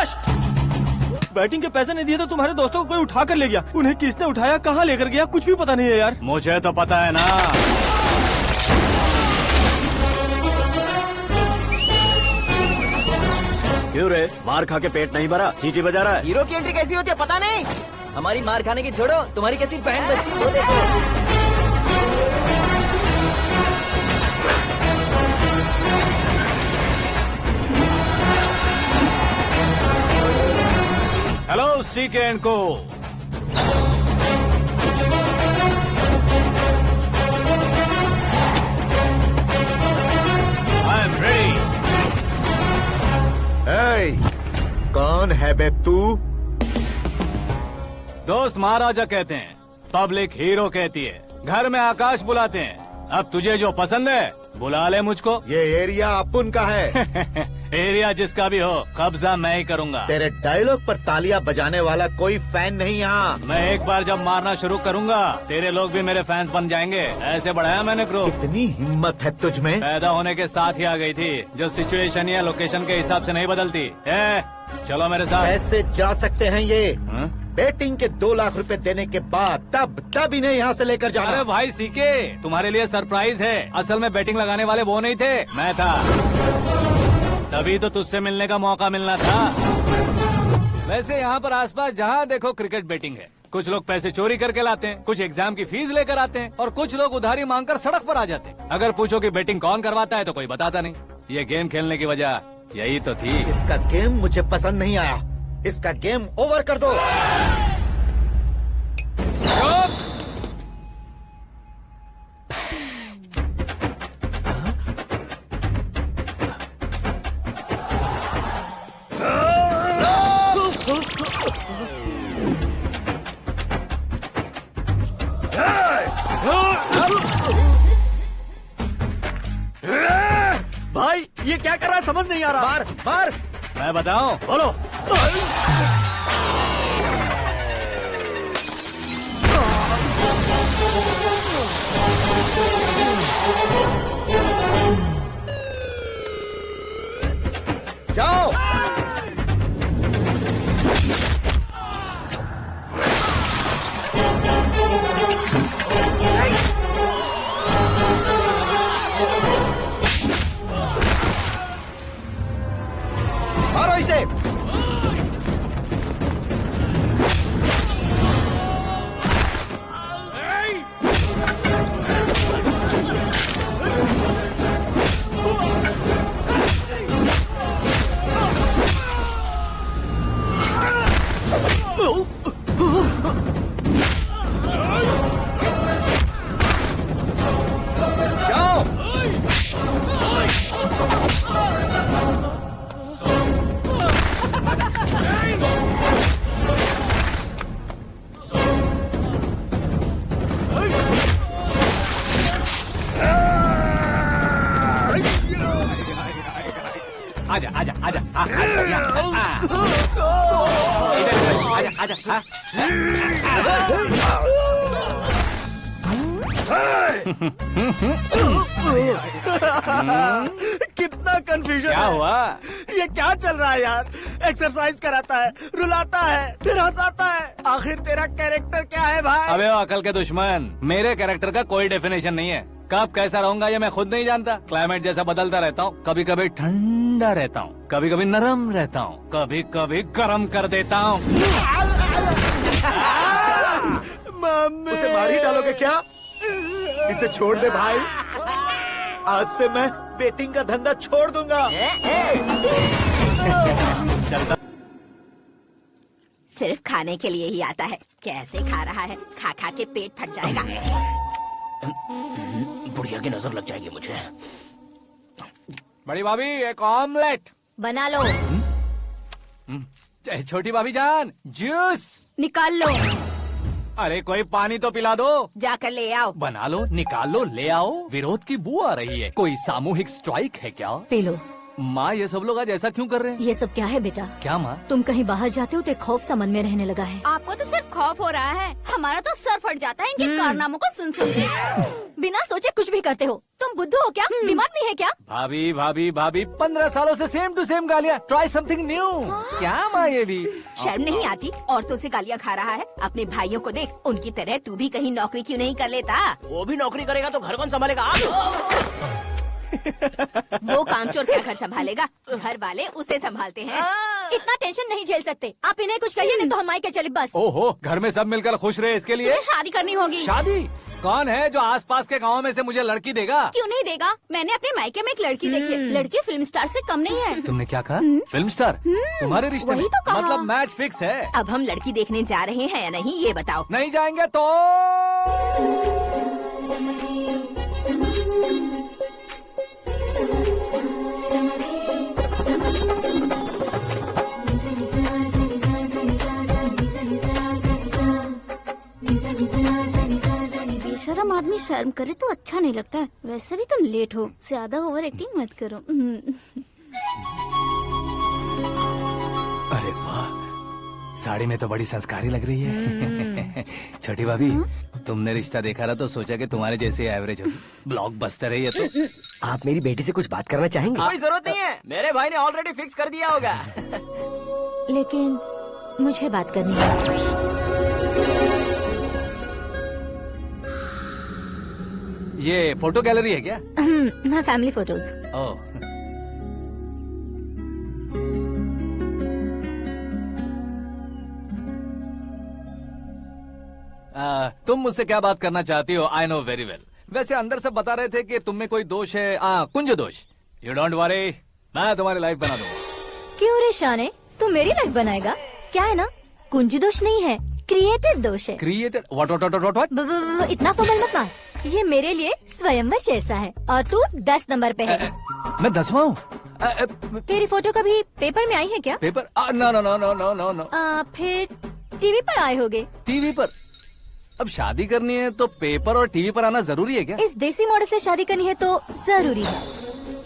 आकाश, batting के पैसे नहीं दिए तो तुम्हारे दोस्तों को कोई उठा कर ले गया। उन्हें किसने उठाया, कहाँ लेकर गया, कुछ भी पता नहीं है यार। मुझे तो पता है ना। क्यों रे, मार खा के पेट नहीं भरा, सीटी बजा रहा है? हीरो की एंट्री कैसी होती है पता नहीं। हमारी मार खाने की छोड़ो, तुम्हारी कैसी बहन बजती है वो देखो। हेलो सीके एंड को। I am ready. कौन है बे तू? दोस्त महाराजा कहते हैं, पब्लिक हीरो कहती है, घर में आकाश बुलाते हैं। अब तुझे जो पसंद है बुला ले मुझको। ये एरिया अपुन का है। एरिया जिसका भी हो, कब्जा मैं ही करूंगा। तेरे डायलॉग पर तालियां बजाने वाला कोई फैन नहीं यहाँ। मैं एक बार जब मारना शुरू करूंगा, तेरे लोग भी मेरे फैंस बन जाएंगे। ऐसे बढ़ाया मैंने ग्रुप। इतनी हिम्मत है तुझ में? पैदा होने के साथ ही आ गई थी, जो सिचुएशन या लोकेशन के हिसाब से नहीं बदलती। चलो मेरे साथ। कैसे जा सकते हैं ये? हाँ? बेटिंग के 2 लाख रुपए देने के बाद तब इन्हें यहाँ से लेकर जाना। अरे भाई सीके, तुम्हारे लिए सरप्राइज है। असल में बैटिंग लगाने वाले वो नहीं थे, मैं था। तभी तो तुझसे मिलने का मौका मिलना था। वैसे यहाँ पर आसपास जहाँ देखो क्रिकेट बैटिंग है। कुछ लोग पैसे चोरी करके लाते हैं, कुछ एग्जाम की फीस लेकर आते हैं, और कुछ लोग उधारी मांगकर सड़क पर आ जाते हैं। अगर पूछो कि बैटिंग कौन करवाता है तो कोई बताता नहीं। ये गेम खेलने की वजह यही तो थी। इसका गेम मुझे पसंद नहीं आया। इसका गेम ओवर कर दो। भाई ये क्या कर रहा है, समझ नहीं आ रहा। मार मार। मैं बताऊं? बोलो। जाओ। मारो इसे। जाओ। आजा आजा आजा आजा आजा आजा। कितना कंफ्यूजन क्या है। हुआ? ये क्या चल रहा है यार? एक्सरसाइज कराता है, रुलाता है, फिर हंसाता है। आखिर तेरा कैरेक्टर क्या है भाई? अबे ओ अकल के दुश्मन, मेरे कैरेक्टर का कोई डेफिनेशन नहीं है। कब कैसा रहूंगा ये मैं खुद नहीं जानता। क्लाइमेट जैसा बदलता रहता हूँ। कभी कभी ठंडा रहता हूँ, कभी कभी नरम रहता हूँ, कभी कभी गर्म कर देता हूँ। मम्मी, उसे मार ही डालोगे क्या? इसे छोड़ दे भाई। आज से मैं बेटिंग का धंधा छोड़ दूंगा। चलता। सिर्फ खाने के लिए ही आता है। कैसे खा रहा है, खा खा के पेट फट जाएगा। बुढ़िया की नजर लग जाएगी मुझे। बड़ी भाभी एक ऑमलेट। बना लो। छोटी भाभी जान जूस निकाल लो। अरे कोई पानी तो पिला दो। जाकर ले आओ। बना लो, निकाल लो, ले आओ। विरोध की बू आ रही है। कोई सामूहिक स्ट्राइक है क्या? P low. माँ ये सब लोग आज ऐसा क्यों कर रहे हैं? ये सब क्या है बेटा? क्या माँ? तुम कहीं बाहर जाते हो तो एक खौफ सा मन में रहने लगा है। आपको तो सिर्फ खौफ हो रहा है, हमारा तो सर फट जाता है इनके कारनामों को सुन सुन के। बिना सोचे कुछ भी करते हो। तुम बुद्धू हो क्या? दिमाग नहीं है क्या? भाभी भाभी भाभी 15 सालों से सेम टू सेम गालियाँ। Try something new. क्या माँ ये भी? शर्म नहीं आती? औरतों से गालियाँ खा रहा है। अपने भाइयों को देख, उनकी तरह तू भी कहीं नौकरी क्यों नहीं कर लेता? वो भी नौकरी करेगा तो घर कौन संभालेगा? वो कामचोर क्या घर संभालेगा? घर वाले उसे संभालते हैं। इतना टेंशन नहीं झेल सकते। आप इन्हें कुछ कहिए नहीं तो हम मायके चले बस। ओहो, घर में सब मिलकर खुश रहे इसके लिए। तुम्हें शादी करनी होगी। शादी? कौन है जो आसपास के गाँव में से मुझे लड़की देगा? क्यों नहीं देगा? मैंने अपने मायके में एक लड़की देखी है। लड़की फिल्म स्टार से कम नहीं है। तुमने क्या कहा? Film star? तुम्हारे रिश्ते में? वही तो कहा। मतलब मैच फिक्स है। अब हम लड़की देखने जा रहे हैं या नहीं, ये बताओ। नहीं जाएंगे तो? बेशरम आदमी शर्म करे तो अच्छा नहीं लगता है। वैसे भी तुम लेट हो, ज्यादा ओवर एक्टिंग मत करो। अरे वाह, साड़ी में तो बड़ी संस्कारी लग रही है। छोटी भाभी, तुमने रिश्ता देखा रहा तो सोचा कि तुम्हारे जैसे एवरेज होगी। ब्लॉकबस्टर है ये तो। आप मेरी बेटी से कुछ बात करना चाहेंगे? कोई जरूरत नहीं है, मेरे भाई ने ऑलरेडी फिक्स कर दिया होगा। लेकिन मुझे बात करनी है। ये फोटो गैलरी है क्या? मैं फैमिली फोटोज। ओह, तुम मुझसे क्या बात करना चाहती हो? I know very well. वैसे अंदर से बता रहे थे कि तुम में कोई दोष है, कुंज दोष। यू डोंट वरी, मैं तुम्हारी लाइफ बना दूंगा। क्यों रे शाने, तू मेरी लाइफ बनाएगा? क्या है ना, कुंज दोष नहीं है, क्रिएटेड दोष है। क्रिएटेड? व्हाट? इतना फॉर्मल मत मार। ये मेरे लिए स्वयंवर जैसा है और तू 10 नंबर पे है। मैं 10वां हूँ? तेरी फोटो कभी पेपर में आई है क्या? Paper? No no no no no no no. फिर टीवी पर आए होगे। टीवी पर? अब शादी करनी है तो पेपर और टीवी पर आना जरूरी है क्या? इस देसी मॉडल से शादी करनी है तो जरूरी है।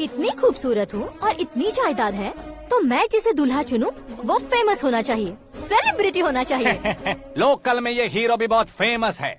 इतनी खूबसूरत हूँ और इतनी जायदाद है तो मैं जिसे दूल्हा चुनूं वो फेमस होना चाहिए, सेलिब्रिटी होना चाहिए। लोकल में ये हीरो भी बहुत फेमस है।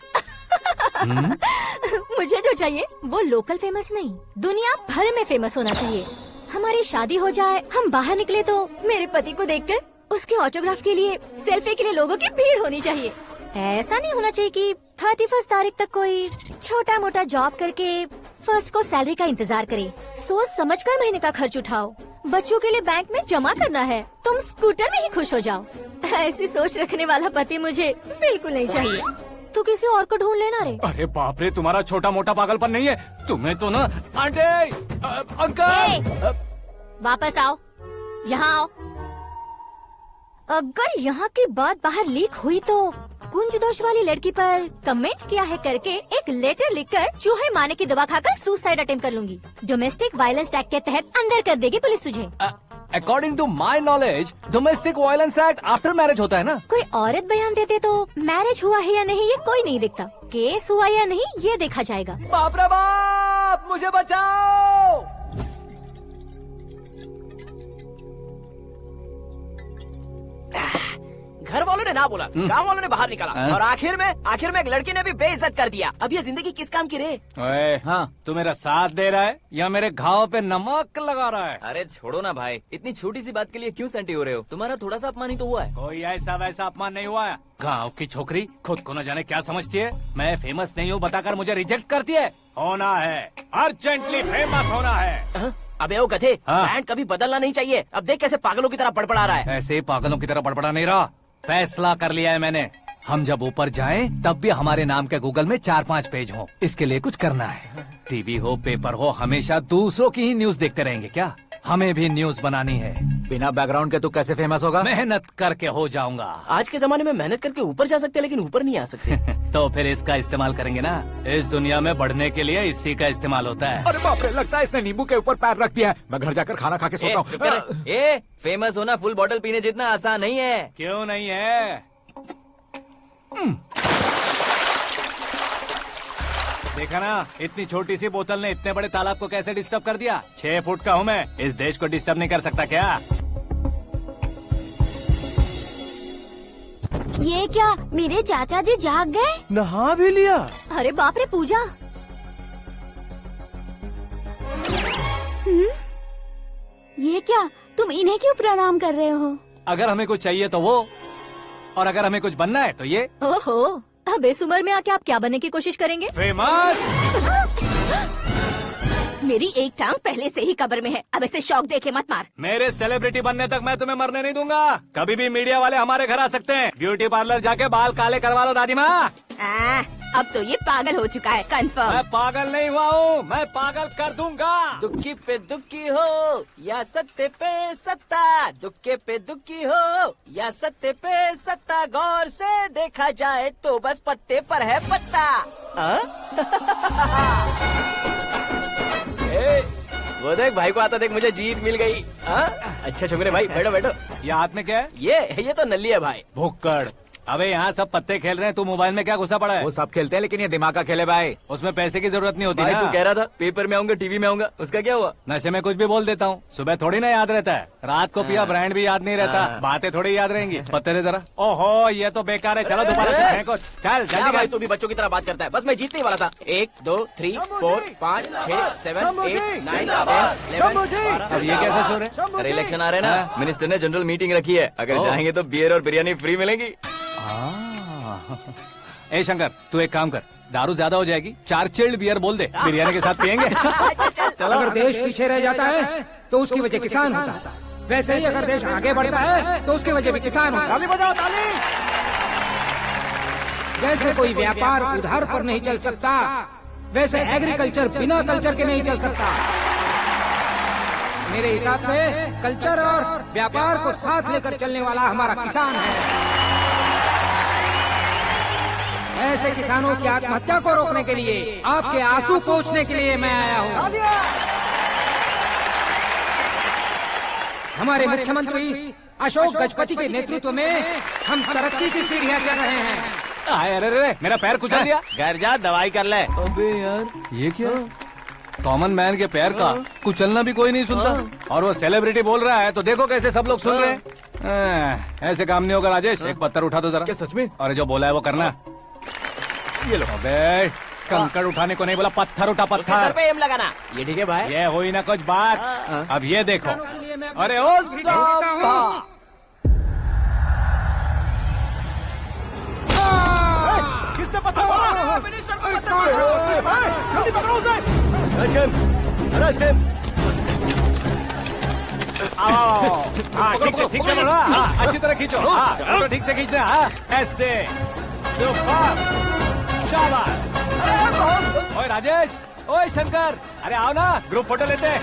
मुझे जो चाहिए वो लोकल फेमस नहीं, दुनिया भर में फेमस होना चाहिए। हमारी शादी हो जाए, हम बाहर निकले तो मेरे पति को देखकर उसके ऑटोग्राफ के लिए, सेल्फी के लिए लोगों की भीड़ होनी चाहिए। ऐसा नहीं होना चाहिए कि 31 तारीख तक कोई छोटा मोटा जॉब करके फर्स्ट को सैलरी का इंतजार करे। सोच समझकर महीने का खर्च उठाओ। बच्चों के लिए बैंक में जमा करना है, तुम स्कूटर में ही खुश हो जाओ। ऐसी सोच रखने वाला पति मुझे बिल्कुल नहीं चाहिए। तू किसी और को ढूंढ लेना रे। अरे बाप रे, तुम्हारा छोटा मोटा पागलपन नहीं है? तुम्हें तो ना आंटी, अंकल। वापस आओ, यहाँ आओ। अगर यहाँ की बात बाहर लीक हुई तो कुंज दोष वाली लड़की पर कमेंट किया है करके एक लेटर लिखकर चूहे मारने की दवा खाकर सुसाइड अटेम्प्ट कर लूंगी। डोमेस्टिक वायलेंस एक्ट के तहत अंदर कर देगी पुलिस तुझे। According to my knowledge domestic violence act after marriage होता है ना? कोई औरत बयान देते तो मैरिज हुआ है या नहीं ये कोई नहीं दिखता, केस हुआ या नहीं ये देखा जाएगा। बाप रे बाप, मुझे बचाओ। घर वालों ने ना बोला, गांव वालों ने बाहर निकाला और आखिर में एक लड़की ने भी बेइज्जत कर दिया। अब ये जिंदगी किस काम की रे? ओए, हाँ, तू मेरा साथ दे रहा है या मेरे घाव पे नमक लगा रहा है? अरे छोड़ो ना भाई, इतनी छोटी सी बात के लिए क्यों सैंटी हो रहे हो? तुम्हारा थोड़ा सा अपमान ही तो हुआ है। कोई ऐसा वैसा अपमान नहीं हुआ है। गाँव की छोकरी खुद को न जाने क्या समझती है। मैं फेमस नहीं हूँ बताकर मुझे रिजेक्ट करती है। होना है, अर्जेंटली फेमस होना है। अबे ओ गधे, हाँ। ब्रांड कभी बदलना नहीं चाहिए। अब देख कैसे पागलों की तरह बड़बड़ा रहा है। ऐसे पागलों की तरह बड़बड़ा नहीं रहा, फैसला कर लिया है मैंने। हम जब ऊपर जाएं तब भी हमारे नाम के गूगल में 4-5 पेज हो। इसके लिए कुछ करना है। टीवी हो, पेपर हो, हमेशा दूसरों की ही न्यूज देखते रहेंगे क्या? हमें भी न्यूज बनानी है। बिना बैकग्राउंड के तू कैसे फेमस होगा? मेहनत करके हो जाऊंगा। आज के जमाने में मेहनत करके ऊपर जा सकते हैं लेकिन ऊपर नहीं आ सकते। तो फिर इसका इस्तेमाल करेंगे ना। इस दुनिया में बढ़ने के लिए इसी का इस्तेमाल होता है। अरे बाप रे, लगता है इसने नींबू के ऊपर पैर रख दिया है। मैं घर जाकर खाना खा के सोता हूँ। ए, फेमस होना फुल बॉटल पीने जितना आसान नहीं है। क्यों नहीं है? देखा ना, इतनी छोटी सी बोतल ने इतने बड़े तालाब को कैसे डिस्टर्ब कर दिया। 6 फुट का हूँ मैं, इस देश को डिस्टर्ब नहीं कर सकता क्या? ये क्या, मेरे चाचा जी जाग गए? नहा भी लिया। अरे बाप रे पूजा। ये क्या, तुम इन्हें क्यों प्रणाम कर रहे हो? अगर हमें कुछ चाहिए तो वो, और अगर हमें कुछ बनना है तो ये। ओहो, अब इस उम्र में आके आप क्या बनने की कोशिश करेंगे? फेमस। मेरी एक टांग पहले से ही कब्र में है, अब इसे शौक देके मत मार। मेरे सेलिब्रिटी बनने तक मैं तुम्हें मरने नहीं दूंगा। कभी भी मीडिया वाले हमारे घर आ सकते हैं। ब्यूटी पार्लर जाके बाल काले करवा लो दादी माँ। अब तो ये पागल हो चुका है, कंफर्म। मैं पागल नहीं हुआ हूँ, मैं पागल कर दूंगा। दुखी पे दुखी हो या सत्ते पे सत्ता, दुखे पे दुखी हो या सत्ते पे सत्ता, गौर से देखा जाए तो बस पत्ते पर है पत्ता। वो देख भाई को आता देख, मुझे जीत मिल गई। अच्छा शुक्र है भाई, बैठो बैठो। ये हाथ में क्या है? ये तो नल्ली है भाई। भुक्कड़। अबे यहाँ सब पत्ते खेल रहे हैं, तू मोबाइल में क्या घुसा पड़ा है? वो सब खेलते हैं लेकिन ये दिमाग का खेल है भाई। उसमें पैसे की जरूरत नहीं होती भाई ना। तू कह रहा था पेपर में आऊंगा, टीवी में आऊंगा, उसका क्या हुआ? नशे में कुछ भी बोल देता हूँ, सुबह थोड़ी ना याद रहता है। रात को पिया ब्रांड भी याद नहीं रहता, बातें थोड़ी याद रहेंगी। पत्ते दे जरा। ओहो ये तो बेकार है, चलो दोबारा से फेंको। चल क्या जल्दी भाई कर। तू भी बच्चों की तरह बात करता है। बस मैं जीतने ही वाला था। 1 2 3 4 5 6 7 8 9 10 11। अब ये कैसे सो रहे? अरे इलेक्शन आ रहे हैं ना, मिनिस्टर ने जनरल मीटिंग रखी है, अगर जाएंगे तो बियर और बिरयानी फ्री मिलेगी। ए शंकर, तू एक काम कर, दारू ज्यादा हो जाएगी, 4 चिल्ड बियर बोल दे, बिरयानी के साथ पियेंगे। चलो। अगर देश पीछे रह जाता है तो उसकी वजह किसान होता है, वैसे ही अगर देश आगे बढ़ता है तो उसकी वजह भी किसान होता है। ताली बजाओ, ताली। जैसे कोई व्यापार उधार पर नहीं चल सकता, वैसे एग्रीकल्चर बिना कल्चर के नहीं चल सकता। मेरे हिसाब से कल्चर और व्यापार को साथ लेकर चलने वाला हमारा किसान है। ऐसे किसानों की आत्महत्या को रोकने के लिए, आपके आंसू पोंछने के लिए मैं आया हूँ। हमारे मुख्यमंत्री अशोक गजपति के नेतृत्व में हम तरक्की की सीढ़ियाँ चढ़ रहे हैं। अरे अरे मेरा पैर कुचल दिया। घर जा, दवाई कर ले। अबे यार ये क्या? कॉमन मैन के पैर का कुचलना भी कोई नहीं सुनता, और वो सेलिब्रिटी बोल रहा है तो देखो कैसे सब लोग सुन रहे हैं। ऐसे काम नहीं होगा राजेश, एक पत्थर उठा दो जरा। क्या सच में? और जो बोला है वो करना। ये लो। अबे कंकड़ उठाने को नहीं बोला, पत्थर उठा, उसके सर पत्थर। पे एम लगाना। ये ठीक है भाई। ये हुई ना कुछ बात। अब ये देखो। अरे ओ साहब, किसने पत्थर मारा? मिनिस्टर को पत्थर मारा। जल्दी पकड़ो उसे। हाँ ठीक से पकड़ो। हाँ अच्छी तरह खींचो। हाँ तो ठीक से खींचना। हाँ ऐसे। ओए राजेश, ओए शंकर, अरे आओ ना, ग्रुप फोटो लेते हैं।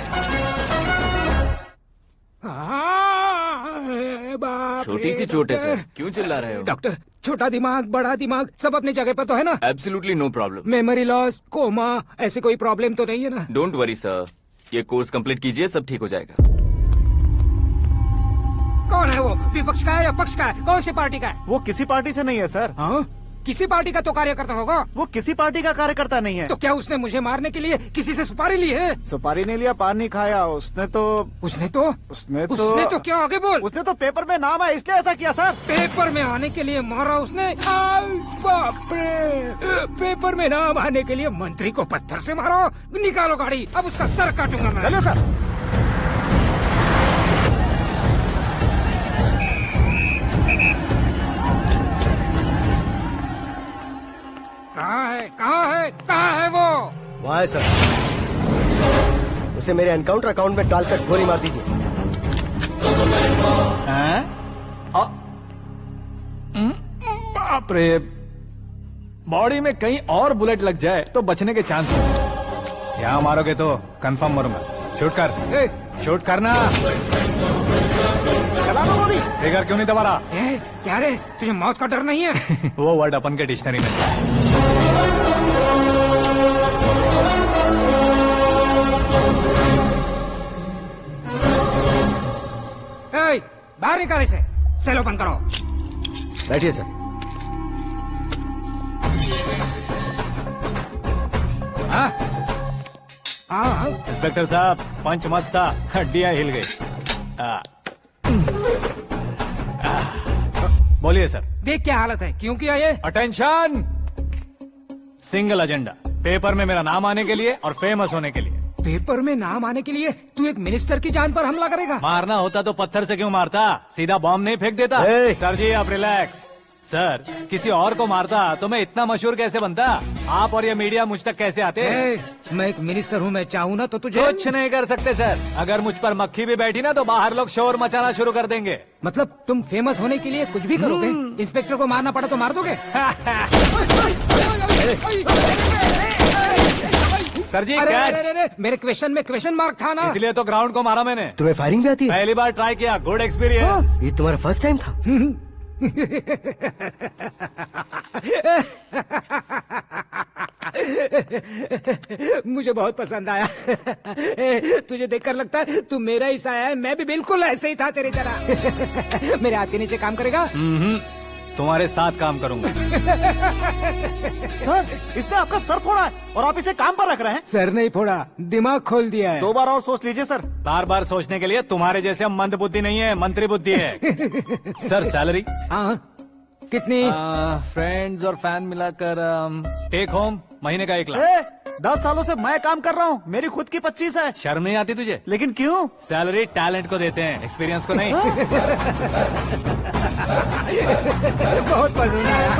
छोटी सी चोट है सर, क्यों चिल्ला रहे हो? डॉक्टर, छोटा दिमाग बड़ा दिमाग सब अपनी जगह पर तो है ना? Absolutely no problem. Memory loss, coma, ऐसी कोई प्रॉब्लम तो नहीं है ना? डोंट वरी सर, ये कोर्स कंप्लीट कीजिए, सब ठीक हो जाएगा। कौन है वो? विपक्ष का है या पक्ष का है? कौन सी पार्टी का है? वो किसी पार्टी से नहीं है सर। हाँ? किसी पार्टी का तो कार्यकर्ता होगा। वो किसी पार्टी का कार्यकर्ता नहीं है। तो क्या उसने मुझे मारने के लिए किसी से सुपारी ली है? सुपारी नहीं लिया, पान नहीं खाया। उसने तो क्या आगे बोल? उसने तो पेपर में नाम है इसलिए ऐसा किया सर। पेपर में आने के लिए मारा उसने? बाप रे! पेपर में नाम आने के लिए मंत्री को पत्थर से मारो? निकालो गाड़ी, अब उसका सर काटूंगा मैं। चलो सर। कहाँ है वो? वहाँ है सर, उसे मेरे एनकाउंटर अकाउंट में डालकर गोली मार दीजिए। बाप रे, बॉडी में कहीं और बुलेट लग जाए तो बचने के चांस हो। यहाँ मारोगे तो कंफर्म मरूंगा। शूट कर, शूट करना। फिगर क्यों नहीं दबा रहा? क्या रे, तुझे मौत का डर नहीं है? वो वर्ड अपन के डिक्शनरी में। बाहर निकाल इसे, सेल ओपन करो। बैठिए सर। हाँ हाँ इंस्पेक्टर साहब, पंच मस्त था, हड्डियां हिल गई। बोलिए सर। देख क्या हालत है, क्यों किया ये? अटेंशन, सिंगल एजेंडा, पेपर में मेरा नाम आने के लिए और फेमस होने के लिए। पेपर में नाम आने के लिए तू एक मिनिस्टर की जान पर हमला करेगा? मारना होता तो पत्थर से क्यों मारता, सीधा बॉम्ब नहीं फेंक देता। ए! सर जी आप रिलैक्स। सर, किसी और को मारता तो मैं इतना मशहूर कैसे बनता? आप और ये मीडिया मुझ तक कैसे आते? मैं एक मिनिस्टर हूँ, मैं चाहूँ ना तो तुझे कुछ नहीं कर सकते सर। अगर मुझ पर मक्खी भी बैठी ना तो बाहर लोग शोर मचाना शुरू कर देंगे। मतलब तुम फेमस होने के लिए कुछ भी करोगे? इंस्पेक्टर को मारना पड़ा तो मार दोगे? सर जी अरे, कैच। अरे, अरे, मेरे क्वेश्चन में क्वेश्चन मार्क था ना। इसलिए तो ग्राउंड को मारा मैंने। तुम्हें फायरिंग भी आती है? पहली बार ट्राई किया, गुड एक्सपीरियंस। ये तुम्हारा फर्स्ट टाइम था? मुझे बहुत पसंद आया। तुझे देखकर लगता है तू मेरा ही साया है। मैं भी बिल्कुल ऐसे ही था तेरी तरह। मेरे हाथ के नीचे काम करेगा? तुम्हारे साथ काम करूंगा। सर, इसने आपका सर फोड़ा है और आप इसे काम पर रख रहे हैं। सर नहीं फोड़ा, दिमाग खोल दिया है। 2 बार और सोच लीजिए सर। बार बार सोचने के लिए तुम्हारे जैसे मंद बुद्धि नहीं है, मंत्री बुद्धि है। Sir salary? हाँ कितनी? फ्रेंड्स और फैन मिलाकर टेक होम महीने का 1 लाख। 10 सालों से मैं काम कर रहा हूँ, मेरी खुद की 25 है। शर्म नहीं आती तुझे? लेकिन क्यों? सैलरी टैलेंट को देते हैं, एक्सपीरियंस को नहीं। बहुत पसंद आया।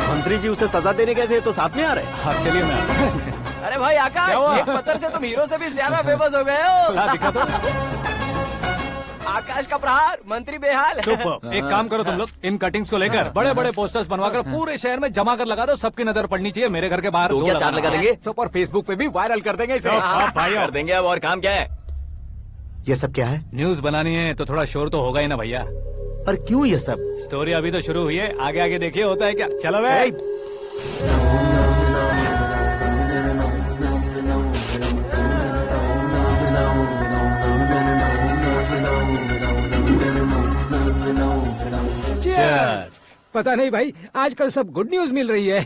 मंत्री जी उसे सजा देने गए थे तो साथ में आ रहे। हाँ चलिए मैं आता हूं। अरे भाई आकाश, क्या हुआ? एक पत्थर से तुम हीरो से भी ज्यादा फेमस हो गए हो। ला, दिखा दो। आकाश का प्रहार, मंत्री बेहाल। सुपर। एक काम करो तुम लोग, इन कटिंग्स को लेकर बड़े बड़े पोस्टर्स बनवाकर पूरे शहर में जमा कर लगा दो। सबकी नजर पड़नी चाहिए। मेरे घर के बाहर तो 2 क्या 4 लगाना। लगा देंगे? सुपर फेसबुक पे भी वायरल कर देंगे इसे। भाई कर देंगे अब। और काम क्या है? ये सब क्या है? न्यूज बनानी है तो थोड़ा शोर तो होगा ही ना भैया। पर क्यों ये सब? स्टोरी अभी तो शुरू हुई है, आगे आगे देखिए होता है क्या। चलो भाई। Cheers. पता नहीं भाई, आजकल सब गुड न्यूज मिल रही है।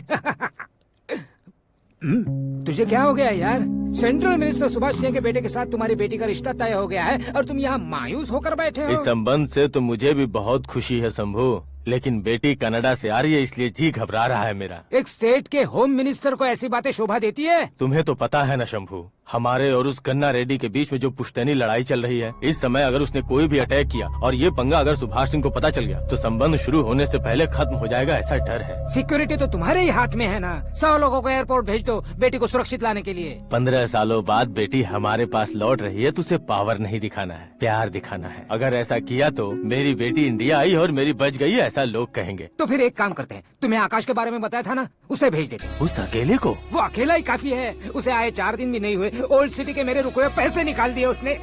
तुझे क्या हो गया यार? सेंट्रल मिनिस्टर सुभाष सिंह के बेटे के साथ तुम्हारी बेटी का रिश्ता तय हो गया है और तुम यहाँ मायूस होकर बैठे हो। इस संबंध से तो मुझे भी बहुत खुशी है शंभू, लेकिन बेटी कनाडा से आ रही है इसलिए जी घबरा रहा है मेरा। एक स्टेट के होम मिनिस्टर को ऐसी बातें शोभा देती है? तुम्हें तो पता है ना शंभू, हमारे और उस गन्ना रेड्डी के बीच में जो पुश्तैनी लड़ाई चल रही है, इस समय अगर उसने कोई भी अटैक किया और ये पंगा अगर सुभाष सिंह को पता चल गया तो संबंध शुरू होने से पहले खत्म हो जाएगा, ऐसा डर है। सिक्योरिटी तो तुम्हारे ही हाथ में है ना। 100 लोगों को एयरपोर्ट भेज दो बेटी को सुरक्षित लाने के लिए। 15 सालों बाद बेटी हमारे पास लौट रही है तो उसे पावर नहीं दिखाना है, प्यार दिखाना है। अगर ऐसा किया तो मेरी बेटी इंडिया आई और मेरी बच गई, ऐसा लोग कहेंगे। तो फिर एक काम करते हैं, तुम्हें आकाश के बारे में बताया था ना, उसे भेज देते। उस अकेले को? वो अकेला ही काफी है। उसे आए 4 दिन भी नहीं हुए, ओल्ड सिटी के मेरे रुके हुए पैसे निकाल दिए उसने।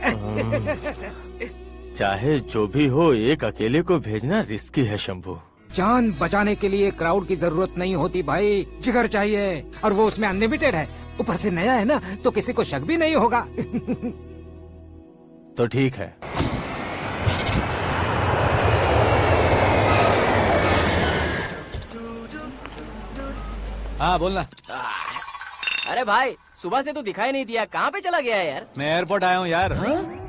चाहे जो भी हो, एक अकेले को भेजना रिस्की है शंभू। जान बचाने के लिए क्राउड की जरूरत नहीं होती भाई, जिगर चाहिए, और वो उसमें अनलिमिटेड है। ऊपर से नया है ना तो किसी को शक भी नहीं होगा। तो ठीक है। हाँ बोलना। अरे भाई, सुबह से तो दिखाई नहीं दिया, कहाँ पे चला गया है यार? मैं एयरपोर्ट आया हूँ यार।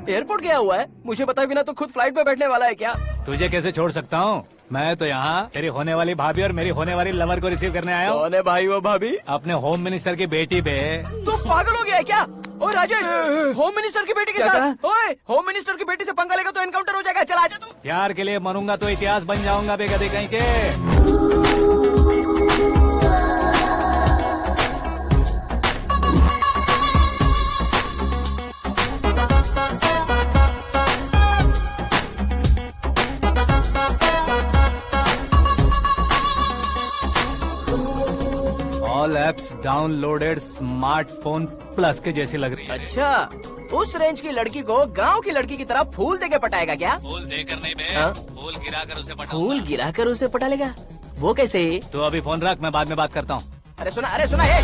एयरपोर्ट गया हुआ है? मुझे बताए बिना तो खुद फ्लाइट पे बैठने वाला है क्या? तुझे कैसे छोड़ सकता हूँ? मैं तो यहाँ तेरी होने वाली भाभी और मेरी होने वाली लवर को रिसीव करने आया हूँ। कौन है भाई वो भाभी? अपने होम मिनिस्टर की बेटी पे। तू पागल हो गया है क्या? ओए राजेश, होम मिनिस्टर की बेटी के साथ? ओए, होम मिनिस्टर की बेटी से पंगा लेगा तो एनकाउंटर हो जाएगा। चल आजा तू। प्यार के लिए मरूंगा तो इतिहास बन जाऊंगा बेगदे कहीं के। All apps downloaded smartphone plus के जैसी लग रही है। अच्छा, उस रेंज की लड़की को गांव की लड़की की तरह फूल देके पटाएगा क्या? फूल देकर नहीं बे, हाँ? फूल गिराकर उसे पटाऊंगा। फूल गिराकर उसे पटा लेगा? वो कैसे? तो अभी फोन रख, मैं बाद में बात करता हूँ। अरे सुना ये।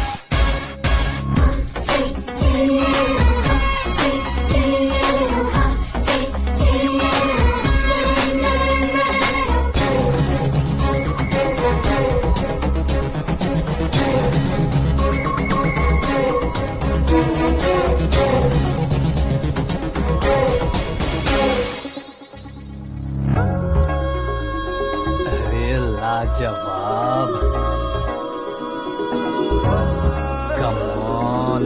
जवाब। Come on.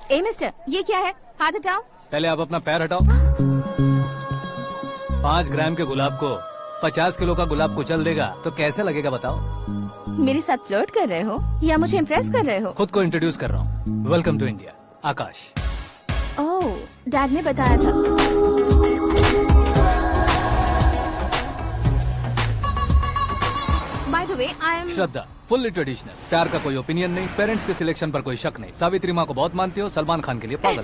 ए मिस्टर, ये क्या है? हाथ हटाओ। पहले आप अपना पैर हटाओ। 5 ग्राम के गुलाब को 50 किलो का गुलाब कुचल देगा तो कैसे लगेगा बताओ? मेरे साथ फ्लर्ट कर रहे हो या मुझे इम्प्रेस कर रहे हो? खुद को इंट्रोड्यूस कर रहा हूँ। Welcome to India, Akash. Oh, dad ने बताया था। By the way, I am Shraddha, fully traditional. प्यार का कोई ओपिनियन नहीं, पेरेंट्स के सिलेक्शन पर कोई शक नहीं। सावित्री माँ को बहुत मानती हो, सलमान खान के लिए पागल।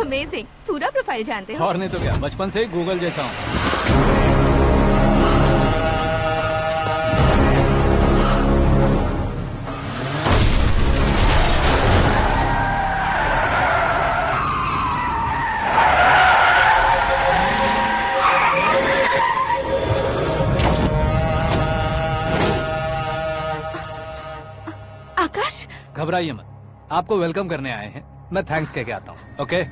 अमेजिंग, पूरा प्रोफाइल जानते हो। और नहीं तो क्या, बचपन से ही गूगल जैसा हूँ। आकाश, घबराइए मत, आपको वेलकम करने आए हैं। मैं थैंक्स कह के आता हूँ। ओके?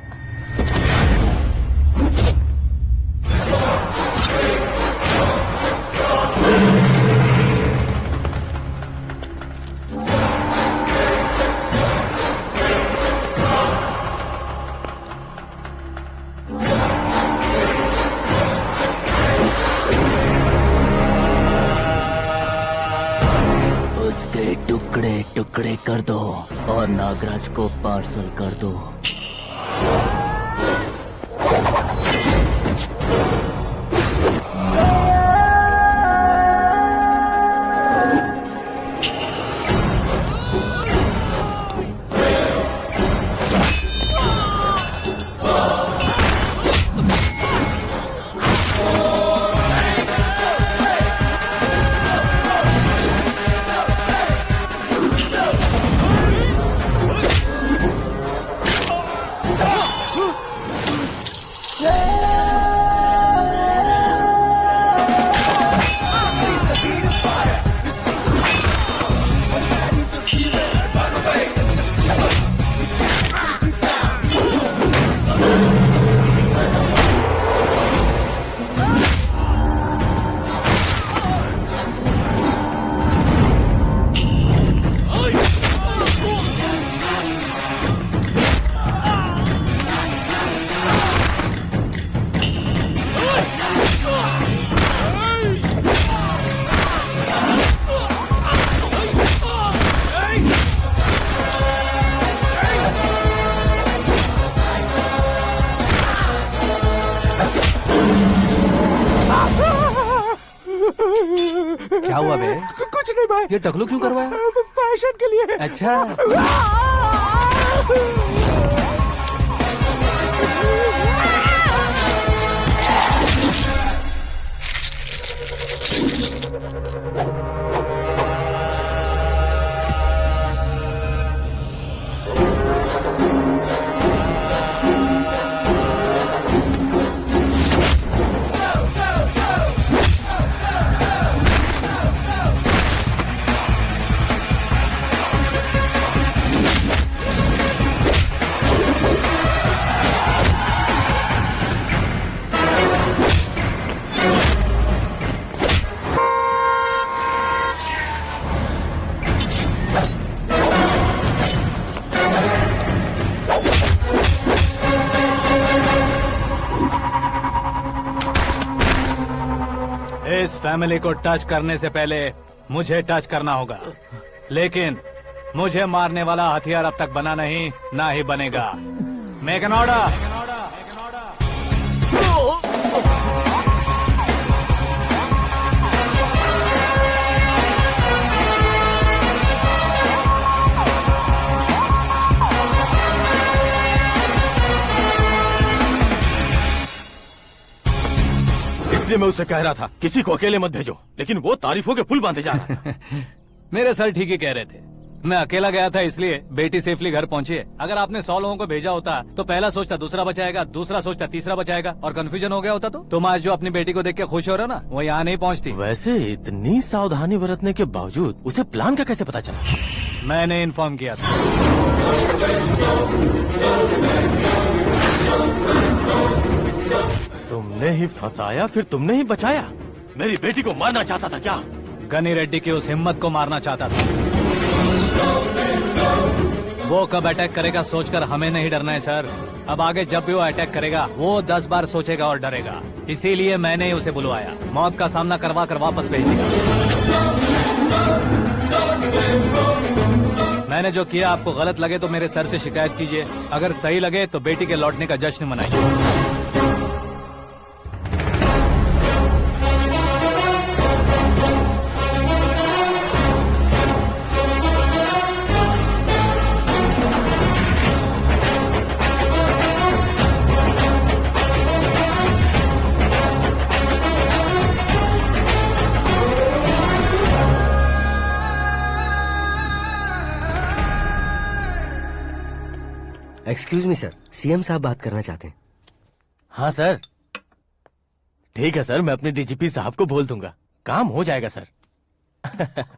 उसके टुकड़े टुकड़े कर दो और नागराज को पार्सल कर दो। क्या हुआ बे? कुछ नहीं भाई। ये टकलू क्यों करवाया? फैशन के लिए। अच्छा। इस फैमिली को टच करने से पहले मुझे टच करना होगा, लेकिन मुझे मारने वाला हथियार अब तक बना नहीं, ना ही बनेगा। Make an order. इसलिए मैं उससे कह रहा था किसी को अकेले मत भेजो, लेकिन वो तारीफों के पुल बांधे जा रहा है। मेरे सर ठीक ही कह रहे थे। मैं अकेला गया था इसलिए बेटी सेफली घर पहुंची है। अगर आपने 100 लोगों को भेजा होता तो पहला सोचता दूसरा बचाएगा, दूसरा सोचता तीसरा बचाएगा, और कंफ्यूजन हो गया होता तो तुम आज जो अपनी बेटी को देख के खुश हो रहे हो ना, वो यहाँ नहीं पहुँचती। वैसे इतनी सावधानी बरतने के बावजूद उसे प्लान का कैसे पता चला? मैंने इन्फॉर्म किया था। तुमने ही फंसाया, फिर तुमने ही बचाया। मेरी बेटी को मारना चाहता था क्या? गनी रेड्डी की उस हिम्मत को मारना चाहता था। वो कब अटैक करेगा सोचकर हमें नहीं डरना है सर। अब आगे जब भी वो अटैक करेगा वो 10 बार सोचेगा और डरेगा। इसीलिए मैंने ही उसे बुलवाया। मौत का सामना करवा कर वापस भेज दिया। मैंने जो किया आपको गलत लगे तो मेरे सर से शिकायत कीजिए, अगर सही लगे तो बेटी के लौटने का जश्न मनाइए। एक्सक्यूज मी सर, सीएम साहब बात करना चाहते हैं। हाँ सर, ठीक है सर, मैं अपने डीजीपी साहब को बोल दूंगा, काम हो जाएगा सर।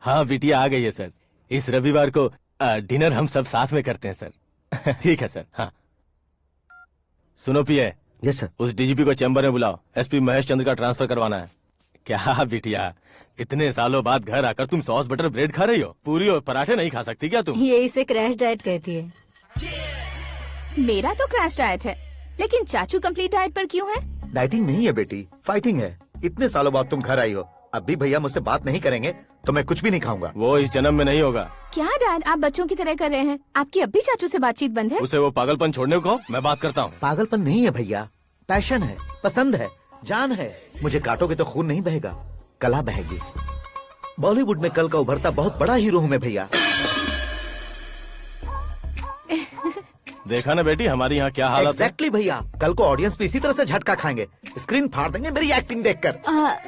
हाँ बिटिया आ गई है सर। इस रविवार को डिनर हम सब साथ में करते हैं सर। ठीक है सर। हाँ सुनो पिए। Yes sir. उस डीजीपी को चैम्बर में बुलाओ, एसपी महेश चंद्र का ट्रांसफर करवाना है। क्या बिटिया, इतने सालों बाद घर आकर तुम सॉस बटर ब्रेड खा रही हो? पूरी और पराठे नहीं खा सकती क्या तुम? ये इसे क्रैश डाइट कहती है। मेरा तो क्रैश डाइट है, लेकिन चाचू कंप्लीट डाइट पर क्यों है? डाइटिंग नहीं है बेटी, फाइटिंग है। इतने सालों बाद तुम घर आई हो, अब भी भैया मुझसे बात नहीं करेंगे तो मैं कुछ भी नहीं खाऊंगा। वो इस जन्म में नहीं होगा। क्या डैड, आप बच्चों की तरह कर रहे हैं? आपकी अब भी चाचू से बातचीत बंद है? उसे वो पागलपन छोड़ने को, मैं बात करता हूँ। पागलपन नहीं है भैया, पैशन है, पसंद है, जान है। मुझे काटोगे तो खून नहीं बहेगा, कला बहेगी। बॉलीवुड में कल का उभरता बहुत बड़ा हीरो हूँ मैं भैया। देखा ना बेटी हमारी यहाँ क्या हालत है। एग्जैक्टली भैया, कल को ऑडियंस भी इसी तरह से झटका खाएंगे, स्क्रीन फाड़ देंगे मेरी एक्टिंग देखकर।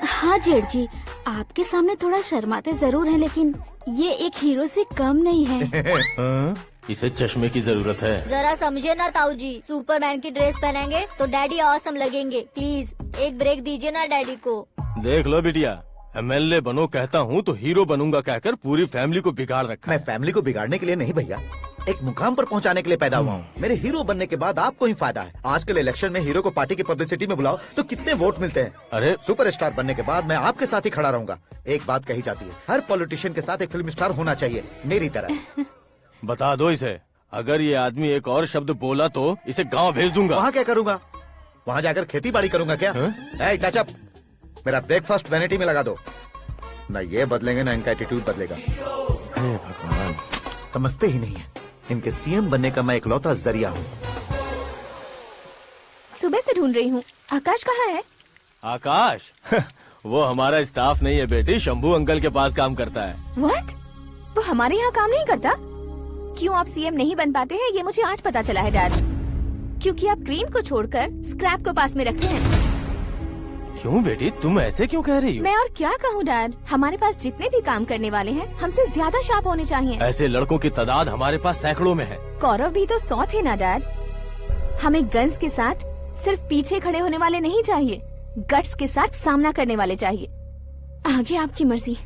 हाँ जेठ जी, आपके सामने थोड़ा शर्माते जरूर हैं, लेकिन ये एक हीरो से कम नहीं है। इसे चश्मे की जरूरत है। जरा समझे ना ताऊ जी, सुपरमैन की ड्रेस पहनेंगे तो डैडी ऑसम लगेंगे। प्लीज एक ब्रेक दीजिए ना डैडी को। देख लो बिटिया, एमएलए बनो कहता हूँ तो हीरो बनूंगा कहकर पूरी फैमिली को बिगाड़ रखा। मैं फैमिली को बिगाड़ने के लिए नहीं भैया, एक मुकाम पर पहुंचाने के लिए पैदा हुआ हूँ। मेरे हीरो बनने के बाद आपको ही फायदा है। आजकल इलेक्शन में हीरो को पार्टी की पब्लिसिटी में बुलाओ तो कितने वोट मिलते हैं। अरे सुपरस्टार बनने के बाद मैं आपके साथ ही खड़ा रहूंगा। एक बात कही जाती है, हर पॉलिटिशियन के साथ एक फिल्म स्टार होना चाहिए, मेरी तरह। बता दो इसे, अगर ये आदमी एक और शब्द बोला तो इसे गाँव भेज दूंगा। वहाँ क्या करूँगा? वहाँ जाकर खेती बाड़ी करूँगा क्या? टच अप, मेरा ब्रेकफास्ट वैनिटी में लगा दो। न ये बदलेंगे न इनका एटीट्यूड बदलेगा। भगवान, समझते ही नहीं है, इनके सीएम बनने का मैं इकलौता जरिया हूँ। सुबह से ढूंढ रही हूँ, आकाश कहाँ है? आकाश? वो हमारा स्टाफ नहीं है बेटी, शंभू अंकल के पास काम करता है। व्हाट? वो हमारे यहाँ काम नहीं करता? क्यों आप सीएम नहीं बन पाते हैं ये मुझे आज पता चला है डैड। क्योंकि आप क्रीम को छोड़कर स्क्रैप को पास में रखते हैं। क्यों बेटी, तुम ऐसे क्यों कह रही हो? मैं और क्या कहूँ डैड, हमारे पास जितने भी काम करने वाले हैं हमसे ज्यादा शार्प होने चाहिए। ऐसे लड़कों की तादाद हमारे पास सैकड़ों में है। गौरव भी तो 100 थे ना डैड। हमें गन्स के साथ सिर्फ पीछे खड़े होने वाले नहीं चाहिए, गट्स के साथ सामना करने वाले चाहिए। आगे आपकी मर्जी।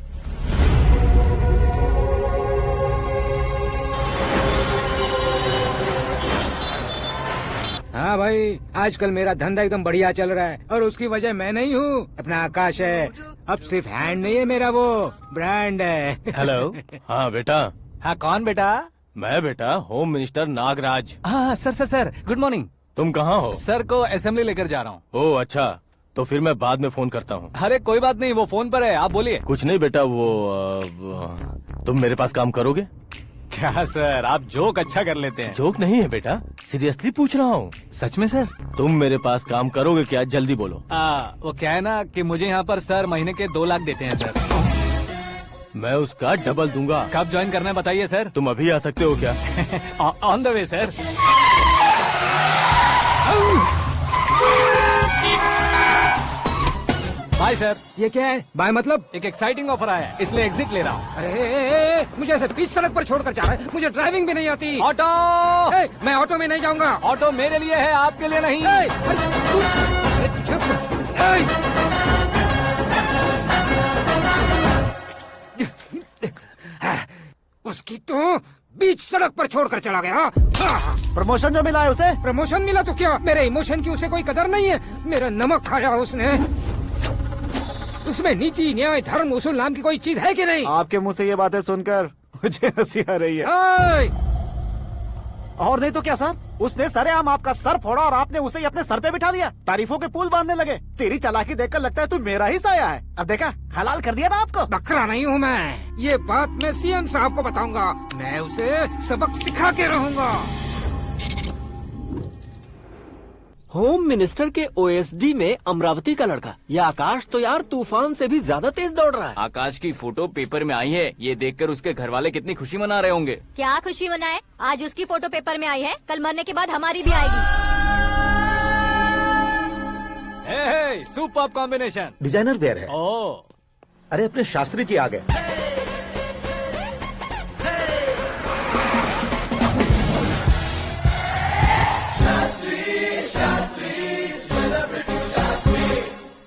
हाँ भाई, आजकल मेरा धंधा एकदम बढ़िया चल रहा है और उसकी वजह मैं नहीं हूँ, अपना आकाश है। अब सिर्फ हैंड नहीं है मेरा, वो ब्रांड है। हेलो। हाँ बेटा। हाँ कौन बेटा? मैं बेटा होम मिनिस्टर नागराज। हाँ सर गुड मॉर्निंग। तुम कहाँ हो? सर को असेंबली लेकर जा रहा हूँ। ओह अच्छा, तो फिर मैं बाद में फोन करता हूँ। अरे कोई बात नहीं, वो फोन पर है, आप बोलिए। कुछ नहीं बेटा, तुम मेरे पास काम करोगे? क्या सर, आप जोक अच्छा कर लेते हैं। जोक नहीं है बेटा, सीरियसली पूछ रहा हूँ। सच में सर? तुम मेरे पास काम करोगे क्या? जल्दी बोलो। वो क्या है ना कि मुझे यहाँ पर सर महीने के 2 लाख देते हैं सर। मैं उसका डबल दूंगा। कब ज्वाइन करना है बताइए सर। तुम अभी आ सकते हो क्या? On the way sir. Bye sir. ये क्या है? बाय मतलब? एक एक्साइटिंग ऑफर आया है, इसलिए एग्जिट ले रहा हूँ। अरे मुझे ऐसे बीच सड़क पर छोड़कर जा रहा है, मुझे ड्राइविंग भी नहीं आती। ऑटो! मैं ऑटो में नहीं जाऊंगा। ऑटो मेरे लिए है, आपके लिए नहीं। उस उसकी तो बीच सड़क पर छोड़कर चला गया। प्रमोशन जो मिला है उसे? प्रमोशन मिला तो क्या, मेरे इमोशन की उसे कोई कदर नहीं है। मेरा नमक खाया उसने। उसमें नीति न्याय धर्म उसूल नाम की कोई चीज है कि नहीं? आपके मुंह से ये बातें सुनकर मुझे हंसी आ रही है। ओए! और नहीं तो क्या सर, उसने सरेआम आपका सर फोड़ा और आपने उसे ही अपने सर पे बिठा लिया। तारीफों के पुल बांधने लगे। तेरी चालाकी देखकर लगता है तू मेरा ही साया है। अब देखा, हलाल कर दिया ना आपको। बकरा नहीं हूँ मैं। ये बात मैं सीएम साहब को बताऊंगा। मैं उसे सबक सिखा के रहूंगा। होम मिनिस्टर के ओएसडी में अमरावती का लड़का, ये आकाश तो यार तूफान से भी ज्यादा तेज दौड़ रहा है। आकाश की फोटो पेपर में आई है, ये देखकर उसके घर वाले कितनी खुशी मना रहे होंगे। क्या खुशी मनाए? आज उसकी फोटो पेपर में आई है, कल मरने के बाद हमारी भी आएगी। Superb combination. डिजाइनर वेयर है। ओह, अरे अपने शास्त्री जी आ गए।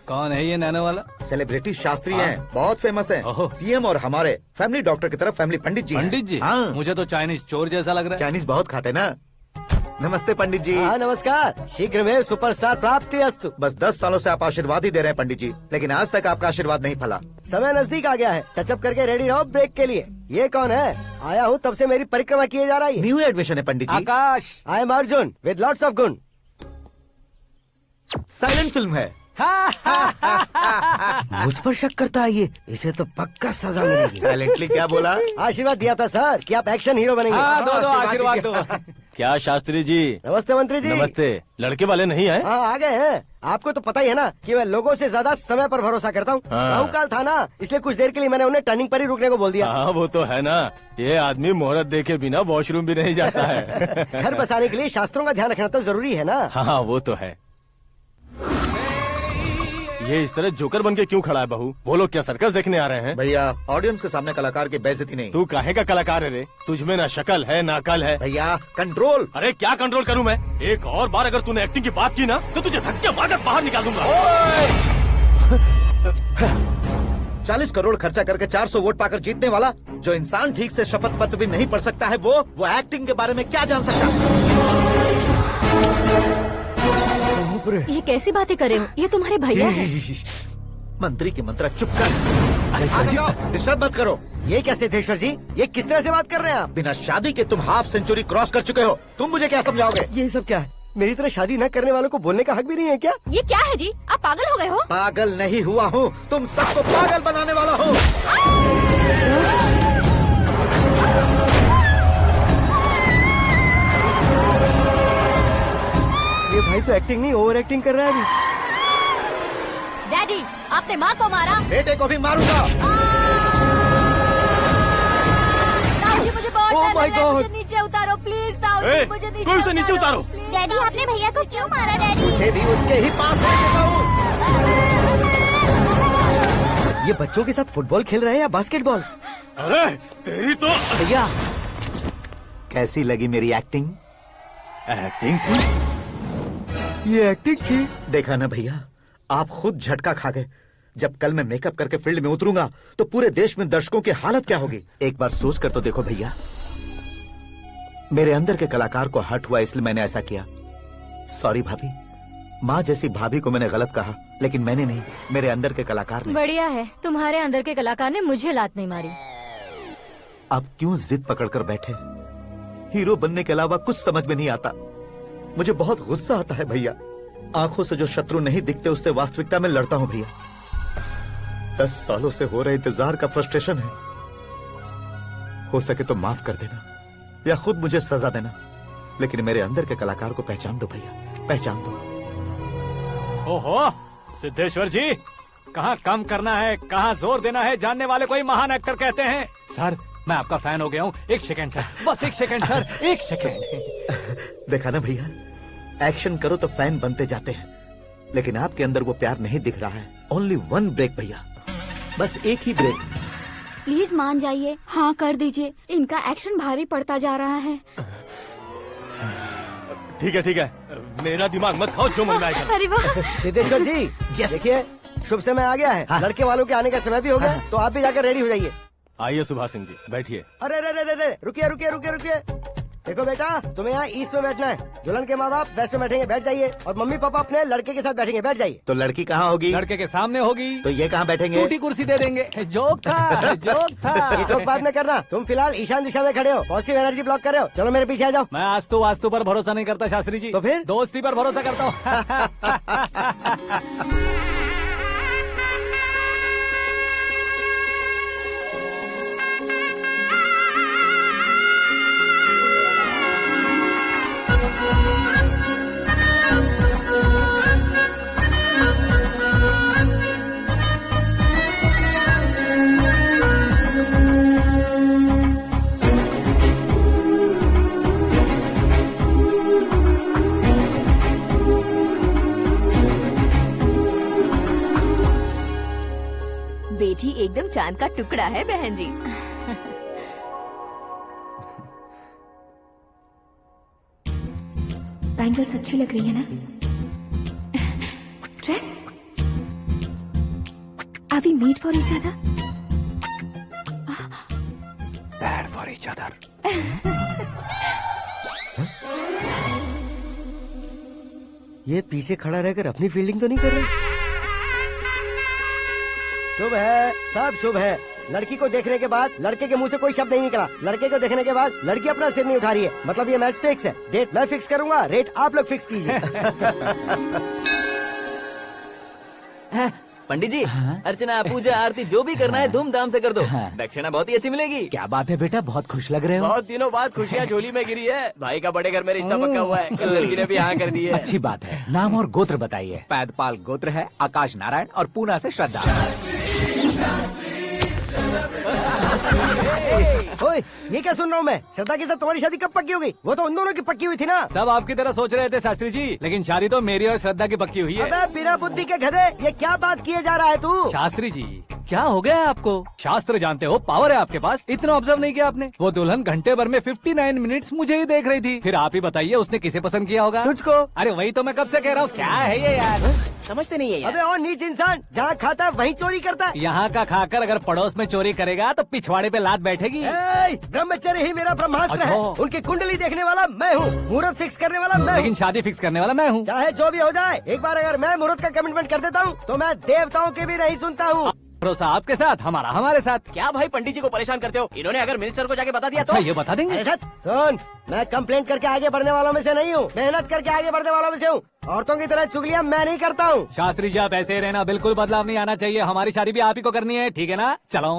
कौन है ये नैनो वाला? सेलिब्रिटी शास्त्री हैं, बहुत फेमस हैं। सीएम और हमारे फैमिली डॉक्टर की तरफ फैमिली पंडित जी हैं। पंडित जी? हाँ। मुझे तो चाइनीज चोर जैसा लग रहा है। चाइनीज बहुत खाते ना। नमस्ते पंडित जी। हाँ नमस्कार, शीघ्र में सुपरस्टार प्राप्ति अस्तु। बस 10 सालों से आप आशीर्वाद ही दे रहे हैं पंडित जी, लेकिन आज तक आपका आशीर्वाद नहीं फला। समय नजदीक आ गया है, टचअप करके रेडी रहो ब्रेक के लिए। ये कौन है? आया हूँ तब से मेरी परिक्रमा किए जा रही है। न्यू एडमिशन है Pandit ji. Akash. I am Arjun with lots of गुण। साइलेंट फिल्म है। मुझ पर शक करता है ये, इसे तो पक्का सजा मिलेगी। साइलेंटली क्या बोला? आशीर्वाद दिया था सर कि आप एक्शन हीरो बनेंगे। हाँ, दो आशीर्वाद दो। क्या शास्त्री जी? नमस्ते मंत्री जी। नमस्ते। लड़के वाले नहीं आए? हाँ आ गए हैं। आपको तो पता ही है ना कि मैं लोगों से ज्यादा समय पर भरोसा करता हूँ। हाँ। राहु काल था ना, इसलिए कुछ देर के लिए मैंने उन्हें टर्निंग पर ही रुकने को बोल दिया। हाँ वो तो है ना, ये आदमी मुहूर्त देखे बिना वॉशरूम भी नहीं जाता है। घर बसाने के लिए शास्त्रों का ध्यान रखना तो जरूरी है ना। हाँ वो तो है। ये इस तरह जोकर बन के क्यों खड़ा है बहू? वो लोग क्या सर्कस देखने आ रहे हैं? भैया ऑडियंस के सामने कलाकार की बेइज्जती नहीं। तू काहे का कलाकार है रे? तुझमें ना शक्ल है ना अकल है। भैया कंट्रोल। अरे क्या कंट्रोल करूं मैं? एक और बार अगर तूने एक्टिंग की बात की ना तो तुझे धक्के मारकर बाहर निकाल दूंगा। 40 करोड़ खर्चा करके 400 वोट पाकर जीतने वाला, जो इंसान ठीक से शपथ पत्र भी नहीं पढ़ सकता है, वो एक्टिंग के बारे में क्या जान सकता है? ये कैसी बातें कर रहे हो? ये तुम्हारे भैया हैं। मंत्री की मंत्रा चुप कर। डिस्टर्ब मत करो। ये क्या सिद्धेश्वर जी, ये किस तरह से बात कर रहे हैं आप? बिना शादी के तुम हाफ सेंचुरी क्रॉस कर चुके हो, तुम मुझे क्या समझाओगे? ये सब क्या है? मेरी तरह शादी न करने वालों को बोलने का हक भी नहीं है क्या? ये क्या है जी? आप पागल हो गए हो? पागल नहीं हुआ हूँ, तुम सबको पागल बनाने वाला हूँ। ये भाई तो एक्टिंग नहीं ओवर एक्टिंग कर रहा है अभी। डैडी, आपने माँ को मारा। बेटे को भी मारूंगा। ताऊजी मुझे बहुत Oh डर my लग रहा है, God! मुझे नीचे उतारो प्लीज। ताऊजी मुझे नीचे कोई उसे नीचे उतारो। डैडी आपने भैया को क्यों मारा? डैडी मुझे भी उसके ही पास ले चुका हूँ। ये बच्चों के साथ फुटबॉल खेल रहे हैं या बास्केटबॉल? अरे तेरी तो भैया कैसी लगी मेरी एक्टिंग? एक्टिंग थी? ये एक्टिंग थी। देखा ना भैया, आप खुद झटका खा गए। जब कल मैं मेकअप करके फील्ड में उतरूंगा तो पूरे देश में दर्शकों की हालत क्या होगी? एक बार सोच कर तो देखो भैया। मेरे अंदर के कलाकार को हर्ट हुआ इसलिए मैंने ऐसा किया। सॉरी भाभी। माँ जैसी भाभी को मैंने गलत कहा, लेकिन मैंने नहीं, मेरे अंदर के कलाकार ने। बढ़िया है, तुम्हारे अंदर के कलाकार ने मुझे लात नहीं मारी। अब क्यों जिद पकड़कर बैठे? हीरो बनने के अलावा कुछ समझ में नहीं आता। मुझे बहुत गुस्सा आता है भैया। आंखों से जो शत्रु नहीं दिखते उससे वास्तविकता में लड़ता हूँ भैया। 10 सालों से हो रहे इंतजार का फ्रस्ट्रेशन है। हो सके तो माफ कर देना या खुद मुझे सजा देना, लेकिन मेरे अंदर के कलाकार को पहचान दो भैया, पहचान दो। ओहो सिद्धेश्वर जी, कहाँ कम करना है कहाँ जोर देना है जानने वाले को ही महान एक्टर कहते हैं। सर मैं आपका फैन हो गया हूँ। एक सेकंड सर, बस एक सेकंड सर, एक सेकंड। देखा ना भैया, एक्शन करो तो फैन बनते जाते हैं, लेकिन आपके अंदर वो प्यार नहीं दिख रहा है। ओनली 1 ब्रेक भैया, बस एक ही ब्रेक। प्लीज मान जाइए, हाँ कर दीजिए। इनका एक्शन भारी पड़ता जा रहा है। ठीक है, मेरा दिमाग मत खाओ, जो मन में आएगा। अरे वाह सिद्धेश्वर जी, देखिए शुभ समय आ गया है। लड़के वालों के आने का समय भी हो गया, तो आप भी जाकर रेडी हो जाइए। आइए सुभाष सिंह जी, बैठिए। अरे रे रे रे रे, रुकिए रुकिए रुकिए रुकिए। देखो बेटा, तुम्हें यहाँ ईस्ट में बैठना है। दुल्हन के माँ बाप वेस्ट में बैठेंगे, बैठ जाइए। और मम्मी पापा अपने लड़के के साथ बैठेंगे, बैठ जाइए। तो लड़की कहाँ होगी? लड़के के सामने होगी। तो ये कहाँ बैठेंगे? टूटी कुर्सी दे देंगे। जोक था, जोक था। ये जोक बाद में करना। तुम फिलहाल ईशान दिशा में खड़े हो, पॉजिटिव एनर्जी ब्लॉक कर रहे हो। चलो मेरे पीछे आ जाओ। मैं वास्तु पर भरोसा नहीं करता शास्त्री जी। तो फिर? दोस्ती पर भरोसा करता हूँ। बेटी एकदम चांद का टुकड़ा है बहन जी। बैंगल्स अच्छी लग रही है ना? Dress? Are we made for each other? Bad for each other. ये पीछे खड़ा रहकर अपनी फील्डिंग तो नहीं कर रहा? शुभ है, सब शुभ है। लड़की को देखने के बाद लड़के के मुंह से कोई शब्द नहीं निकला। लड़के को देखने के बाद लड़की अपना सिर नहीं उठा रही है। मतलब ये मैच फिक्स है। डेट मैं फिक्स करूंगा, रेट आप लोग फिक्स कीजिए। पंडित जी, अर्चना पूजा आरती जो भी करना है धूमधाम से कर दो। दक्षिणा बहुत ही अच्छी मिलेगी। क्या बात है बेटा, बहुत खुश लग रहे हो। बहुत दिनों बाद खुशियाँ झोली में गिरी है। भाई का बड़े घर में रिश्ता पक्का हुआ है। कल लड़की ने भी हाँ कर दी है। अच्छी बात है। नाम और गोत्र बताइए। पैदपाल गोत्र है, आकाश नारायण और पूना से श्रद्धा। ओए, ये क्या सुन रहा हूँ मैं? श्रद्धा के साथ तुम्हारी शादी कब पक्की हो गई? वो तो उन दोनों की पक्की हुई थी ना। सब आपकी तरह सोच रहे थे शास्त्री जी, लेकिन शादी तो मेरी और श्रद्धा की पक्की हुई है। अबे बिना बुद्धि के गधे, ये क्या बात किए जा रहा है तू? शास्त्री जी, क्या हो गया है आपको? शास्त्र जानते हो, पावर है आपके पास। इतना ऑब्जर्व नहीं किया आपने? वो दुल्हन घंटे भर में 59 मिनट्स मुझे ही देख रही थी। फिर आप ही बताइए उसने किसे पसंद किया होगा? तुझको। अरे वही तो मैं कब से कह रहा हूँ, क्या है ये यार? समझते नहीं है यार। अबे और नीच इंसान, जहाँ खाता है वहीं चोरी करता है। यहाँ का खाकर अगर पड़ोस में चोरी करेगा तो पिछवाड़े पे लात बैठेगी। ब्रह्मचर्य ही मेरा ब्रह्मास्त्र है। उनकी कुंडली देखने वाला मैं हूँ, मुहूर्त फिक्स करने वाला मैं हूँ। लेकिन शादी फिक्स करने वाला मैं हूँ। चाहे जो भी हो जाए, एक बार अगर मैं मुहूर्त का कमिटमेंट कर देता हूँ तो मैं देवताओं के भी नहीं सुनता हूँ। भरोसा आपके साथ, हमारा हमारे साथ। क्या भाई पंडित जी को परेशान करते हो? इन्होंने अगर मिनिस्टर को जाके बता दिया अच्छा, तो ये बता देंगे? सुन, मैं कंप्लेंट करके आगे बढ़ने वालों में से नहीं हूँ, मेहनत करके आगे बढ़ने वालों में से हूँ। औरतों की तरह चुगलियाँ मैं नहीं करता हूँ। शास्त्री जी आप ऐसे ही रहना, बिल्कुल बदलाव नहीं आना चाहिए। हमारी शादी भी आप ही को करनी है, ठीक है ना? चलो।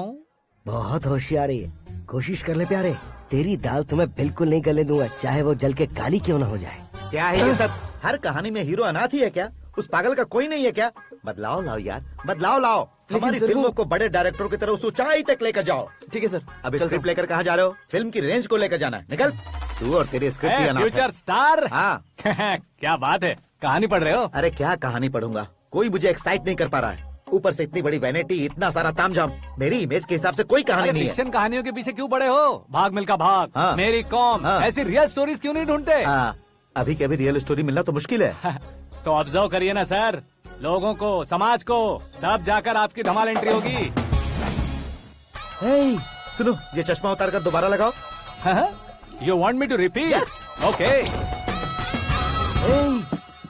बहुत होशियारी है, कोशिश कर ले प्यारे। तेरी दाल तुम्हें बिल्कुल नहीं गलने दूंगा, चाहे वो जल के काली क्यों न हो जाए। क्या है ये सब? हर कहानी में हीरो अनाथ ही है क्या? उस पागल का कोई नहीं है क्या? बदलाव लाओ यार, बदलाव लाओ। हमारी फिल्मों को बड़े डायरेक्टरों की तरह उस ऊंचाई तक लेकर जाओ। ठीक है सर। अब स्क्रिप्ट लेकर कहाँ जा रहे हो? फिल्म की रेंज को लेकर जाना है। निकल तू और तेरी स्क्रिप्ट भी अनाथ है। Future star. हाँ। क्या बात है, कहानी पढ़ रहे हो? अरे क्या कहानी पढ़ूंगा, कोई मुझे एक्साइट नहीं कर पा रहा है। ऊपर से इतनी बड़ी वैनिटी, इतना सारा तामझाम। मेरी इमेज के हिसाब से कोई कहानी नहीं है। फिक्शन कहानियों के पीछे क्यों पड़े हो? भाग मिल्खा भाग, हाँ। मेरी कॉम, हाँ। ऐसी रियल स्टोरीज क्यों नहीं ढूंढते? अभी के अभी रियल स्टोरी मिलना तो मुश्किल है। तो ऑब्जर्व करिए ना सर, लोगों को, समाज को, तब जाकर आपकी धमाल एंट्री होगी। सुनो, ये चश्मा उतार कर दोबारा लगाओ। You want me to repeat? Okay.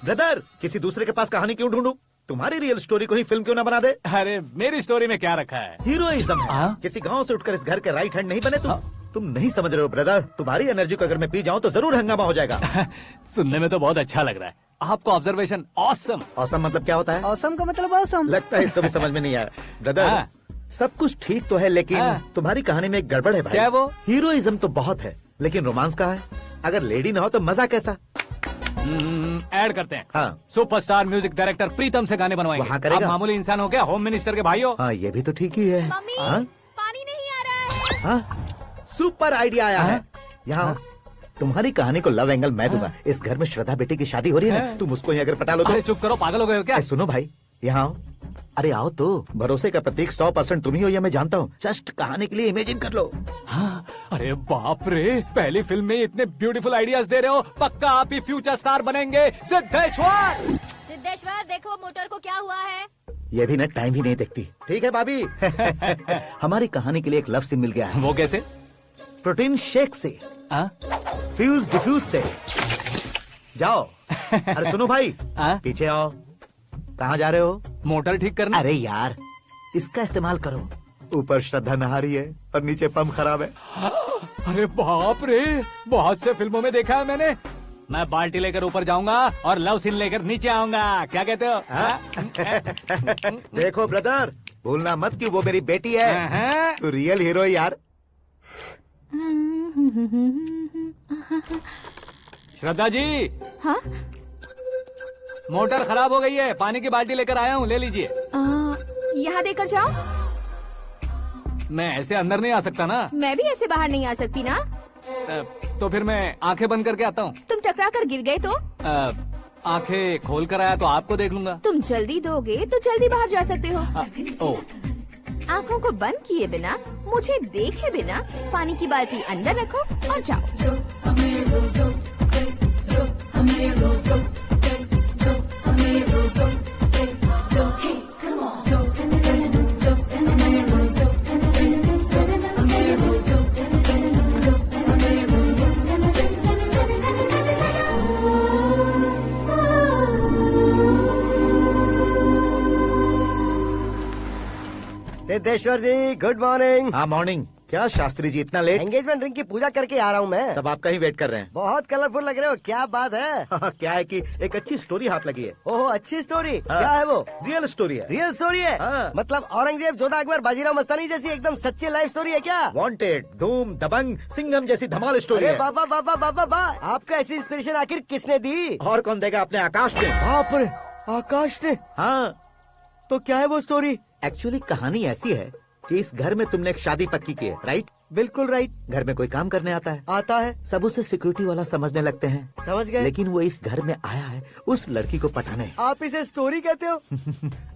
Brother, किसी दूसरे के पास कहानी क्यों ढूंढूं? तुम्हारी रियल स्टोरी को ही फिल्म क्यों ना बना दे? अरे मेरी स्टोरी में क्या रखा है? हीरोइज्म है। किसी गांव से उठकर इस घर के राइट हैंड नहीं बने तुम। तुम नहीं समझ रहे हो ब्रदर, तुम्हारी एनर्जी को अगर मैं पी जाऊं तो जरूर हंगामा हो जाएगा। सुनने में तो बहुत अच्छा लग रहा है। आपको ऑब्जर्वेशन ऑसम। ऑसम मतलब क्या होता है? ऑसम का मतलब ऑसम। लगता है इसको भी समझ में नहीं आया। ब्रदर, सब कुछ ठीक तो है, लेकिन तुम्हारी कहानी में एक गड़बड़ है भाई। क्या वो? हीरोइज्म तो बहुत है, लेकिन रोमांस कहाँ है? अगर लेडी ना हो तो मजा कैसा? ऐड करते हैं। हाँ। सुपरस्टार म्यूजिक डायरेक्टर प्रीतम से गाने बनवाएंगे। वहाँ करेगा? आप मामूली इंसान हो क्या, होम मिनिस्टर के भाई हो? हाँ, ये भी तो ठीक ही है। हाँ? पानी नहीं आ रहा है। हाँ? सुपर आइडिया आया है। यहाँ तुम्हारी कहानी को लव एंगल मैं दूंगा। इस घर में श्रद्धा बेटी की शादी हो रही है ना, तुम उसको ही अगर पटा लो तो। अरे चुप करो, पागल हो गए हो क्या? सुनो भाई, यहाँ आओ। अरे आओ तो। भरोसे का प्रतीक 100% तुम ही हो, यह मैं जानता हूँ। जस्ट कहानी के लिए इमेजिन कर लो। हाँ, अरे बाप रे, पहली फिल्म में इतने ब्यूटीफुल आइडियाज दे रहे हो। पक्का आप ही फ्यूचर स्टार बनेंगे। सिद्धेश्वर, सिद्धेश्वर देखो मोटर को क्या हुआ है। ये भी ना टाइम ही नहीं देखती। ठीक है भाभी। हमारी कहानी के लिए एक लव सीन मिल गया है। वो कैसे? प्रोटीन शेक से, फ्यूज डिफ्यूज से। जाओ। अरे सुनो भाई, पीछे आओ। कहाँ जा रहे हो? मोटर ठीक करना। अरे यार, इसका इस्तेमाल करो। ऊपर श्रद्धा नहा रही है और नीचे पंप खराब है। अरे बाप रे, बहुत से फिल्मों में देखा है मैंने। मैं बाल्टी लेकर ऊपर जाऊंगा और लव सीन लेकर नीचे आऊंगा। क्या कहते हो? देखो ब्रदर, भूलना मत कि वो मेरी बेटी है। तू रियल हीरो है यार। श्रद्धा जी। हाँ? मोटर खराब हो गई है, पानी की बाल्टी लेकर आया हूँ, ले लीजिए। यहाँ देकर जाओ। मैं ऐसे अंदर नहीं आ सकता ना। मैं भी ऐसे बाहर नहीं आ सकती ना। तो फिर मैं आंखें बंद करके आता हूँ। तुम टकरा कर गिर गए तो? आंखें खोल कर आया तो आपको देख लूंगा। तुम जल्दी दोगे तो जल्दी बाहर जा सकते हो। आँखों को बंद किए बिना, मुझे देखे बिना पानी की बाल्टी अंदर रखो और जाओ। सिद्धेश्वर जी, गुड मॉर्निंग। हाँ मॉर्निंग। क्या शास्त्री जी इतना लेट? एंगेजमेंट रिंग की पूजा करके आ रहा हूँ मैं। सब आपका ही वेट कर रहे हैं। बहुत कलरफुल लग रहे हो, क्या बात है? क्या है कि एक अच्छी स्टोरी हाथ लगी है। ओह, अच्छी स्टोरी। क्या है वो? रियल स्टोरी है। रियल स्टोरी है? मतलब औरंगजेब, जोधा अकबर, बाजीराव मस्तानी जैसी एकदम सच्ची लाइफ स्टोरी है क्या? वांटेड, धूम, दबंग, सिंघम जैसी धमाल स्टोरी है। बाबा बाबा बाबा बा, आपको ऐसी इंस्पिरेशन आखिर किसने दी? और कौन देगा? अपने आकाश ने। बाप रे, आकाश ने? हाँ। तो क्या है वो स्टोरी? एक्चुअली कहानी ऐसी है कि इस घर में तुमने एक शादी पक्की की है, राइट? बिल्कुल राइट। घर में कोई काम करने आता है? आता है। सब उसे सिक्योरिटी वाला समझने लगते हैं। समझ गए। लेकिन वो इस घर में आया है उस लड़की को पटाने। आप इसे स्टोरी कहते हो?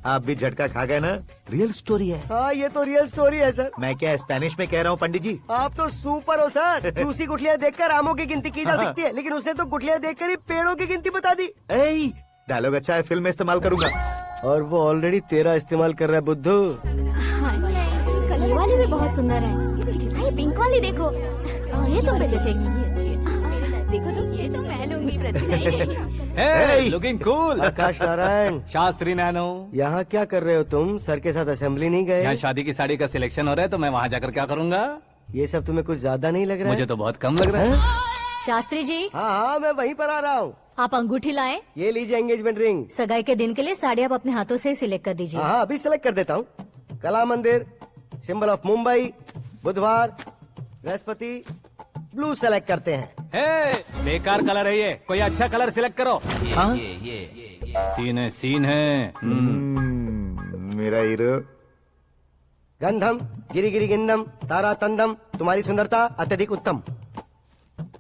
आप भी झटका खा गए ना। रियल स्टोरी है। हाँ, ये तो रियल स्टोरी है सर। मैं क्या स्पेनिश में कह रहा हूँ पंडित जी? आप तो सुपर हो सर। चूसी गुठलियाँ देखकर आमों की गिनती की जा सकती है, लेकिन उसने तो गुठलियाँ देखकर ही पेड़ों की गिनती बता दी। डायलॉग अच्छा है, फिल्म में इस्तेमाल करूंगा। और वो ऑलरेडी तेरा इस्तेमाल कर रहा है बुद्धू। ये वाली भी बहुत सुंदर है। ये पिंक वाली देखो, और ये तुम पे जचेगी। देखो तुम, ये तो मैं लूंगी। Looking cool. Akash Narayan. Shastri nano. यहाँ क्या कर रहे हो तुम? सर के साथ असेंबली नहीं गए? यहाँ शादी की साड़ी का सिलेक्शन हो रहा है, तो मैं वहाँ जाकर क्या करूँगा? ये सब तुम्हें कुछ ज्यादा नहीं लग रहा है? मुझे तो बहुत कम लग रहा है। शास्त्री जी। हाँ, मैं वहीं पर आ रहा हूँ। आप अंगूठी लाए। ये लीजिए एंगेजमेंट रिंग। सगाई के दिन के लिए साड़ी आप अपने हाथों से सिलेक्ट कर दीजिए। हाँ, अभी सिलेक्ट कर देता हूँ। कला मंदिर, सिंबल ऑफ मुंबई, बुधवार, बृहस्पति, ब्लू सेलेक्ट करते हैं। बेकार कलर है ये, कोई अच्छा कलर सिलेक्ट करो। सीन है। मेरा हीरो। गंधम, गिरी गिरी गिंदम, तारा तंदम, तुम्हारी सुंदरता अत्यधिक उत्तम।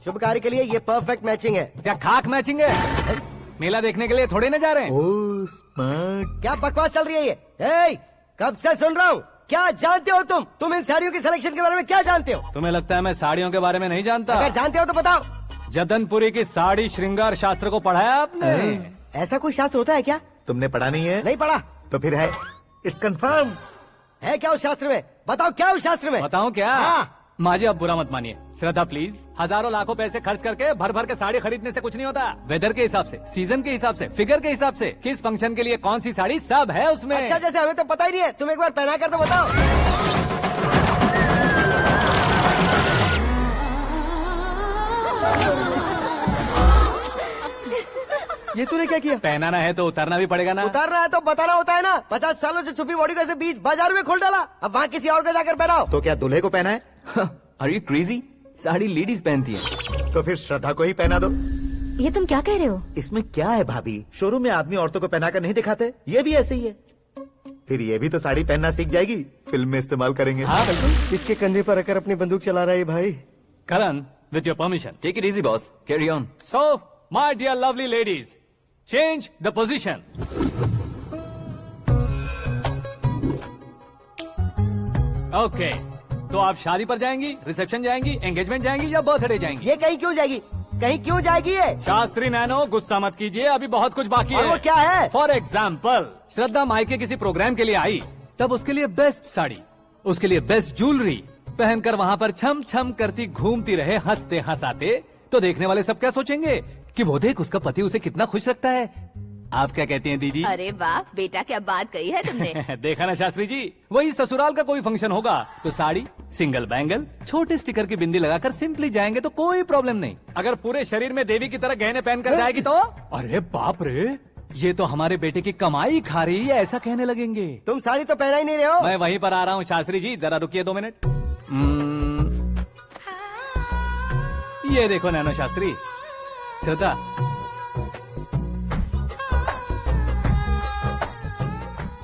शुभ कार्य के लिए ये परफेक्ट मैचिंग है। क्या खाक मैचिंग है? मेला देखने के लिए थोड़े न जा रहे हैं। Oh smart. क्या बकवास चल रही है ये? ए, कब से सुन रहा हूँ। क्या जानते हो तुम? तुम इन साड़ियों की सिलेक्शन के बारे में क्या जानते हो? तुम्हें लगता है मैं साड़ियों के बारे में नहीं जानता? अगर जानते हो तो बताओ। जदनपुरी की साड़ी श्रृंगार शास्त्र को पढ़ा है आपने? ऐसा कोई शास्त्र होता है क्या? तुमने पढ़ा नहीं है? नहीं पढ़ा। तो फिर है। It's confirm. है क्या उस शास्त्र में? बताओ क्या उस शास्त्र में? बताऊं क्या? हाँ। माजी, अब बुरा मत मानिए। श्रद्धा प्लीज, हजारों लाखों पैसे खर्च करके भर भर के साड़ी खरीदने से कुछ नहीं होता। वेदर के हिसाब से, सीजन के हिसाब से, फिगर के हिसाब से, किस फंक्शन के लिए कौन सी साड़ी, सब है उसमें। अच्छा, जैसे हमें तो पता ही नहीं है, तुम एक बार पहना कर तो बताओ। ये तूने क्या किया? पहनाना है तो उतारना भी पड़ेगा ना। उतारना है तो बताना होता है ना। 50 सालों से छुपी बॉडी को ऐसे बीच बाजार में खोल डाला, अब वहाँ किसी और को जाकर पहनाओ। तो क्या दूल्हे को पहना है? Are you crazy? Sari ladies पहनती है। तो फिर श्रद्धा को ही पहना दो। ये तुम क्या कह रहे हो? इसमें क्या है भाभी? शोरूम में आदमी औरतों को पहनाकर नहीं दिखाते? ये भी ऐसे ही है। फिर ये भी तो साड़ी पहनना सीख जाएगी, फिल्म में इस्तेमाल करेंगे। हाँ बिल्कुल। इसके कंधे पर रखकर अपनी बंदूक चला रहा है भाई। Karan, with your permission. Take it easy boss, carry on. So my dear lovely ladies, change the position. Okay, तो आप शादी पर जाएंगी, रिसेप्शन जाएंगी, एंगेजमेंट जाएंगी या बर्थडे जाएंगी? ये कहीं क्यों जाएगी? कहीं क्यों जाएगी ये? शास्त्री नैनो गुस्सा मत कीजिए, अभी बहुत कुछ बाकी और है। वो क्या है? फॉर एग्जाम्पल, श्रद्धा मायके किसी प्रोग्राम के लिए आई, तब उसके लिए बेस्ट साड़ी, उसके लिए बेस्ट ज्वेलरी पहनकर वहाँ पर छम छम करती घूमती रहे हंसते हंसाते, तो देखने वाले सब क्या सोचेंगे कि वो देख उसका पति उसे कितना खुश रखता है। आप क्या कहती हैं दीदी? अरे वाह बेटा, क्या बात कही है तुमने। देखा ना शास्त्री जी, वही ससुराल का कोई फंक्शन होगा तो साड़ी, सिंगल बैंगल, छोटे स्टिकर की बिंदी लगाकर सिंपली जाएंगे तो कोई प्रॉब्लम नहीं। अगर पूरे शरीर में देवी की तरह गहने पहनकर जाएगी तो अरे बाप रे, ये तो हमारे बेटे की कमाई खा रही है, ऐसा कहने लगेंगे। तुम साड़ी तो पहना ही नहीं रहे हो। मैं वहीं पर आ रहा हूँ शास्त्री जी, जरा रुकिए 2 मिनट। ये देखो नैनो शास्त्री, श्रद्धा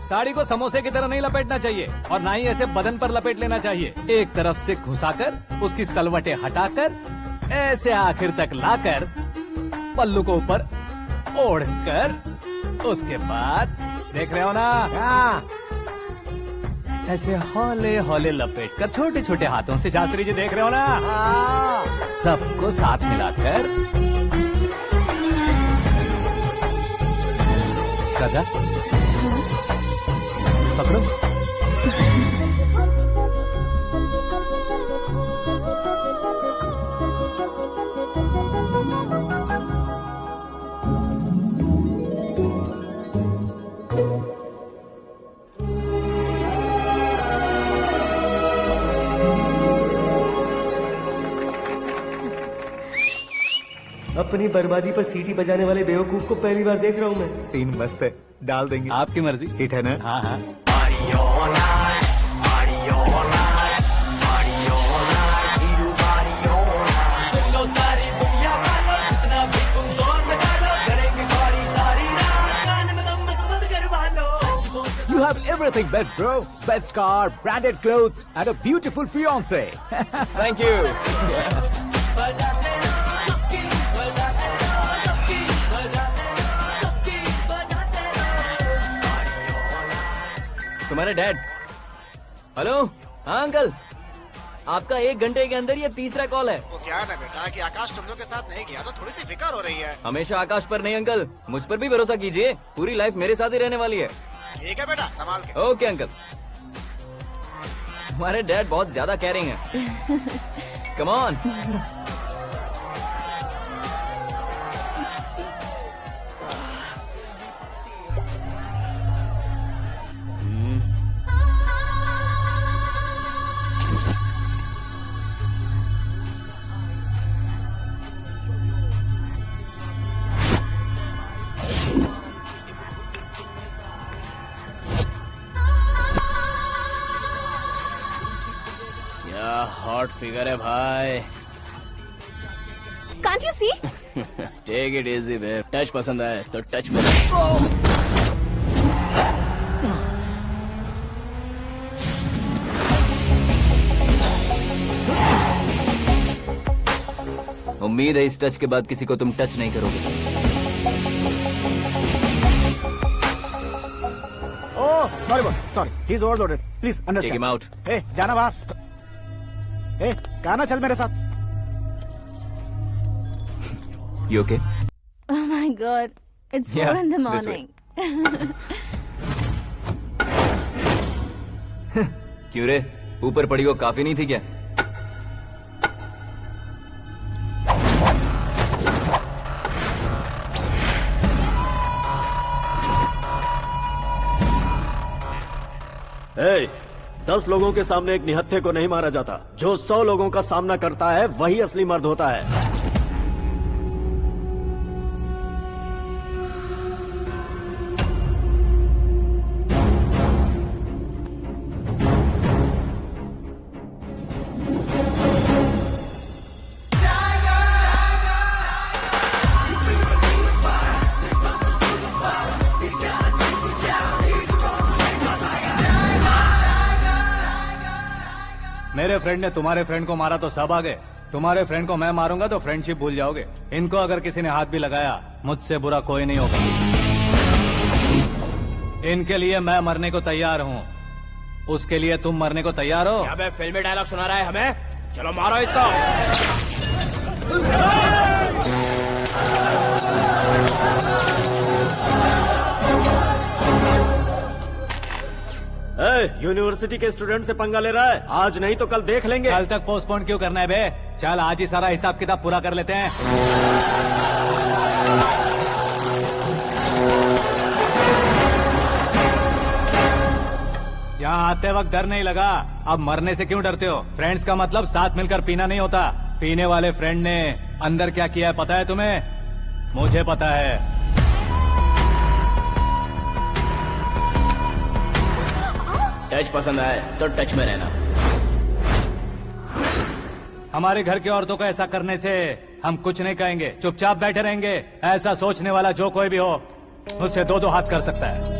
साड़ी को समोसे की तरह नहीं लपेटना चाहिए और ना ही ऐसे बदन पर लपेट लेना चाहिए। एक तरफ से घुसाकर उसकी सलवटें हटाकर ऐसे आखिर तक लाकर पल्लू को ऊपर ओढ़कर उसके बाद देख रहे हो ना, ऐसे हौले हौले लपेट कर छोटे छोटे हाथों से, शास्त्री जी देख रहे हो ना, सबको साथ मिलाकर श्रद्धा पकड़ो। अपनी बर्बादी पर सीटी बजाने वाले बेवकूफ को पहली बार देख रहा हूँ मैं। सीन मस्त है, डाल देंगे। आपकी मर्जी। हिट है ना? हाँ हाँ। You have everything best, bro. Best car, branded clothes, and a beautiful fiance. Thank you. तुम्हारे डैड। हेलो, हाँ अंकल, आपका 1 घंटे के अंदर ये 3रा कॉल है। वो क्या है ना बेटा कि आकाश तुम लोग के साथ नहीं गया तो थोड़ी सी फिक्र हो रही है। हमेशा आकाश पर नहीं अंकल, मुझ पर भी भरोसा कीजिए, पूरी लाइफ मेरे साथ ही रहने वाली है। ठीक है बेटा, संभाल के। Okay uncle. हमारे डैड बहुत ज्यादा केयरिंग है। Come on. हॉट फिगर है भाई। Can't you see? Take it easy babe. Touch पसंद आए तो टच में। उम्मीद है इस टच के बाद किसी को तुम टच नहीं करोगे। Oh sorry sorry, he is overloaded, please understand. Take him out. ए जाना बाहर। ए कहा ना चल मेरे साथ। You okay? Oh my God, it's 4 Yeah, in the this way. morning. क्यों रे, ऊपर पड़ी वो काफी नहीं थी क्या? Hey, 10 लोगों के सामने एक निहत्थे को नहीं मारा जाता। जो 100 लोगों का सामना करता है वही असली मर्द होता है। मेरे फ्रेंड ने तुम्हारे फ्रेंड को मारा तो सब आ गए, तुम्हारे फ्रेंड को मैं मारूंगा तो फ्रेंडशिप भूल जाओगे। इनको अगर किसी ने हाथ भी लगाया, मुझसे बुरा कोई नहीं होगा। इनके लिए मैं मरने को तैयार हूँ, उसके लिए तुम मरने को तैयार हो? क्या फिल्मी डायलॉग सुना रहा है हमें? चलो मारो इसको। यूनिवर्सिटी के स्टूडेंट से पंगा ले रहा है, आज नहीं तो कल देख लेंगे। कल तक पोस्टपोन क्यों करना है बे? चल आज ही सारा हिसाब किताब पूरा कर लेते हैं। यहाँ आते वक्त डर नहीं लगा, अब मरने से क्यों डरते हो? फ्रेंड्स का मतलब साथ मिलकर पीना नहीं होता। पीने वाले फ्रेंड ने अंदर क्या किया है पता है तुम्हें? मुझे पता है। टच पसंद आए तो टच में रहना। हमारे घर की औरतों को ऐसा करने से हम कुछ नहीं कहेंगे, चुपचाप बैठे रहेंगे। ऐसा सोचने वाला जो कोई भी हो उससे दो दो हाथ कर सकता है।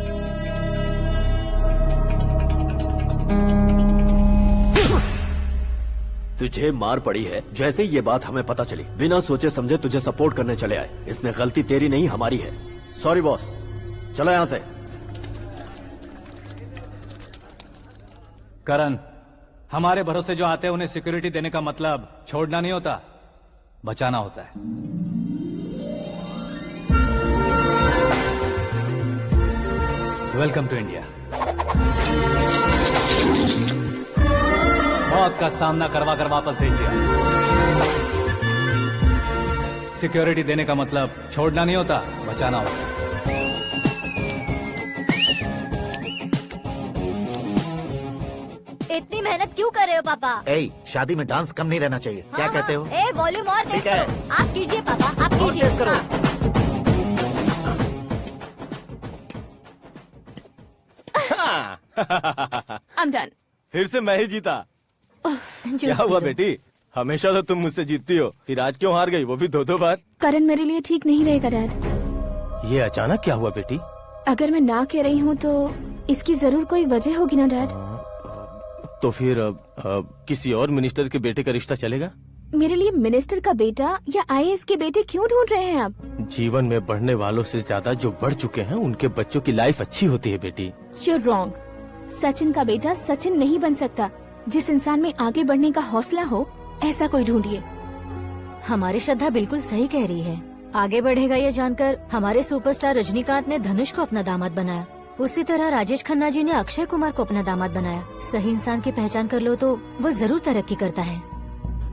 तुझे मार पड़ी है। जैसे ही ये बात हमें पता चली, बिना सोचे समझे तुझे सपोर्ट करने चले आए। इसमें गलती तेरी नहीं हमारी है। सॉरी बॉस, चलो यहाँ से। करण, हमारे भरोसे जो आते हैं उन्हें सिक्योरिटी देने का मतलब छोड़ना नहीं होता, बचाना होता है। Welcome to India. मौत का सामना करवा कर वापस भेज दिया। सिक्योरिटी देने का मतलब छोड़ना नहीं होता, बचाना होता है। इतनी मेहनत क्यों कर रहे हो पापा? ए, शादी में डांस कम नहीं रहना चाहिए। क्या कहते हो? ए, वॉल्यूम और तेज ठीक है। करो। आप कीजिए पापा, आप कीजिए। करो। I'm done. फिर से मैं ही जीता। जूस क्या हुआ पी लो। बेटी? हमेशा तो तुम मुझसे जीतती हो, फिर आज क्यों हार गई, वो भी दो दो बार? करण मेरे लिए ठीक नहीं रहेगा डैड। ये अचानक क्या हुआ बेटी? अगर मैं ना कह रही हूँ तो इसकी जरूर कोई वजह होगी ना डैड। तो फिर किसी और मिनिस्टर के बेटे का रिश्ता चलेगा? मेरे लिए मिनिस्टर का बेटा या आईएएस के बेटे क्यों ढूंढ रहे हैं आप? जीवन में बढ़ने वालों से ज्यादा जो बढ़ चुके हैं उनके बच्चों की लाइफ अच्छी होती है बेटी। You're wrong. सचिन का बेटा सचिन नहीं बन सकता। जिस इंसान में आगे बढ़ने का हौसला हो ऐसा कोई ढूंढिए। हमारी श्रद्धा बिल्कुल सही कह रही है। आगे बढ़ेगा ये जानकर हमारे सुपरस्टार रजनीकांत ने धनुष को अपना दामाद बनाया। उसी तरह राजेश खन्ना जी ने अक्षय कुमार को अपना दामाद बनाया। सही इंसान की पहचान कर लो तो वो जरूर तरक्की करता है।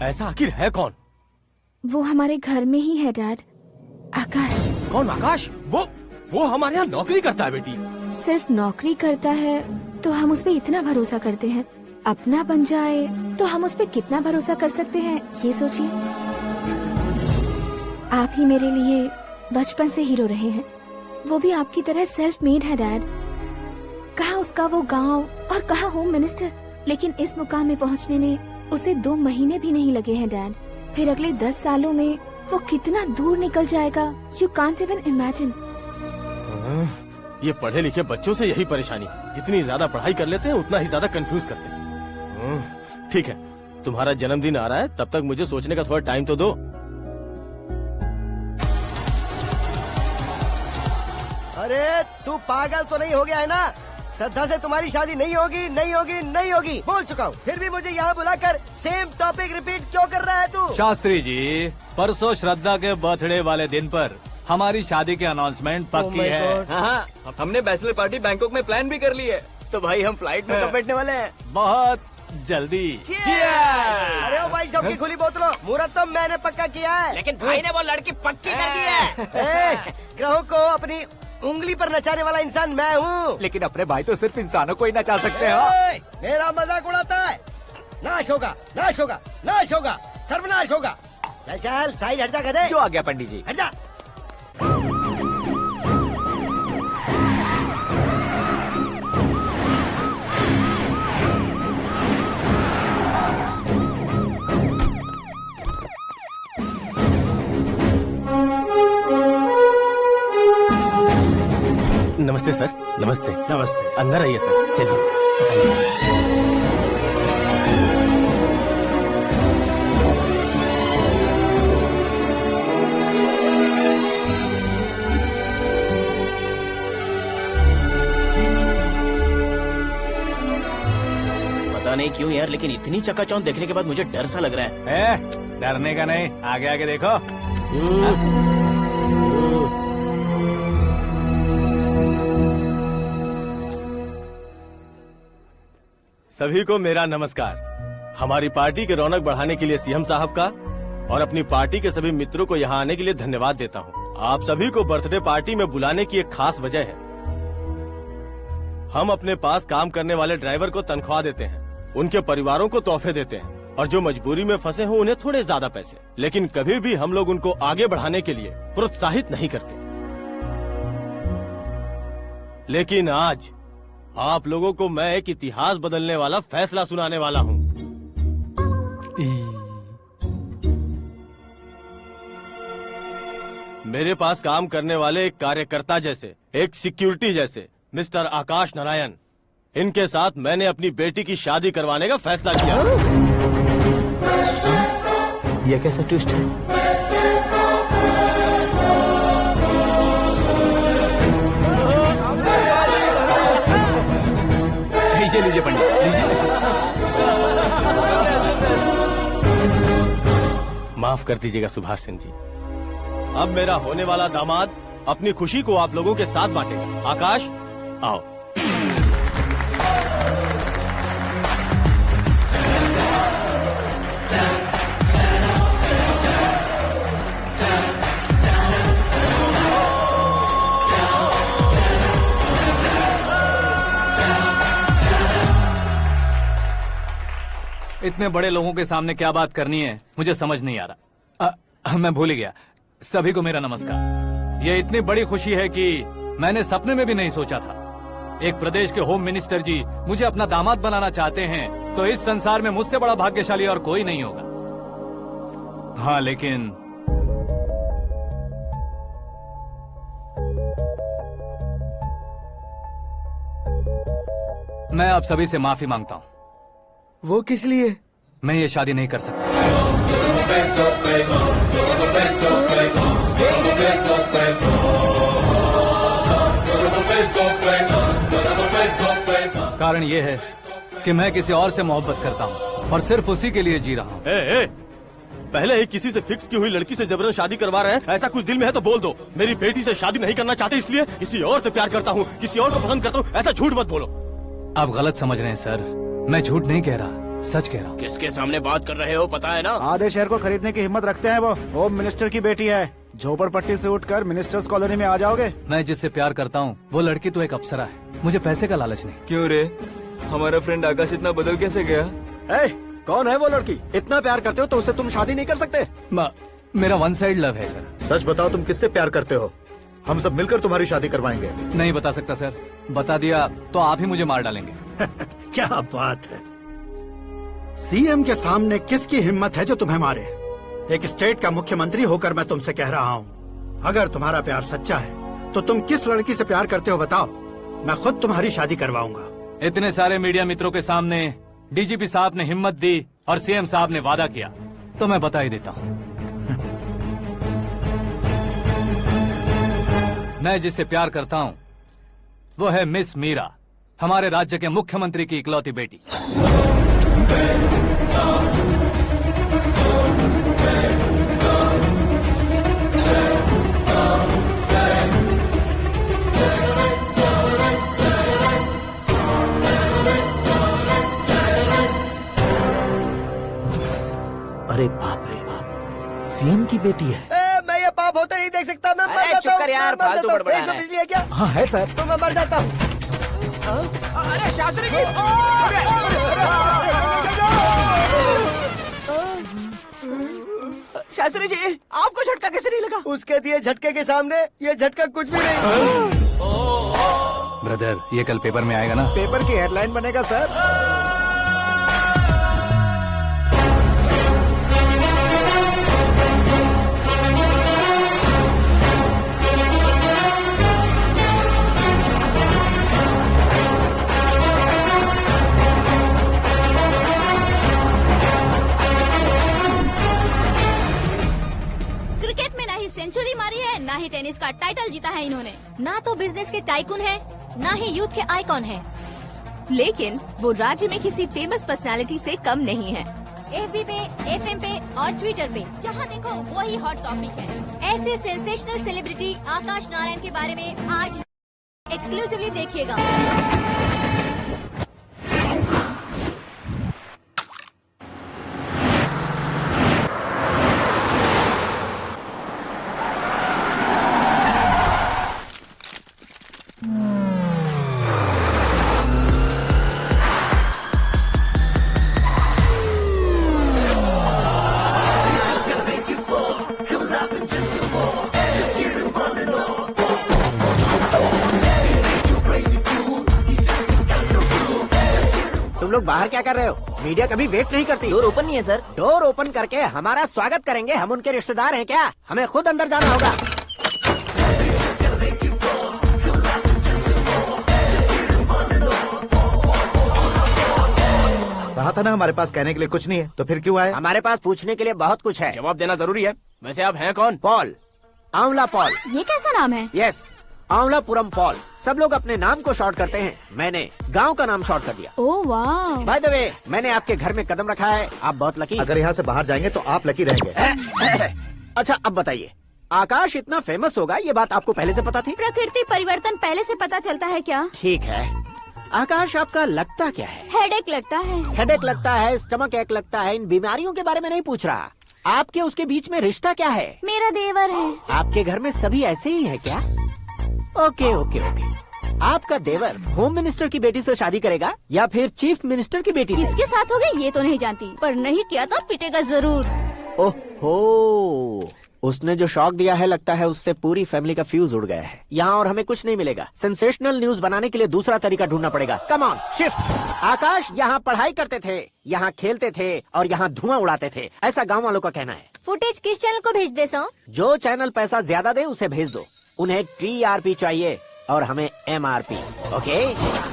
ऐसा आखिर है कौन? वो हमारे घर में ही है डैड, आकाश। कौन आकाश? वो हमारे यहाँ नौकरी करता है बेटी। सिर्फ नौकरी करता है तो हम उस पर इतना भरोसा करते हैं। अपना बन जाए तो हम उस पर कितना भरोसा कर सकते हैं ये सोचिए। आप ही मेरे लिए बचपन से हीरो रहे हैं, वो भी आपकी तरह सेल्फ मेड है डैड। कहाँ उसका वो गांव और कहाँ होम मिनिस्टर, लेकिन इस मुकाम में पहुँचने में उसे 2 महीने भी नहीं लगे हैं डैड। फिर अगले 10 सालों में वो कितना दूर निकल जाएगा, यू कांट इवन इमेजिन। ये पढ़े लिखे बच्चों से यही परेशानी, जितनी ज्यादा पढ़ाई कर लेते हैं उतना ही ज्यादा कंफ्यूज करते हैं। ठीक है, तुम्हारा जन्मदिन आ रहा है, तब तक मुझे सोचने का थोड़ा टाइम तो दो। अरे तू पागल तो नहीं हो गया है ना? श्रद्धा से तुम्हारी शादी नहीं होगी, नहीं होगी, नहीं होगी, बोल चुका हूँ। फिर भी मुझे यहाँ बुलाकर सेम टॉपिक रिपीट क्यों कर रहा है तू? शास्त्री जी, परसों श्रद्धा के बर्थडे वाले दिन पर हमारी शादी की अनाउंसमेंट पक्की है। हाँ, हमने बैचलर पार्टी बैंकॉक में प्लान भी कर ली है। तो भाई हम फ्लाइट में कब बैठने वाले हैं? बहुत जल्दी। अरे ओ भाई, सबकी खुली बोतलों, मुहूर्त तो मैंने पक्का किया है। लेकिन भाई ने वो लड़की पक्की कर दी है। ग्रहों को अपनी उंगली पर नचाने वाला इंसान मैं हूँ। लेकिन अपने भाई तो सिर्फ इंसानों को ही नचा सकते हो। मेरा मजाक उड़ाता है? नाश होगा, नाश होगा, नाश होगा, सर्वनाश होगा। चल चल साइड हट जा गधे। जो आ गया पंडित जी। हट जा। नमस्ते सर। नमस्ते। नमस्ते। अंदर आइए सर, चलिए। पता नहीं क्यों यार, लेकिन इतनी चकाचौंध देखने के बाद मुझे डर सा लग रहा है। डरने का नहीं, आगे आगे देखो। सभी को मेरा नमस्कार। हमारी पार्टी के रौनक बढ़ाने के लिए सीएम साहब का और अपनी पार्टी के सभी मित्रों को यहाँ आने के लिए धन्यवाद देता हूँ। आप सभी को बर्थडे पार्टी में बुलाने की एक खास वजह है। हम अपने पास काम करने वाले ड्राइवर को तनख्वाह देते हैं, उनके परिवारों को तोहफे देते हैं और जो मजबूरी में फंसे हो उन्हें थोड़े ज्यादा पैसे, लेकिन कभी भी हम लोग उनको आगे बढ़ाने के लिए प्रोत्साहित नहीं करते। लेकिन आज आप लोगों को मैं एक इतिहास बदलने वाला फैसला सुनाने वाला हूँ। मेरे पास काम करने वाले एक कार्यकर्ता जैसे, एक सिक्योरिटी जैसे मिस्टर आकाश नारायण, इनके साथ मैंने अपनी बेटी की शादी करवाने का फैसला किया। यह कैसा ट्विस्ट है? लीजिए पंडित, लीजिए। माफ कर दीजिएगा सुभाष सिंह जी। अब मेरा होने वाला दामाद अपनी खुशी को आप लोगों के साथ बांटेगा। आकाश, आओ। इतने बड़े लोगों के सामने क्या बात करनी है मुझे समझ नहीं आ रहा। मैं भूल ही गया। सभी को मेरा नमस्कार। ये इतनी बड़ी खुशी है कि मैंने सपने में भी नहीं सोचा था। एक प्रदेश के होम मिनिस्टर जी मुझे अपना दामाद बनाना चाहते हैं तो इस संसार में मुझसे बड़ा भाग्यशाली और कोई नहीं होगा। हाँ, लेकिन मैं आप सभी से माफी मांगता हूँ। वो किस लिए? मैं ये शादी नहीं कर सकता। कारण ये है कि मैं किसी और से मोहब्बत करता हूँ और सिर्फ उसी के लिए जी रहा हूँ। पहले ही किसी से फिक्स की हुई लड़की से जबरन शादी करवा रहे हैं, ऐसा कुछ दिल में है तो बोल दो। मेरी बेटी से शादी नहीं करना चाहते इसलिए किसी और से प्यार करता हूँ, किसी और को पसंद करता हूँ, ऐसा झूठ मत बोलो। आप गलत समझ रहे हैं सर, मैं झूठ नहीं कह रहा, सच कह रहा हूँ। किसके सामने बात कर रहे हो पता है ना? आधे शहर को खरीदने की हिम्मत रखते हैं वो। होम मिनिस्टर की बेटी है। झोपड़पट्टी से उठकर मिनिस्टर्स कॉलोनी में आ जाओगे। मैं जिससे प्यार करता हूँ वो लड़की तो एक अप्सरा है, मुझे पैसे का लालच नहीं। क्यों रे, हमारा फ्रेंड आकाश इतना बदल कैसे गया? कौन है वो लड़की? इतना प्यार करते हो तो उससे तुम शादी नहीं कर सकते? मेरा वन साइड लव है सर। सच बताओ, तुम किससे प्यार करते हो? हम सब मिलकर तुम्हारी शादी करवाएंगे। नहीं बता सकता सर, बता दिया तो आप ही मुझे मार डालेंगे। क्या बात है, सीएम के सामने किसकी हिम्मत है जो तुम्हें मारे? एक स्टेट का मुख्यमंत्री होकर मैं तुमसे कह रहा हूँ, अगर तुम्हारा प्यार सच्चा है तो तुम किस लड़की से प्यार करते हो बताओ, मैं खुद तुम्हारी शादी करवाऊंगा। इतने सारे मीडिया मित्रों के सामने डीजीपी साहब ने हिम्मत दी और सीएम साहब ने वादा किया तो मैं बता ही देता हूँ। मैं जिससे प्यार करता हूँ वो है मिस मीरा, हमारे राज्य के मुख्यमंत्री की इकलौती बेटी। अरे बाप रे बाप, सीएम की बेटी है। मैं ये पाप होते नहीं देख सकता। मैं मर अरे जाता चुप कर हूँ, यार, मैं मर फालतू जाता हूँ। बड़बड़ा इसमें रहा है। बिजली है क्या? हाँ है सर। तो मैं मर जाता हूँ। अरे शास्त्री जी, शास्त्री जी, आपको झटका कैसे नहीं लगा? उसके दिए झटके के सामने ये झटका कुछ भी नहीं। ब्रदर, ये कल पेपर में आएगा ना? पेपर की हेडलाइन बनेगा सर। क्रिकेट में ना ही सेंचुरी मारी है, ना ही टेनिस का टाइटल जीता है इन्होंने। ना तो बिजनेस के टाइकून है, ना ही यूथ के आइकॉन है। लेकिन वो राज्य में किसी फेमस पर्सनालिटी से कम नहीं है। FB पे, FM पे और ट्विटर पे जहाँ देखो वही हॉट टॉपिक है। ऐसे सेंसेशनल सेलिब्रिटी आकाश नारायण के बारे में आज एक्सक्लूसिवली देखिएगा। बाहर क्या कर रहे हो? मीडिया कभी वेट नहीं करती। डोर ओपन नहीं है सर। डोर ओपन करके हमारा स्वागत करेंगे, हम उनके रिश्तेदार हैं क्या? हमें खुद अंदर जाना होगा। कहा था ना हमारे पास कहने के लिए कुछ नहीं है, तो फिर क्यों आए? हमारे पास पूछने के लिए बहुत कुछ है। जवाब देना जरूरी है। वैसे आप हैं कौन? पॉल, आंवला पॉल। ये कैसा नाम है? Yes, Anwalapuram Paul. सब लोग अपने नाम को शॉर्ट करते हैं, मैंने गांव का नाम शॉर्ट कर दिया। ओह वाह। बाय द वे, मैंने आपके घर में कदम रखा है, आप बहुत लकी। अगर यहाँ से बाहर जाएंगे तो आप लकी रहेंगे। अच्छा अब बताइए, आकाश इतना फेमस होगा ये बात आपको पहले से पता थी? प्रकृति परिवर्तन पहले से पता चलता है क्या? ठीक है, आकाश आपका लगता क्या है? हेडेक लगता है। हेडेक लगता है, स्टमक एक लगता है, इन बीमारियों के बारे में नहीं पूछ रहा। आपके उसके बीच में रिश्ता क्या है? मेरा देवर है। आपके घर में सभी ऐसे ही है क्या? Okay okay okay. आपका देवर होम मिनिस्टर की बेटी से शादी करेगा या फिर चीफ मिनिस्टर की बेटी से? किसके साथ हो गई ये तो नहीं जानती, पर नहीं किया तो पिटेगा जरूर। ओहो, उसने जो शॉक दिया है लगता है उससे पूरी फैमिली का फ्यूज उड़ गया है। यहाँ और हमें कुछ नहीं मिलेगा। सेंसेशनल न्यूज बनाने के लिए दूसरा तरीका ढूंढना पड़ेगा। Come on, shift. आकाश यहाँ पढ़ाई करते थे, यहाँ खेलते थे और यहाँ धुआं उड़ाते थे, ऐसा गाँव वालों का कहना है। फुटेज किस चैनल को भेज दे सो? जो चैनल पैसा ज्यादा दे उसे भेज दो। उन्हें TRP चाहिए और हमें MRP। ओके?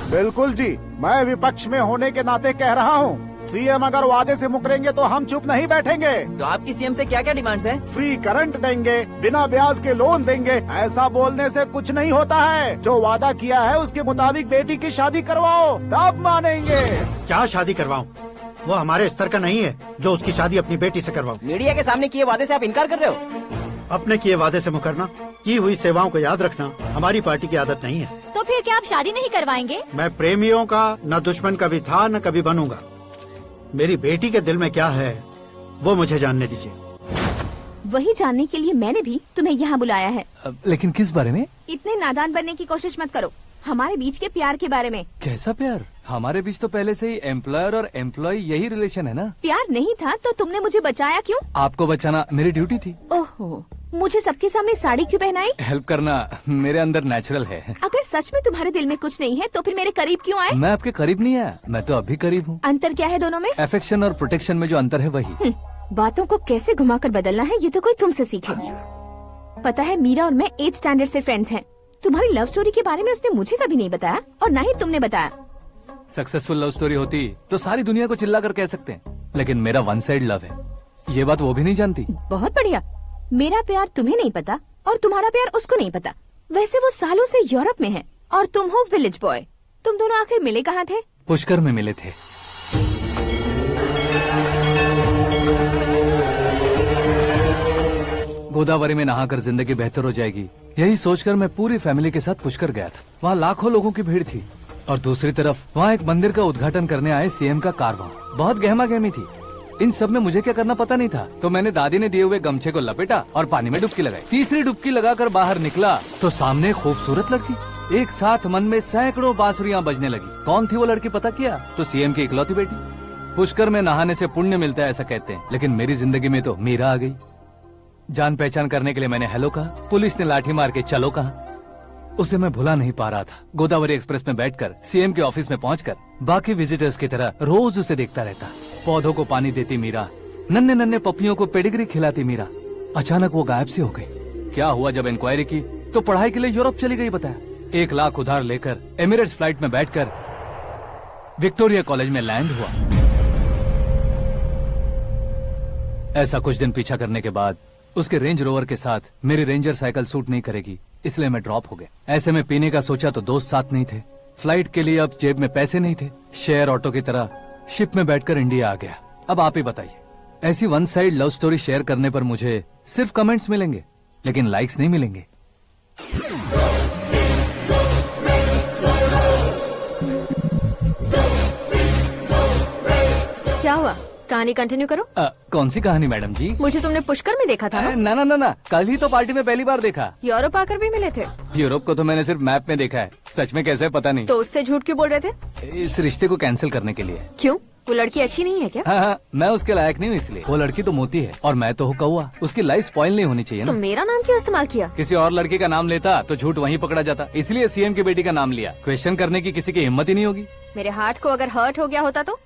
बिल्कुल जी, मैं विपक्ष में होने के नाते कह रहा हूँ, सीएम अगर वादे से मुकरेंगे तो हम चुप नहीं बैठेंगे। तो आपकी सीएम से क्या क्या डिमांड्स हैं? फ्री करंट देंगे, बिना ब्याज के लोन देंगे। ऐसा बोलने से कुछ नहीं होता है। जो वादा किया है उसके मुताबिक बेटी की शादी करवाओ, तब मानेंगे। क्या शादी करवाऊं? वो हमारे स्तर का नहीं है जो उसकी शादी अपनी बेटी से करवाऊं। मीडिया के सामने किए वादे से आप इनकार कर रहे हो? अपने किए वादे से मुकरना, की हुई सेवाओं को याद रखना हमारी पार्टी की आदत नहीं है। तो फिर क्या आप शादी नहीं करवाएंगे? मैं प्रेमियों का न दुश्मन कभी था न कभी बनूंगा। मेरी बेटी के दिल में क्या है वो मुझे जानने दीजिए। वही जानने के लिए मैंने भी तुम्हें यहाँ बुलाया है। लेकिन किस बारे में? इतने नादान बनने की कोशिश मत करो। हमारे बीच के प्यार के बारे में। कैसा प्यार? हमारे बीच तो पहले से ही एम्प्लॉयर और एम्प्लॉय यही रिलेशन है ना। प्यार नहीं था तो तुमने मुझे बचाया क्यों? आपको बचाना मेरी ड्यूटी थी। ओहो, मुझे सबके सामने साड़ी क्यों पहनाई? हेल्प करना मेरे अंदर नेचुरल है। अगर सच में तुम्हारे दिल में कुछ नहीं है तो फिर मेरे करीब क्यों आए? मैं आपके करीब नहीं आया, मैं तो अभी करीब हूँ। अंतर क्या है दोनों में? अफेक्शन और प्रोटेक्शन में जो अंतर है वही। बातों को कैसे घुमाकर बदलना है ये तो कोई तुमसे सीखे। पता है, मीरा और मैं 8th स्टैंडर्ड से फ्रेंड्स हैं। तुम्हारी लव स्टोरी के बारे में उसने मुझे कभी नहीं बताया और न ही तुमने बताया। सक्सेसफुल लव स्टोरी होती तो सारी दुनिया को चिल्ला कर कह सकते हैं, लेकिन मेरा वन साइड लव है, ये बात वो भी नहीं जानती। बहुत बढ़िया। मेरा प्यार तुम्हें नहीं पता और तुम्हारा प्यार उसको नहीं पता। वैसे वो सालों से यूरोप में है और तुम हो विलेज बॉय। तुम दोनों आखिर मिले कहाँ थे? पुष्कर में मिले थे। गोदावरी में नहाकर जिंदगी बेहतर हो जाएगी, यही सोचकर मैं पूरी फैमिली के साथ पुष्कर गया था। वहाँ लाखों लोगों की भीड़ थी और दूसरी तरफ वहाँ एक मंदिर का उद्घाटन करने आए सीएम का कारवां। बहुत गहमा गहमी थी। इन सब में मुझे क्या करना पता नहीं था, तो मैंने दादी ने दिए हुए गमछे को लपेटा और पानी में डुबकी लगाई। तीसरी डुबकी लगाकर बाहर निकला तो सामने खूबसूरत लड़की। एक साथ मन में सैकड़ों बांसुरियां बजने लगी। कौन थी वो लड़की पता किया? तो सीएम की इकलौती बेटी। पुष्कर में नहाने से पुण्य मिलता है ऐसा कहते हैं, लेकिन मेरी जिंदगी में तो मीरा आ गई। जान पहचान करने के लिए मैंने हेलो कहा, पुलिस ने लाठी मार के चलो कहा। उसे मैं भुला नहीं पा रहा था। गोदावरी एक्सप्रेस में बैठकर सीएम के ऑफिस में पहुंचकर बाकी विजिटर्स की तरह रोज उसे देखता रहता। पौधों को पानी देती मीरा, नन्हे नन्हे पपियों को पेडिग्री खिलाती मीरा। अचानक वो गायब सी हो गई। क्या हुआ? जब इंक्वायरी की तो पढ़ाई के लिए यूरोप चली गई बताया। 1 लाख उधार लेकर एमिरेट्स फ्लाइट में बैठकर विक्टोरिया कॉलेज में लैंड हुआ। ऐसा कुछ दिन पीछा करने के बाद उसके रेंज रोवर के साथ मेरी रेंजर साइकिल सूट नहीं करेगी, इसलिए मैं ड्रॉप हो गया। ऐसे में पीने का सोचा तो दोस्त साथ नहीं थे। फ्लाइट के लिए अब जेब में पैसे नहीं थे। शेयर ऑटो की तरह शिप में बैठकर इंडिया आ गया। अब आप ही बताइए, ऐसी one side love story share करने पर मुझे सिर्फ कमेंट्स मिलेंगे, लेकिन लाइक्स नहीं मिलेंगे। क्या हुआ? कहानी कंटिन्यू करो। कौन सी कहानी मैडम जी? मुझे तुमने पुष्कर में देखा था ना? ना, कल ही तो पार्टी में पहली बार देखा। यूरोप आकर भी मिले थे? यूरोप को तो मैंने सिर्फ मैप में देखा है, सच में कैसे पता नहीं। तो उससे झूठ क्यों बोल रहे थे? इस रिश्ते को कैंसिल करने के लिए। क्यों? वो लड़की अच्छी नहीं है क्या? हाँ, मैं उसके लायक नहीं हूँ इसलिए। वो लड़की तो मोती है और मैं तो हूँ कौवा। उसकी लाइफ स्पॉइल नहीं होनी चाहिए ना। तो मेरा नाम क्यों इस्तेमाल किया? किसी और लड़की का नाम लेता तो झूठ वहीं पकड़ा जाता, इसलिए सीएम की बेटी का नाम लिया। क्वेश्चन करने की किसी की हिम्मत ही नहीं होगी। मेरे हार्ट को अगर हर्ट हो गया होता तो?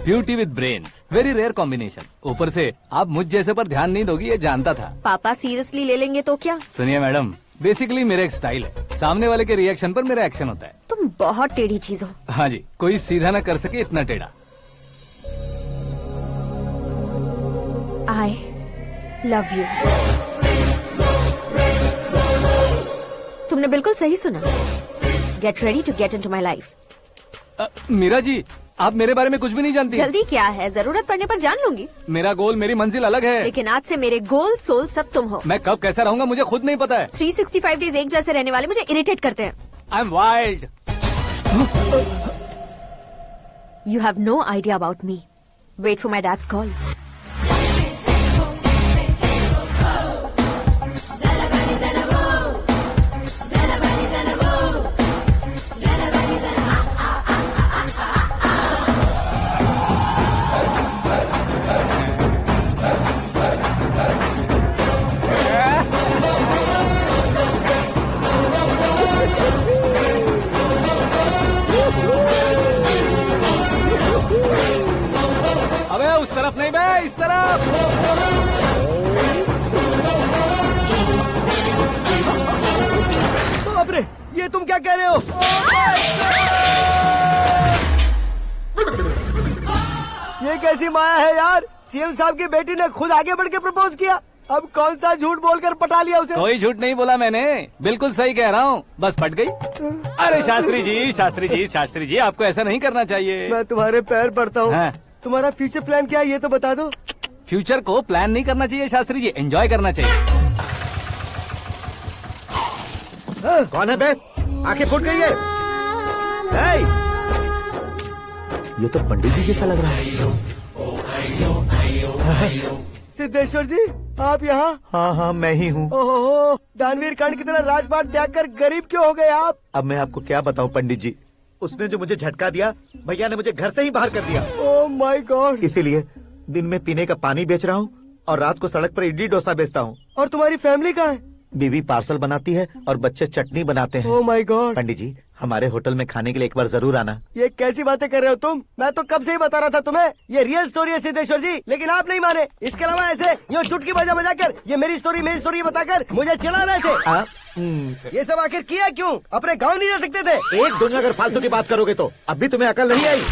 Beauty with brains, very rare combination. ऊपर से आप मुझ जैसे पर ध्यान नहीं दोगी ये जानता था। पापा सीरियसली ले लेंगे तो क्या? सुनिए मैडम, बेसिकली मेरा एक स्टाइल है, सामने वाले के रिएक्शन पर मेरा एक्शन होता है। तुम बहुत टेढ़ी चीज हो। हाँ जी, कोई सीधा न कर सके इतना टेढ़ा। I love you. तुमने बिल्कुल सही सुना। Get ready to get into my life. Meera ji, आप मेरे बारे में कुछ भी नहीं जानती। जल्दी क्या है, जरूरत पड़ने पर जान लूंगी। मेरा गोल, मेरी मंजिल अलग है। लेकिन आज से मेरे गोल सोल सब तुम हो। मैं कब कैसा रहूंगा मुझे खुद नहीं पता है। 365 डेज एक जैसे रहने वाले मुझे इरिटेट करते हैं। I am wild. You have no idea about me. Wait for my dad's call. अबे उस तरफ नहीं बे, इस तरफ। बाप रे, ये तुम क्या कह रहे हो? ये कैसी माया है यार? सीएम साहब की बेटी ने खुद आगे बढ़ के प्रपोज किया। अब कौन सा झूठ बोलकर पटा लिया उसे? कोई झूठ नहीं बोला मैंने, बिल्कुल सही कह रहा हूँ, बस पट गई। अरे शास्त्री जी, शास्त्री जी, शास्त्री जी, आपको ऐसा नहीं करना चाहिए। मैं तुम्हारे पैर पड़ता हूँ। हाँ। तुम्हारा फ्यूचर प्लान क्या है ये तो बता दो। फ्यूचर को प्लान नहीं करना चाहिए शास्त्री जी, एंजॉय करना चाहिए। कौन है बे? आंखें फूट गई है। ये तो पंडित जी जैसा लग रहा है। सिद्धेश्वर जी, आप यहाँ? हाँ हाँ, मैं ही हूँ। ओहो, दानवीर कांड की तरह राजपाट त्याग कर गरीब क्यों हो गए आप? अब मैं आपको क्या बताऊँ पंडित जी, उसने जो मुझे झटका दिया, भैया ने मुझे घर से ही बाहर कर दिया। ओह माय गॉड। इसीलिए दिन में पीने का पानी बेच रहा हूँ और रात को सड़क पर इडली डोसा बेचता हूँ। और तुम्हारी फैमिली कहाँ है? बीवी पार्सल बनाती है और बच्चे चटनी बनाते हैं। ओह माय गॉड। पंडित जी, हमारे होटल में खाने के लिए एक बार जरूर आना। ये कैसी बातें कर रहे हो तुम? मैं तो कब से ही बता रहा था तुम्हें, ये रियल स्टोरी है सिद्धेश्वर जी, लेकिन आप नहीं माने। इसके अलावा ऐसे यूँ चुटकी बजा बजा कर ये मेरी स्टोरी बताकर मुझे चिढ़ा रहे थे। ये सब आखिर किया क्यों? अपने गाँव नहीं जा सकते थे? एक दुनिया अगर फालतू की बात करोगे तो अब भी तुम्हें अकल नहीं आई।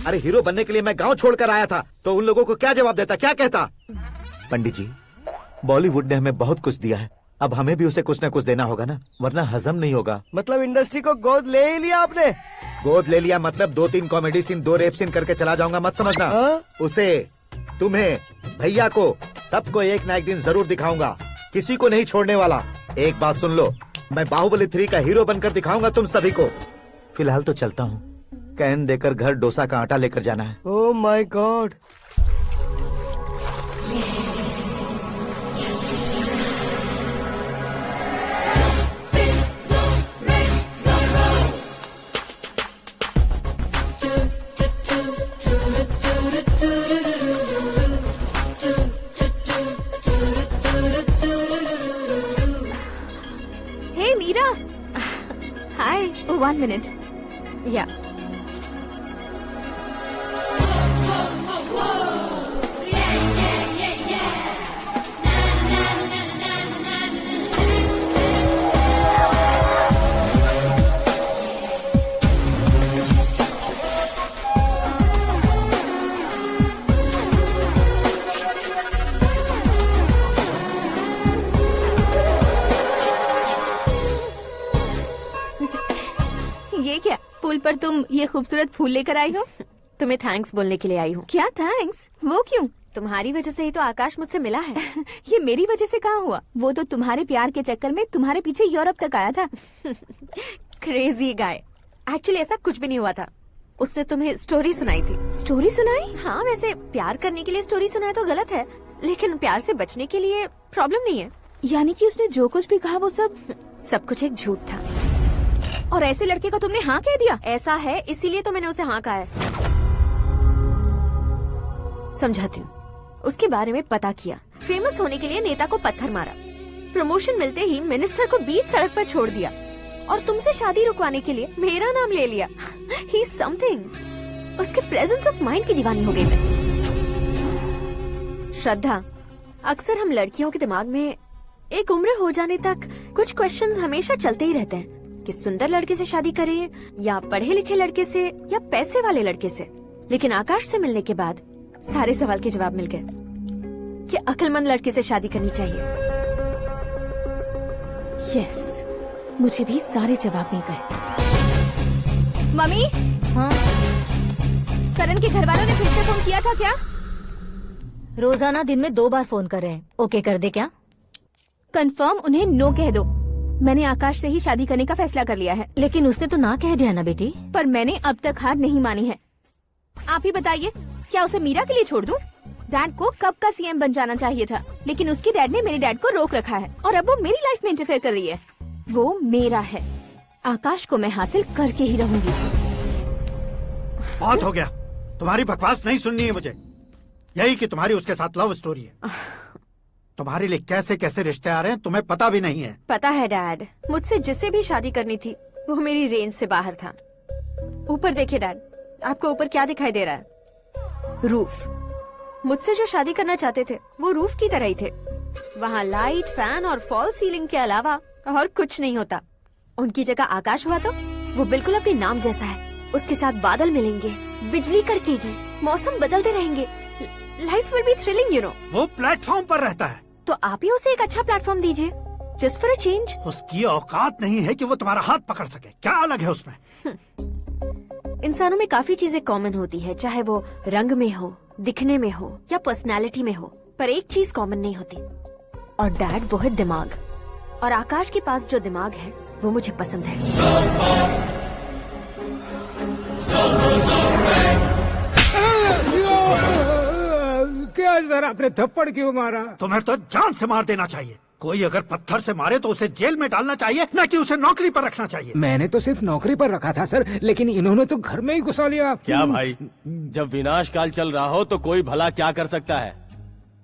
अरे हीरो बनने के लिए मैं गाँव छोड़कर आया था तो उन लोगों को क्या जवाब देता, क्या कहता? पंडित जी, बॉलीवुड ने हमें बहुत कुछ दिया है, अब हमें भी उसे कुछ न कुछ देना होगा ना, वरना हजम नहीं होगा। मतलब इंडस्ट्री को गोद ले ही लिया आपने? गोद ले लिया मतलब 2-3 कॉमेडी सीन, 2 रेप सीन करके चला जाऊंगा मत समझना। उसे, तुम्हें, भैया को, सबको एक ना एक दिन जरूर दिखाऊंगा, किसी को नहीं छोड़ने वाला। एक बात सुन लो, मैं बाहुबली 3 का हीरो बनकर दिखाऊंगा तुम सभी को। फिलहाल तो चलता हूँ, कैन देकर घर डोसा का आटा लेकर जाना है। Oh my God. Hey Meera, hi. 1 minute. या ये क्या, पुल पर तुम ये खूबसूरत फूल लेकर आई हो? तुम्हें थैंक्स बोलने के लिए आई हूँ। क्या थैंक्स? वो क्यों? तुम्हारी वजह से ही तो आकाश मुझसे मिला है। ये मेरी वजह से कहाँ हुआ? वो तो तुम्हारे प्यार के चक्कर में तुम्हारे पीछे यूरोप तक आया था। Crazy guy. एक्चुअली ऐसा कुछ भी नहीं हुआ था। उसने तुम्हें स्टोरी सुनाई थी। स्टोरी सुनाई? हाँ, वैसे प्यार करने के लिए स्टोरी सुनाए तो गलत है, लेकिन प्यार से बचने के लिए प्रॉब्लम नहीं है। यानी कि उसने जो कुछ भी कहा वो सब कुछ एक झूठ था। और ऐसे लड़के को तुमने हाँ कह दिया? ऐसा है, इसीलिए तो मैंने उसे हाँ कहा है। समझाती हूँ। उसके बारे में पता किया, फेमस होने के लिए नेता को पत्थर मारा, प्रमोशन मिलते ही मिनिस्टर को बीच सड़क पर छोड़ दिया, और तुमसे शादी रुकवाने के लिए मेरा नाम ले लिया। ही समथिंग। उसके प्रेजेंस ऑफ माइंड की दीवानी हो गई मैं। श्रद्धा, अक्सर हम लड़कियों के दिमाग में एक उम्र हो जाने तक कुछ क्वेश्चंस हमेशा चलते ही रहते हैं कि सुंदर लड़के से शादी करें या पढ़े लिखे लड़के से या पैसे वाले लड़के से। लेकिन आकाश से मिलने के बाद सारे सवाल के जवाब मिल गए कि अक्लमंद लड़के से शादी करनी चाहिए। यस, मुझे भी सारे जवाब मिल गए। मम्मी, हाँ? करण के घर वालों ने फिर से फोन किया था क्या? रोजाना दिन में 2 बार फोन कर रहे हैं। ओके कर दे क्या? कंफर्म उन्हें नो कह दो। मैंने आकाश से ही शादी करने का फैसला कर लिया है। लेकिन उसने तो ना कह दिया ना बेटी। पर मैंने अब तक हार नहीं मानी है। आप ही बताइए, क्या उसे मीरा के लिए छोड़ दूं? डैड को कब का सीएम बन जाना चाहिए था, लेकिन उसके डैड ने मेरे डैड को रोक रखा है और अब वो मेरी लाइफ में इंटरफेयर कर रही है। वो मेरा है। आकाश को मैं हासिल करके ही रहूंगी। बहुत हो गया, तुम्हारी बकवास नहीं सुननी है मुझे। यही कि तुम्हारी उसके साथ लव स्टोरी है। तुम्हारे लिए कैसे कैसे रिश्ते आ रहे हैं तुम्हें पता भी नहीं है। पता है डैड, मुझसे जिसे भी शादी करनी थी वो मेरी रेंज से बाहर था। ऊपर देखिए डैड, आपको ऊपर क्या दिखाई दे रहा है? रूफ। मुझसे जो शादी करना चाहते थे वो रूफ की तरह ही थे। वहाँ लाइट, फैन और फॉल सीलिंग के अलावा और कुछ नहीं होता। उनकी जगह आकाश हुआ तो वो बिल्कुल अपने नाम जैसा है। उसके साथ बादल मिलेंगे, बिजली कड़केगी, मौसम बदलते रहेंगे। Life will be thrilling, you know. वो प्लेटफॉर्म पर रहता है तो आप ही उसे एक अच्छा प्लेटफॉर्म दीजिए, जस्ट फॉर अ चेंज। उसकी औकात नहीं है कि वो तुम्हारा हाथ पकड़ सके। क्या अलग है उसमें? इंसानों में काफी चीजें कॉमन होती है, चाहे वो रंग में हो, दिखने में हो या पर्सनालिटी में हो, पर एक चीज कॉमन नहीं होती, और डैड वो है दिमाग। और आकाश के पास जो दिमाग है वो मुझे पसंद है। क्या सर, आपने थप्पड़ क्यों मारा? तुम्हें तो जान से मार देना चाहिए। कोई अगर पत्थर से मारे तो उसे जेल में डालना चाहिए, न कि उसे नौकरी पर रखना चाहिए। मैंने तो सिर्फ नौकरी पर रखा था सर, लेकिन इन्होंने तो घर में ही घुसा लिया। क्या भाई, जब विनाश काल चल रहा हो तो कोई भला क्या कर सकता है?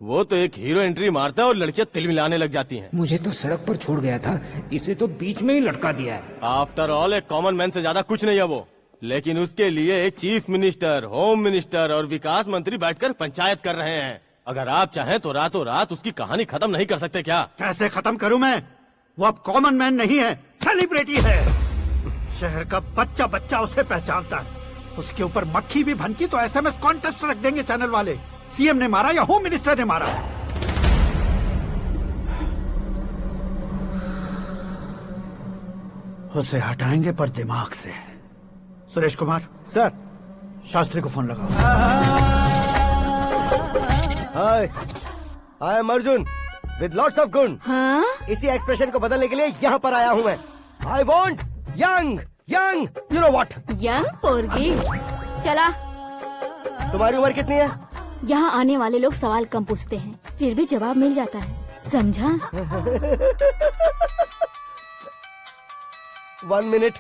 वो तो एक हीरो एंट्री मारता है और लड़कियां तिल मिलाने लग जाती हैं। मुझे तो सड़क पर छोड़ गया था, इसे तो बीच में ही लटका दिया है। आफ्टर ऑल एक कॉमन मैन से ज्यादा कुछ नहीं है वो। लेकिन उसके लिए एक चीफ मिनिस्टर, होम मिनिस्टर और विकास मंत्री बैठकर पंचायत कर रहे हैं। अगर आप चाहें तो रातों रात उसकी कहानी खत्म नहीं कर सकते क्या? कैसे खत्म करूं मैं? वो अब कॉमन मैन नहीं है, सेलिब्रिटी है। शहर का बच्चा बच्चा उसे पहचानता है। उसके ऊपर मक्खी भी भनकी तो एसएमएस कॉन्टेस्ट रख देंगे चैनल वाले। सीएम ने मारा या होम मिनिस्टर ने मारा। उसे हटाएंगे पर दिमाग से। सुरेश कुमार सर, शास्त्री को फोन लगाओ। Hi, I am Arjun with lots of गुण। हाँ? इसी एक्सप्रेशन को बदलने के लिए यहाँ पर आया हूँ मैं। I want young young, you know what? Young पोरगी। चला। तुम्हारी उम्र कितनी है? यहाँ आने वाले लोग सवाल कम पूछते हैं, फिर भी जवाब मिल जाता है, समझा? 1 मिनट।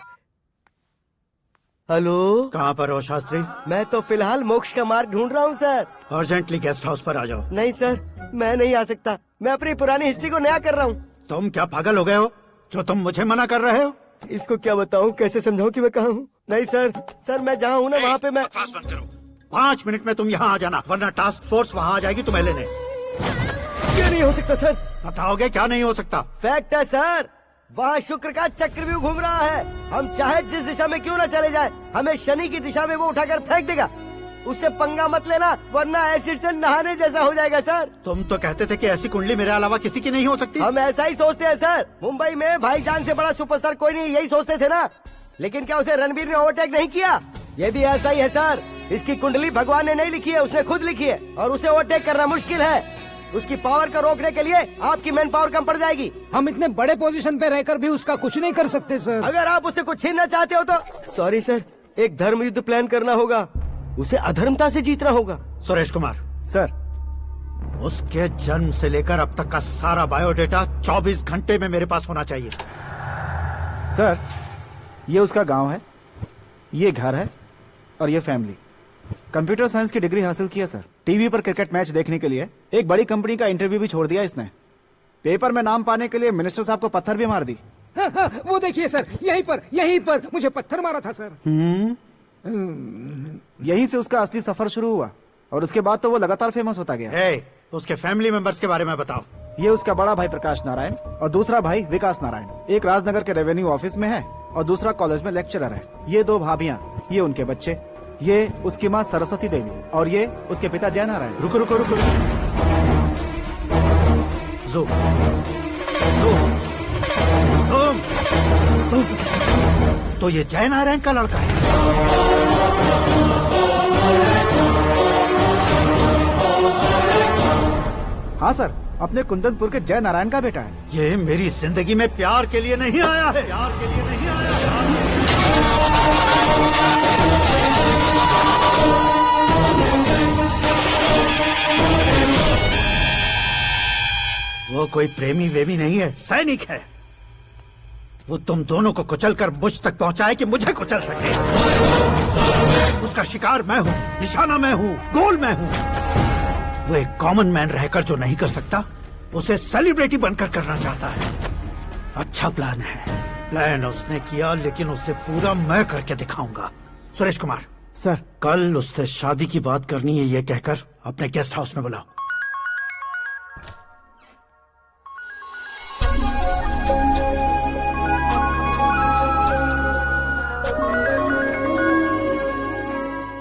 हेलो, कहाँ पर हो शास्त्री? मैं तो फिलहाल मोक्ष का मार्ग ढूंढ रहा हूँ सर। अर्जेंटली गेस्ट हाउस पर आ जाओ। नहीं सर, मैं नहीं आ सकता। मैं अपनी पुरानी हिस्ट्री को नया कर रहा हूँ। तुम क्या पागल हो गए हो जो तुम मुझे मना कर रहे हो? इसको क्या बताऊँ, कैसे समझाऊँ कि मैं कहाँ हूँ? नहीं सर, सर मैं जहाँ हूँ ना वहाँ पे मैं। 5 मिनट में तुम यहाँ आ जाना, वरना टास्क फोर्स वहाँ आ जाएगी तुम्हें लेने। क्या नहीं हो सकता सर? बताओगे क्या नहीं हो सकता? फैक्ट है सर, वहाँ शुक्र का चक्रव्यूह घूम रहा है। हम चाहे जिस दिशा में क्यों न चले जाए, हमें शनि की दिशा में वो उठाकर फेंक देगा। उससे पंगा मत लेना, वरना एसिड से नहाने जैसा हो जाएगा सर। तुम तो कहते थे कि ऐसी कुंडली मेरे अलावा किसी की नहीं हो सकती। हम ऐसा ही सोचते हैं सर। मुंबई में भाईजान से बड़ा सुपरस्टार कोई नहीं, यही सोचते थे ना। लेकिन क्या उसे रणवीर ने ओवरटेक नहीं किया? ये भी ऐसा ही है सर। इसकी कुंडली भगवान ने नहीं लिखी है, उसने खुद लिखी है, और उसे ओवरटेक करना मुश्किल है। उसकी पावर को रोकने के लिए आपकी मैन पावर कम पड़ जाएगी। हम इतने बड़े पोजीशन पे रहकर भी उसका कुछ नहीं कर सकते सर। अगर आप उससे कुछ छीनना चाहते हो तो सॉरी सर, एक धर्म युद्ध प्लान करना होगा। उसे अधर्मता से जीतना होगा। सुरेश कुमार सर, उसके जन्म से लेकर अब तक का सारा बायोडेटा 24 घंटे में मेरे पास होना चाहिए। सर, ये उसका गांव है, ये घर है और ये फैमिली। कंप्यूटर साइंस की डिग्री हासिल की है सर। टीवी पर क्रिकेट मैच देखने के लिए एक बड़ी कंपनी का इंटरव्यू भी छोड़ दिया इसने। पेपर में नाम पाने के लिए मिनिस्टर साहब को पत्थर भी मार दी। हाँ, वो देखिए सर, यहीं पर मुझे पत्थर मारा था सर। यहीं से उसका असली सफर शुरू हुआ और उसके बाद तो वो लगातार फेमस होता गया। उसके फैमिली मेंबर्स के बारे में बताओ। ये उसका बड़ा भाई प्रकाश नारायण और दूसरा भाई विकास नारायण। एक राजनगर के रेवेन्यू ऑफिस में है और दूसरा कॉलेज में लेक्चरर है। ये 2 भाभियाँ, ये उनके बच्चे, ये उसकी माँ सरस्वती देवी और ये उसके पिता जय नारायण। रुको रुको रुको, तो ये जय नारायण का लड़का है। हाँ सर, अपने कुंदनपुर के जय नारायण का बेटा है। ये मेरी जिंदगी में प्यार के लिए नहीं आया है, प्यार के लिए नहीं आया वो कोई प्रेमी वेमी नहीं है, सैनिक है। वो तुम दोनों को कुचलकर मुझ तक पहुंचाए कि मुझे कुचल सके। उसका शिकार मैं हूँ, निशाना मैं हूँ, गोल मैं हूँ। वो एक कॉमन मैन रहकर जो नहीं कर सकता, उसे सेलिब्रिटी बनकर करना चाहता है। अच्छा प्लान है। प्लान उसने किया, लेकिन उसे पूरा मैं करके दिखाऊंगा। सुरेश कुमार सर, कल उससे शादी की बात करनी है, ये कहकर अपने गेस्ट हाउस में बुलाओ।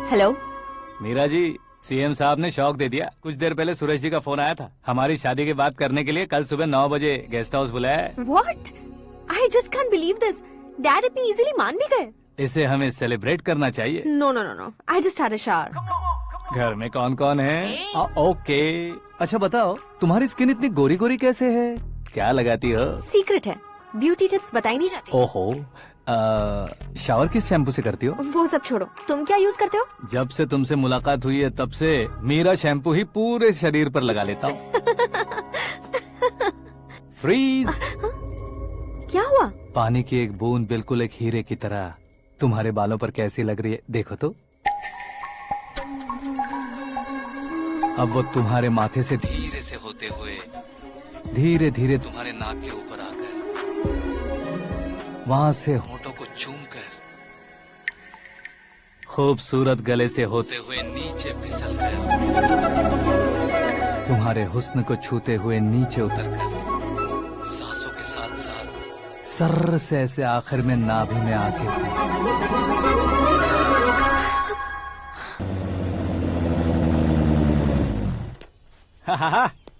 हेलो मीरा जी, सीएम साहब ने शौक दे दिया। कुछ देर पहले सुरेश जी का फोन आया था, हमारी शादी की बात करने के लिए कल सुबह 9 बजे गेस्ट हाउस बुलाया है। What? I just can't believe this. Dad इतनी इजीली मान भी गए। इसे हमें सेलिब्रेट करना चाहिए। No, no, no, no. I just had a shower. घर में कौन कौन है? ओके। अच्छा बताओ, तुम्हारी स्किन इतनी गोरी गोरी कैसे है? क्या लगाती हो? सीक्रेट है, ब्यूटी टिप्स बताई नहीं जाती। ओहो, शावर किस शैम्पू से करती हो? वो सब छोड़ो, तुम क्या यूज करते हो? जब से तुमसे मुलाकात हुई है तब से मेरा शैम्पू ही पूरे शरीर पर लगा लेता हूँ। फ्रीज। क्या हुआ? पानी की एक बूंद बिल्कुल एक हीरे की तरह तुम्हारे बालों पर कैसी लग रही है, देखो तो। अब वो तुम्हारे माथे से धीरे से होते हुए धीरे धीरे तुम्हारे नाक के ऊपर आकर वहां से होठों को चूमकर खूबसूरत गले से होते हुए नीचे फिसलकर तुम्हारे हुस्न को छूते हुए नीचे उतरकर सांसों के साथ साथ सर्र से ऐसे आखिर में नाभि में आके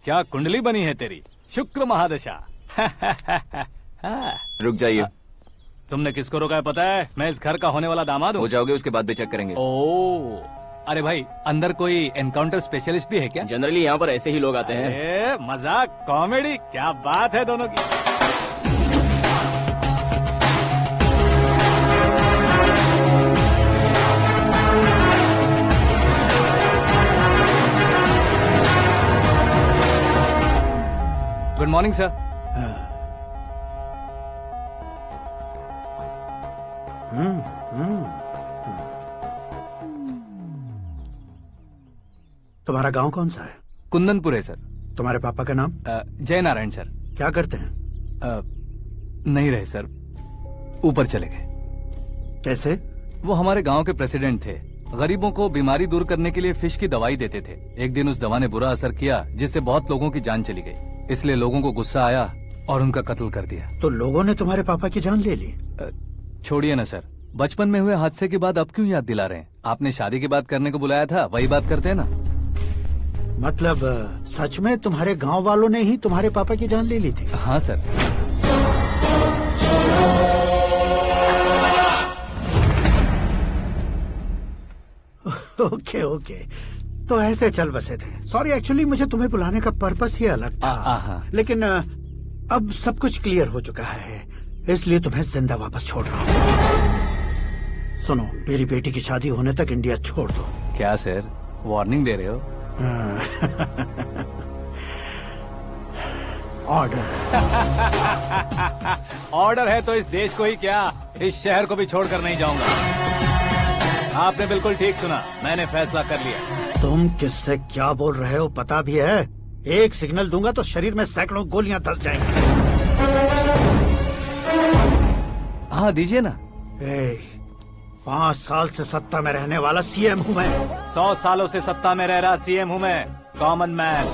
क्या कुंडली बनी है तेरी, शुक्र महादशा। रुक जाइए। तुमने किसको रोका है पता है? मैं इस घर का होने वाला दामाद हूँ। हो जाओगे उसके बाद भी चेक करेंगे। ओ, अरे भाई, अंदर कोई एनकाउंटर स्पेशलिस्ट भी है क्या? जनरली यहाँ पर ऐसे ही लोग आते हैं। मजाक, कॉमेडी, क्या बात है दोनों की। Good morning sir. तुम्हारा गांव कौन सा है? कुंदनपुर है सर। तुम्हारे पापा का नाम? जय नारायण सर। क्या करते हैं? नहीं रहे सर, ऊपर चले गए। कैसे? वो हमारे गांव के प्रेसिडेंट थे। गरीबों को बीमारी दूर करने के लिए फिश की दवाई देते थे। एक दिन उस दवा ने बुरा असर किया जिससे बहुत लोगों की जान चली गई। इसलिए लोगों को गुस्सा आया और उनका कत्ल कर दिया। तो लोगों ने तुम्हारे पापा की जान ले ली? छोड़िए ना सर, बचपन में हुए हादसे के बाद अब क्यों याद दिला रहे हैं? आपने शादी की बात करने को बुलाया था, वही बात करते हैं ना। मतलब सच में तुम्हारे गांव वालों ने ही तुम्हारे पापा की जान ले ली थी? हाँ सर। ओके ओके, तो ऐसे चल बसे थे। सॉरी, एक्चुअली मुझे तुम्हें बुलाने का पर्पस ही अलग था। लेकिन अब सब कुछ क्लियर हो चुका है, इसलिए तुम्हें जिंदा वापस छोड़ रहा हूँ। सुनो, मेरी बेटी की शादी होने तक इंडिया छोड़ दो। क्या सर, वार्निंग दे रहे हो? ऑर्डर। ऑर्डर है तो इस देश को ही क्या, इस शहर को भी छोड़कर नहीं जाऊंगा। आपने बिल्कुल ठीक सुना, मैंने फैसला कर लिया। तुम किससे क्या बोल रहे हो पता भी है? एक सिग्नल दूंगा तो शरीर में सैकड़ों गोलियां धस जाएंगी। हाँ दीजिए ना। 5 साल से सत्ता में रहने वाला सीएम हूँ मैं। 100 सालों से सत्ता में रह रहा सीएम हूँ मैं। Common man,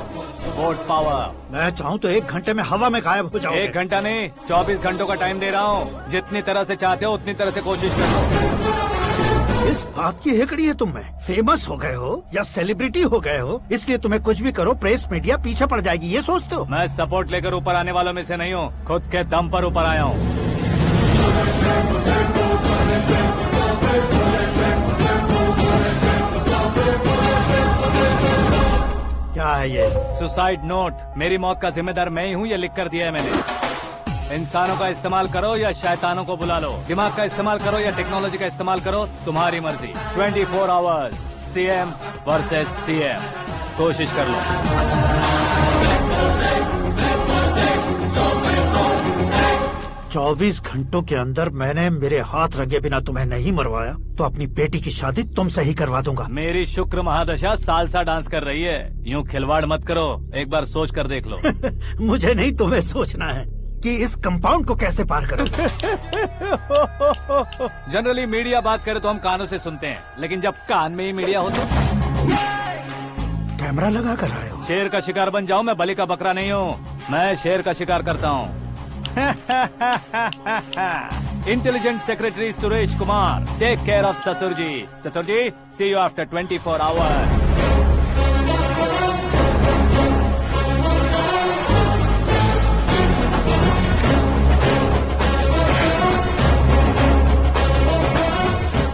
vote power. मैं चाहूँ तो 1 घंटे में हवा में गायब हो जाऊँ। 1 घंटा नहीं, 24 घंटों का टाइम दे रहा हूँ। जितनी तरह से चाहते हो उतनी तरह से कोशिश करो। इस बात की हेकड़ी है तुम में। फेमस हो गए हो या सेलिब्रिटी हो गए हो, इसलिए तुम्हें कुछ भी करो प्रेस मीडिया पीछे पड़ जाएगी, ये सोचते हो? मैं सपोर्ट लेकर ऊपर आने वालों में से नहीं हूँ, खुद के दम पर ऊपर आया हूँ। क्या है ये? Suicide note. मेरी मौत का जिम्मेदार मैं ही हूँ, ये लिख कर दिया है मैंने। इंसानों का इस्तेमाल करो या शैतानों को बुला लो, दिमाग का इस्तेमाल करो या टेक्नोलॉजी का इस्तेमाल करो, तुम्हारी मर्जी। 24 आवर्स सीएम वर्सेस सीएम, कोशिश कर लो। 24 घंटों के अंदर मैंने मेरे हाथ रंगे बिना तुम्हें नहीं मरवाया तो अपनी बेटी की शादी तुमसे ही करवा दूंगा। मेरी शुक्र महादशा सालसा डांस कर रही है, यूँ खिलवाड़ मत करो, एक बार सोच कर देख लो। मुझे नहीं, तुम्हें सोचना है कि इस कंपाउंड को कैसे पार करूं। जनरली मीडिया बात करे तो हम कानों से सुनते हैं, लेकिन जब कान में ही मीडिया हो तो कैमरा लगा कर आए हो। शेर का शिकार बन जाऊं, मैं बलि का बकरा नहीं हूँ, मैं शेर का शिकार करता हूँ। Intelligent secretary Suresh Kumar, take care of ससुर जी। ससुर जी, सी यू आफ्टर 24 आवर्स।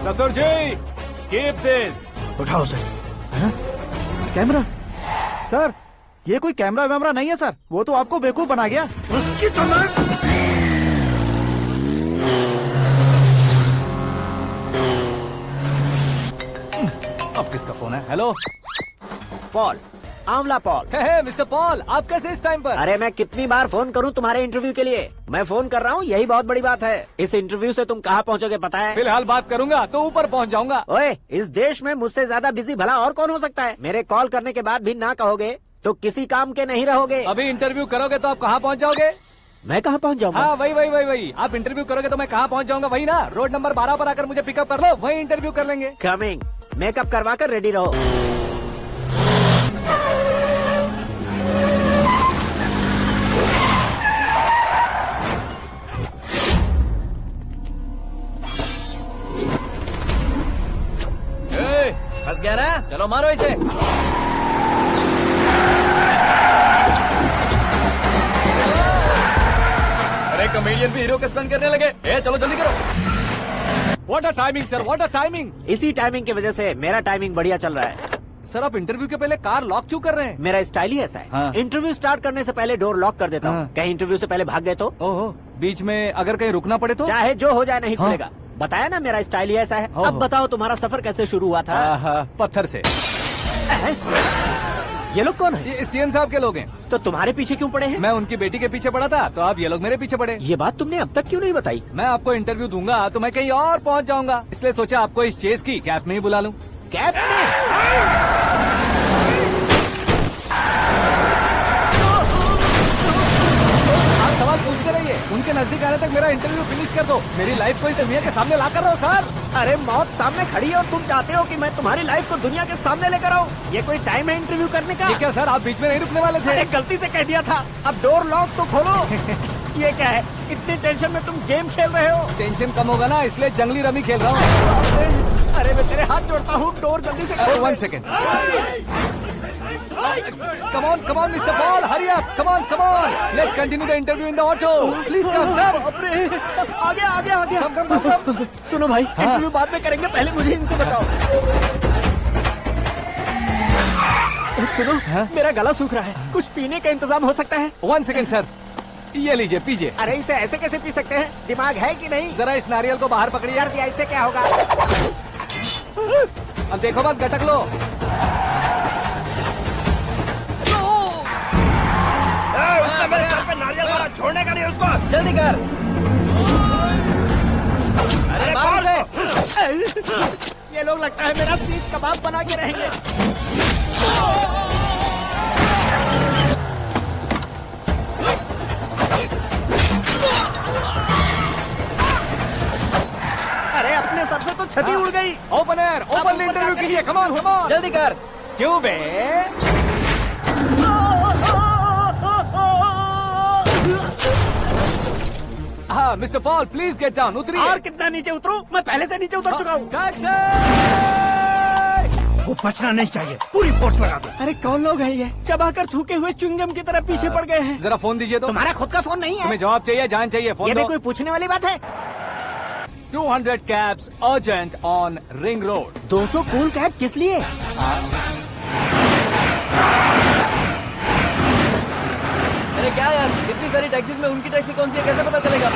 ससुर जी, कीप दिस। उठाओ सर। कैमरा? सर, ये कोई कैमरा वैमरा नहीं है सर, वो तो आपको बेवकूफ बना गया। उसकी तो मैं... अब किसका फोन है? हेलो पॉल, आंवला पॉल। मिस्टर पॉल, आप कैसे इस टाइम पर? अरे मैं कितनी बार फोन करूं तुम्हारे इंटरव्यू के लिए? मैं फोन कर रहा हूं, यही बहुत बड़ी बात है। इस इंटरव्यू से तुम कहां पहुंचोगे पता है? फिलहाल बात करूंगा तो ऊपर पहुंच जाऊंगा। ओए, इस देश में मुझसे ज्यादा बिजी भला और कौन हो सकता है? मेरे कॉल करने के बाद भी ना कहोगे तो किसी काम के नहीं रहोगे। अभी इंटरव्यू करोगे तो आप कहाँ पहुँच जाओगे? मैं कहाँ पहुँच जाऊंगा? हाँ, वही। आप इंटरव्यू करोगे तो मैं कहाँ पहुँच जाऊंगा? वही ना, रोड नंबर 12 पर आकर मुझे पिकअप कर लो, वही इंटरव्यू कर लेंगे। कमिंग। मेकअप करवा कर रेडी रहो। फंस गया ना, चलो मारो इसे। अरे कॉमेडियन भी हीरो के स्टंट करने लगे। चलो जल्दी करो। What a timing sir, what a timing. इसी टाइमिंग की वजह से मेरा टाइमिंग बढ़िया चल रहा है। सर, आप इंटरव्यू के पहले कार लॉक क्यों कर रहे हैं? मेरा स्टाइल ही ऐसा है। हाँ। इंटरव्यू स्टार्ट करने से पहले डोर लॉक कर देता हूँ। कहीं इंटरव्यू से पहले भाग गए तो? ओहो, बीच में अगर कहीं रुकना पड़े तो? चाहे जो हो जाए नहीं खुलेगा। बताया ना मेरा स्टाइल ही ऐसा है। अब बताओ तुम्हारा सफर कैसे शुरू हुआ था? पत्थर से। ये लोग कौन है? ये सीएम साहब के लोग हैं। तो तुम्हारे पीछे क्यों पड़े हैं? मैं उनकी बेटी के पीछे पड़ा था, तो आप ये लोग मेरे पीछे पड़े। ये बात तुमने अब तक क्यों नहीं बताई? मैं आपको इंटरव्यू दूंगा तो मैं कहीं और पहुंच जाऊंगा, इसलिए सोचा आपको इस चेस की कैप में ही बुला लूं। कैप में? आप सवाल पूछते रहिए, उनके नजदीक आने तक मेरा इंटरव्यू फिनिश कर दो। मेरी लाइफ को इस दुनिया के सामने ला कर रहो सर। अरे मौत सामने खड़ी है और तुम चाहते हो कि मैं तुम्हारी लाइफ को दुनिया के सामने लेकर आऊं? ये कोई टाइम है इंटरव्यू करने का? ये क्या सर, आप बीच में नहीं रुकने वाले थे? अरे गलती से कह दिया था। अब डोर लॉक तो खोलो। ये क्या है, इतनी टेंशन में तुम गेम खेल रहे हो? टेंशन कम होगा ना, इसलिए जंगली रमी खेल रहा हूँ। अरे मैं तेरे हाथ जोड़ता हूँ, डोर जल्दी से खोल। 1 second. Come on, Mr. Paul, hurry up! Come on! Let's continue the interview in the auto. Please come. आगे। Come. सुनो भाई, इंटरव्यू बाद में करेंगे, पहले मुझे इनसे बताओ। सुनो, मेरा गला सूख रहा है, कुछ पीने का इंतजाम हो सकता है? 1 सेकेंड सर, ये लीजिए पीजिए। अरे इसे ऐसे कैसे पी सकते हैं? दिमाग है कि नहीं? जरा इस नारियल को बाहर पकड़िए। यार दिया, इससे क्या होगा? अब देखो मत, गटक लो। उसने मेरे सर पे नारियल मारा, छोड़ने का नहीं उसको। जल्दी कर। अरे मार से। ये लोग लगता है मेरा सीख कबाब बना के रहेंगे। चाहिए। कम ऑन, जल्दी कर। क्यों बे? हाँ mister Paul, please get down. उतरिए। और कितना नीचे उतरूं? मैं पहले से नीचे उतर चुका हूँ। वो बचना नहीं चाहिए, पूरी फोर्स लगा दो। अरे कौन लोग हैं ये? चबाकर थूके हुए च्युइंगम की तरह पीछे पड़ गए हैं। जरा फोन दीजिए तो। तुम्हारा खुद का फोन नहीं है? तुम्हें जवाब चाहिए, जान चाहिए, फोन ये दो। भी कोई पूछने वाली बात है? 200 cabs urgent on ring road. 200 cool cab किस लिए? अरे क्या यार, इतनी सारी टैक्सीज में उनकी टैक्सी कौन सी है, कैसे पता चलेगा?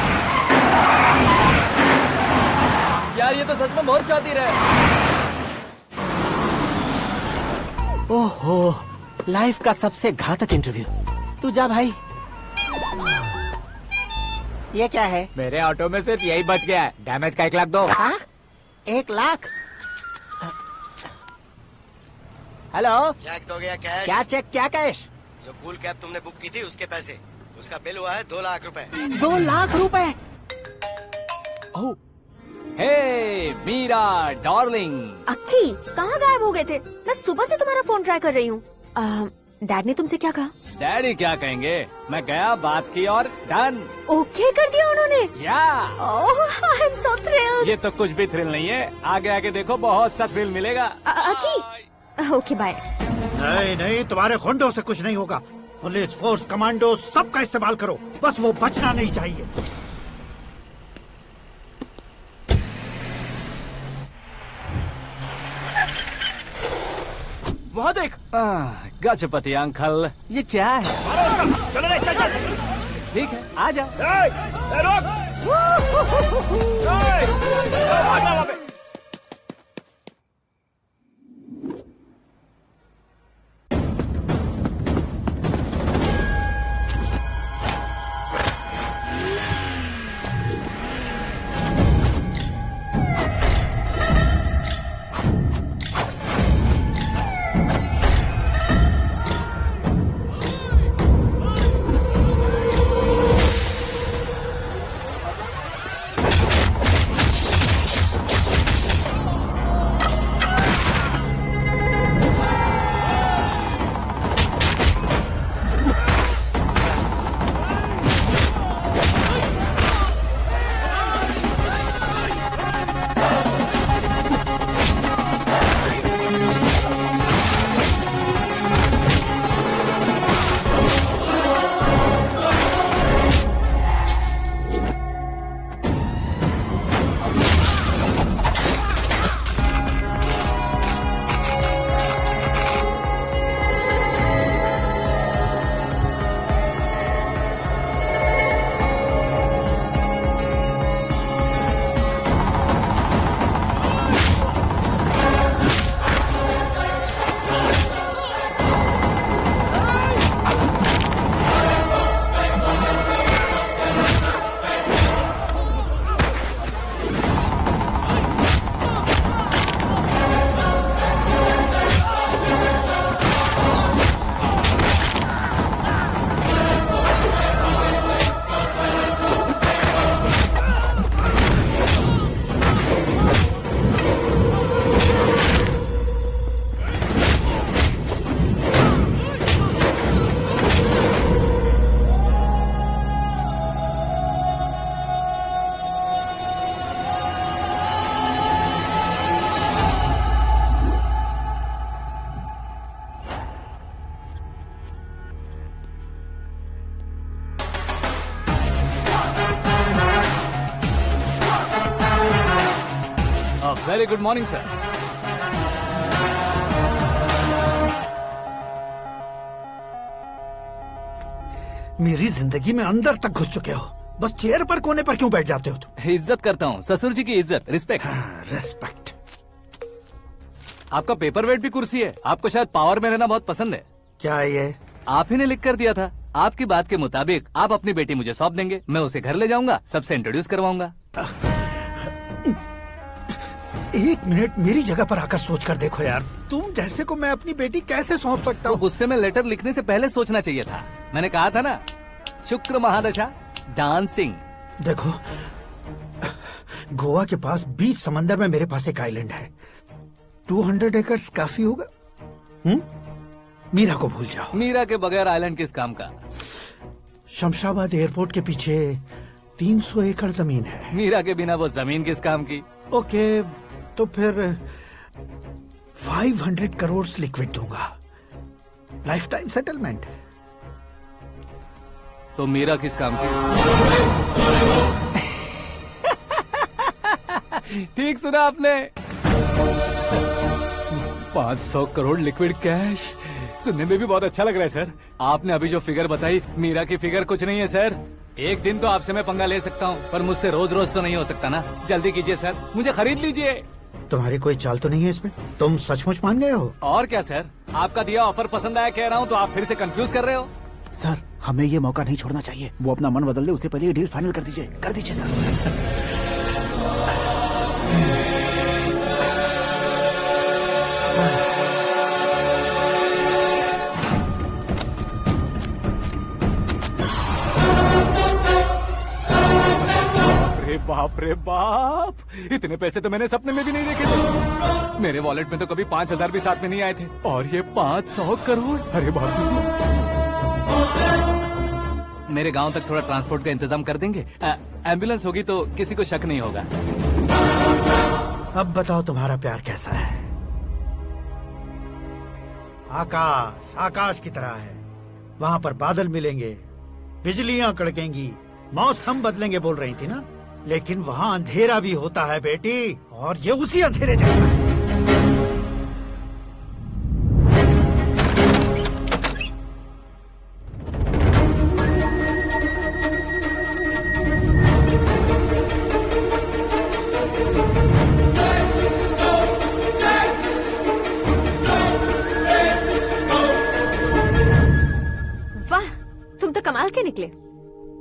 यार ये तो सच में बहुत शातिर है। ओहो, लाइफ का सबसे घातक इंटरव्यू। तू जा भाई। ये क्या है? मेरे ऑटो में सिर्फ यही बच गया है। डैमेज का 1 लाख दो। हाँ? 1 लाख? हेलो, चेक तो गया कैश। क्या चेक, क्या कैश? जो कूल कैब तुमने बुक की थी उसके पैसे, उसका बिल हुआ है 2 लाख रुपए। 2 लाख रुपए? ओह, हे मीरा डार्लिंग। अक्की, कहाँ गायब हो गए थे? मैं सुबह से तुम्हारा फोन ट्राई कर रही हूँ। डैड ने तुमसे क्या कहा? डैडी क्या कहेंगे, मैं गया, बात की और डन। ओके कर दिया उन्होंने? या। ओह, आई एम सो थ्रिल्ड। ये तो कुछ भी थ्रिल नहीं है, आगे आगे देखो बहुत सा थ्रिल मिलेगा। अक्की, ओके बाय। नहीं नहीं, तुम्हारे गुंडों से कुछ नहीं होगा। पुलिस फोर्स, कमांडो, सबका इस्तेमाल करो, बस वो बचना नहीं चाहिए। वहाँ देख। गजपति अंकल, ये क्या है? चलो रे, चल चल। ठीक है, आ जा। Very good morning sir. मेरी जिंदगी में अंदर तक घुस चुके हो, बस चेयर पर कोने पर क्यों बैठ जाते हो तुम? इज्जत करता हूँ, ससुर जी की इज्जत, रिस्पेक्ट। रिस्पेक्ट। आपका पेपर वेट भी कुर्सी है, आपको शायद पावर में रहना बहुत पसंद है। क्या ये? आप ही ने लिख कर दिया था। आपकी बात के मुताबिक आप अपनी बेटी मुझे सौंप देंगे, मैं उसे घर ले जाऊंगा, सबसे इंट्रोड्यूस करवाऊंगा। 1 मिनट मेरी जगह पर आकर सोच कर देखो यार, तुम जैसे को मैं अपनी बेटी कैसे सौंप सकता हूँ? गुस्से में लेटर लिखने से पहले सोचना चाहिए था। मैंने कहा था ना, शुक्र महादशा डांसिंग। देखो, गोवा के पास बीच समंदर में मेरे पास एक आइलैंड है। 200 एकर्स काफी होगा। मीरा को भूल जाओ। मीरा के बगैर आइलैंड किस काम का? शमशाबाद एयरपोर्ट के पीछे 300 एकड़ जमीन है। मीरा के बिना वो जमीन किस काम की? ओके, तो फिर 500 करोड़ लिक्विड दूंगा, लाइफ टाइम सेटलमेंट। तो मीरा किस काम की? ठीक सुना आपने, 500 करोड़ लिक्विड कैश। सुनने में भी बहुत अच्छा लग रहा है सर। आपने अभी जो फिगर बताई, मीरा की फिगर कुछ नहीं है सर। एक दिन तो आपसे मैं पंगा ले सकता हूँ, पर मुझसे रोज रोज तो नहीं हो सकता ना। जल्दी कीजिए सर, मुझे खरीद लीजिए। तुम्हारी कोई चाल तो नहीं है इसमें? तुम सचमुच मान गए हो? और क्या सर, आपका दिया ऑफर पसंद आया कह रहा हूँ, तो आप फिर से कंफ्यूज कर रहे हो। सर, हमें ये मौका नहीं छोड़ना चाहिए। वो अपना मन बदल दे, उससे पहले ये डील फाइनल कर दीजिए। कर दीजिए सर। बाप रे बाप, इतने पैसे तो मैंने सपने में भी नहीं देखे थे। मेरे वॉलेट में तो कभी 5,000 भी साथ में नहीं आए थे, और ये 500 करोड़। अरे बाप रे। मेरे गांव तक थोड़ा ट्रांसपोर्ट का इंतजाम कर देंगे? एम्बुलेंस होगी तो किसी को शक नहीं होगा। अब बताओ तुम्हारा प्यार कैसा है? आकाश आकाश की तरह है, वहाँ पर बादल मिलेंगे, बिजलियां कड़केंगी, मौसम बदलेंगे बोल रही थी ना। लेकिन वहाँ अंधेरा भी होता है बेटी, और ये उसी अंधेरे जैसा है। वाह, तुम तो कमाल के निकले।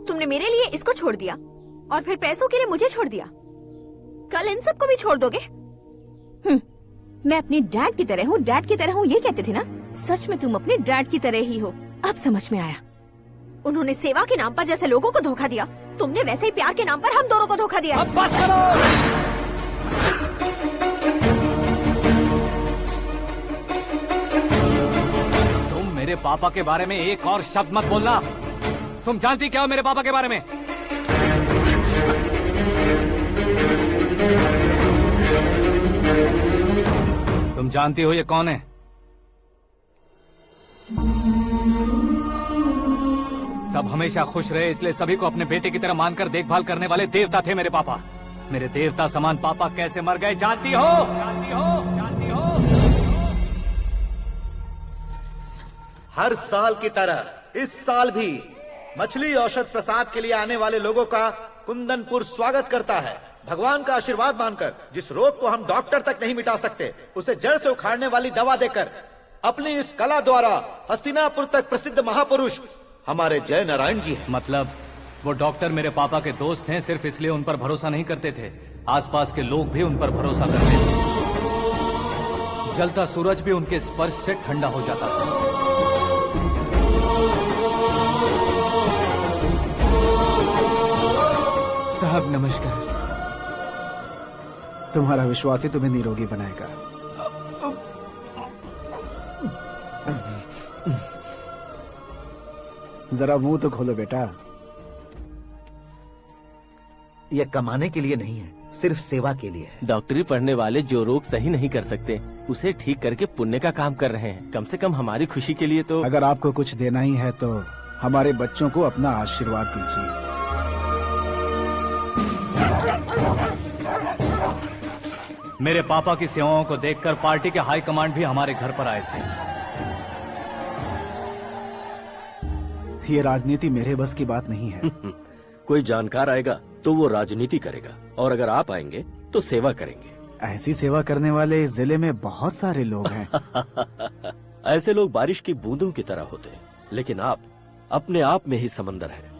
तुमने मेरे लिए इसको छोड़ दिया और फिर पैसों के लिए मुझे छोड़ दिया। कल इन सबको भी छोड़ दोगे? मैं अपने डैड की तरह हूँ, डैड की तरह हूँ, ये कहते थे ना। सच में तुम अपने डैड की तरह ही हो। अब समझ में आया। उन्होंने सेवा के नाम पर जैसे लोगों को धोखा दिया, तुमने वैसे ही प्यार के नाम पर हम दोनों को धोखा दिया। अब बस करो। तुम मेरे पापा के बारे में एक और शब्द मत बोलना। तुम जानती क्या हो मेरे पापा के बारे में? तुम जानती हो ये कौन है? सब हमेशा खुश रहे, इसलिए सभी को अपने बेटे की तरह मानकर देखभाल करने वाले देवता थे मेरे पापा। मेरे देवता समान पापा कैसे मर गए जानती हो? जानती हो? जानती हो? हर साल की तरह इस साल भी मछली औषध प्रसाद के लिए आने वाले लोगों का कुंदनपुर स्वागत करता है। भगवान का आशीर्वाद मानकर जिस रोग को हम डॉक्टर तक नहीं मिटा सकते, उसे जड़ से उखाड़ने वाली दवा देकर अपनी इस कला द्वारा हस्तिनापुर तक प्रसिद्ध महापुरुष हमारे जय नारायण जी हैं। मतलब वो डॉक्टर मेरे पापा के दोस्त हैं, सिर्फ इसलिए उन पर भरोसा नहीं करते थे, आसपास के लोग भी उन पर भरोसा करते थे। जलता सूरज भी उनके स्पर्श से ठंडा हो जाता था। साहब नमस्कार। तुम्हारा विश्वास ही तुम्हें निरोगी बनाएगा। जरा मुंह तो खोलो बेटा। यह कमाने के लिए नहीं है, सिर्फ सेवा के लिए है। डॉक्टरी पढ़ने वाले जो रोग सही नहीं कर सकते, उसे ठीक करके पुण्य का काम कर रहे हैं। कम से कम हमारी खुशी के लिए तो। अगर आपको कुछ देना ही है तो हमारे बच्चों को अपना आशीर्वाद दीजिए। मेरे पापा की सेवाओं को देखकर पार्टी के हाई कमांड भी हमारे घर पर आए थे। ये राजनीति मेरे बस की बात नहीं है। कोई जानकार आएगा तो वो राजनीति करेगा, और अगर आप आएंगे तो सेवा करेंगे। ऐसी सेवा करने वाले इस जिले में बहुत सारे लोग हैं। ऐसे लोग बारिश की बूंदों की तरह होते हैं, लेकिन आप अपने आप में ही समंदर हैं।